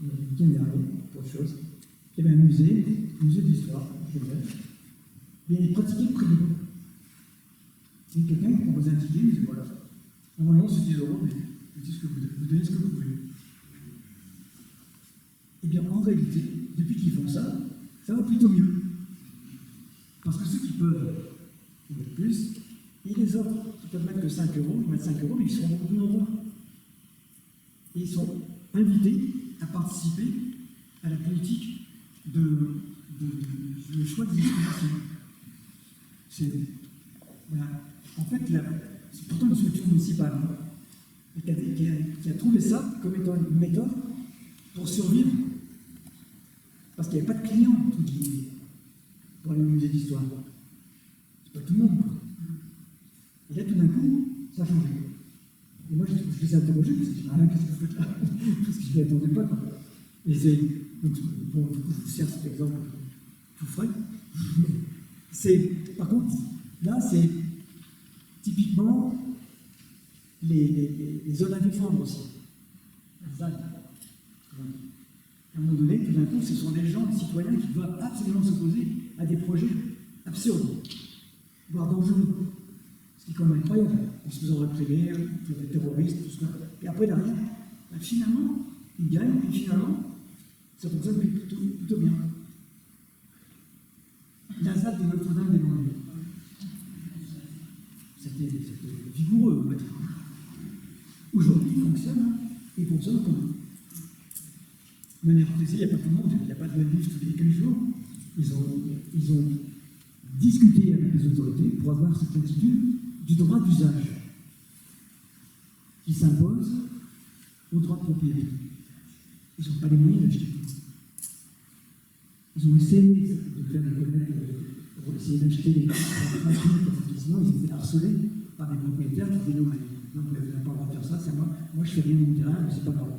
week-end dernier, pour autre chose. Il y avait un musée d'histoire, Genève. Et il pratiquait le prix libre. C'est quelqu'un qui proposait un ticket, il disait voilà. Normalement, c'est 10 €, mais vous donnez ce que vous voulez. Eh bien, en réalité, depuis qu'ils font ça, ça va plutôt mieux. Parce que ceux qui peuvent mettre plus, et les autres qui peuvent mettre que 5 €, ils mettent 5 €, mais ils seront beaucoup plus nombreux. Et ils sont invités à participer à la politique de choix de destination. Voilà. En fait, c'est pourtant une structure municipale qui a trouvé ça comme étant une méthode pour survivre. Parce qu'il n'y avait pas de clients pour les musées d'histoire. C'est pas tout le monde. Et là, tout d'un coup, ça a changé. Et moi, je les ai interrogés, parce que je me dis, qu'est-ce que vous faites là? Parce que je ne m'y attendais pas. Quoi. Et donc, bon, je vous sers cet exemple tout frais. Par contre, là, c'est typiquement les zones à défendre aussi. Les ZAD. À un moment donné, tout d'un coup, ce sont des gens, des citoyens qui doivent absolument s'opposer à des projets absurdes, voire dangereux. Ce qui est quand même incroyable. En se faisant réprimer, des terroristes, tout ça. Et après, derrière, finalement, ils gagnent, et finalement, ça fonctionne plutôt bien. La ZAD de Notre-Dame des Landes. C'était vigoureux, on va dire. Aujourd'hui, il fonctionne comme. De manière précise, il n'y a pas tout le monde, il n'y a pas de manif tous les 15 jours. Ils ont discuté avec les autorités pour avoir cette attitude du droit d'usage qui s'impose au droit de propriété. Ils n'ont pas les moyens d'acheter tout. Ils ont essayé de faire des collègues, pour essayer d'acheter les établissements, ils étaient harcelés par des propriétaires qui disaient non, vous n'avez pas le droit de faire ça, c'est moi je fais rien de mon terrain, mais c'est pas grave.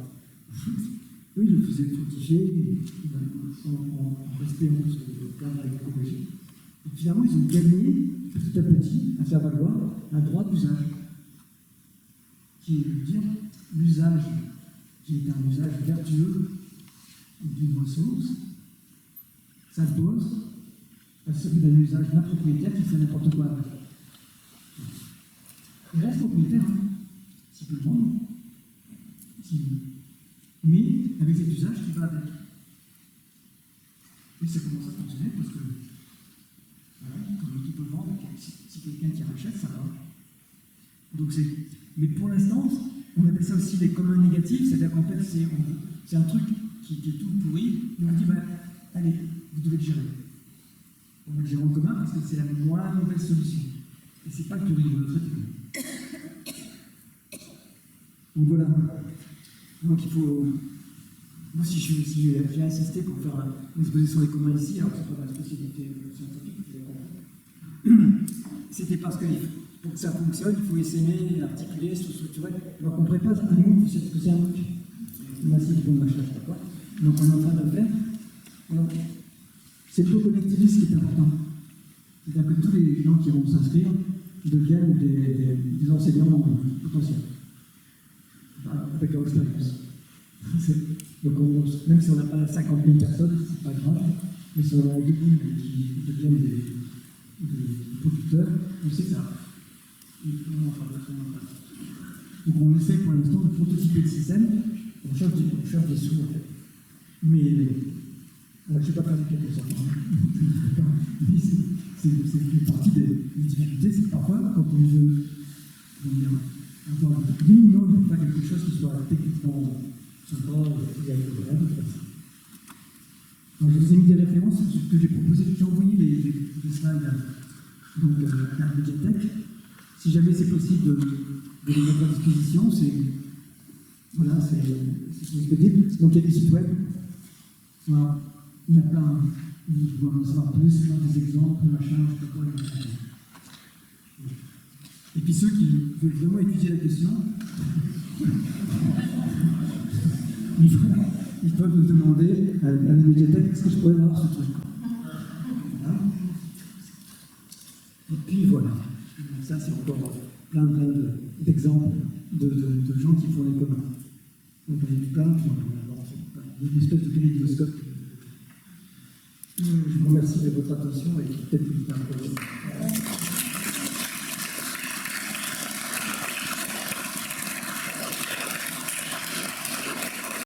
Eux, ils le faisaient fructifier en respectant le cadre écologique. Et finalement, ils ont gagné petit à petit à faire valoir un droit d'usage, qui est de dire l'usage qui est un usage vertueux d'une ressource, s'impose à celui d'un usage d'un propriétaire qui fait n'importe quoi avec. Il reste propriétaire, hein, si peu le monde, mais avec cet usage qui va avec. Et ça commence à fonctionner parce que, voilà, comme qui peut vendre, si quelqu'un qui rachète, ça va. Donc mais pour l'instant, on appelle ça aussi les communs négatifs, c'est-à-dire qu'en fait, c'est un truc qui est tout pourri, et on dit, allez, vous devez le gérer. On va le gérer en commun parce que c'est la moins mauvaise solution. Et c'est pas que tu veux le traiter. Donc voilà. Donc il faut. Moi, si j'ai insisté pour faire une exposition des communs ici, alors que c'est pas ma spécialité scientifique, c'était parce que pour que ça fonctionne, il faut essayer d'articuler, se structurer. Alors qu'on ne pourrait pas un mot, c'est ce que c'est un mot. massif de machin, je sais pas quoi. Donc on est en train de le faire. Alors, c'est le co-collectivisme qui est important. C'est-à-dire que tous les gens qui vont s'inscrire deviennent des enseignants potentiels. Avec leur expérience. Donc même si on n'a pas 50 000 personnes, c'est pas grave, mais si on a 2 000 qui deviennent des producteurs, on sait que ça. Donc on essaie pour l'instant de prototyper le système, on cherche des sous en fait. Mais je ne sais pas faire du quelque sorte. C'est partie des difficultés, c'est que parfois quand on veut avoir un minimum pour faire quelque chose qui soit techniquement sympa, et agréable, comme ça. Donc, je vous ai mis des références sur ce que j'ai proposé. J'ai envoyé les slides donc, à la médiathèque. Si jamais c'est possible de les mettre à disposition, voilà, c'est disponible. Donc il y a des sites web. Voilà. Il y a plein, vous pouvez en savoir plus, plein des exemples, machin, je sais pas quoi. Et puis ceux qui veulent vraiment étudier la question, ils peuvent nous demander à la médiathèque est-ce que je pourrais avoir ce truc. Voilà. Et puis voilà. Ça, c'est encore plein d'exemples de gens qui font les communs. Donc, il y a plein, une espèce de kaléidoscope. Je vous remercie de votre attention et peut-être une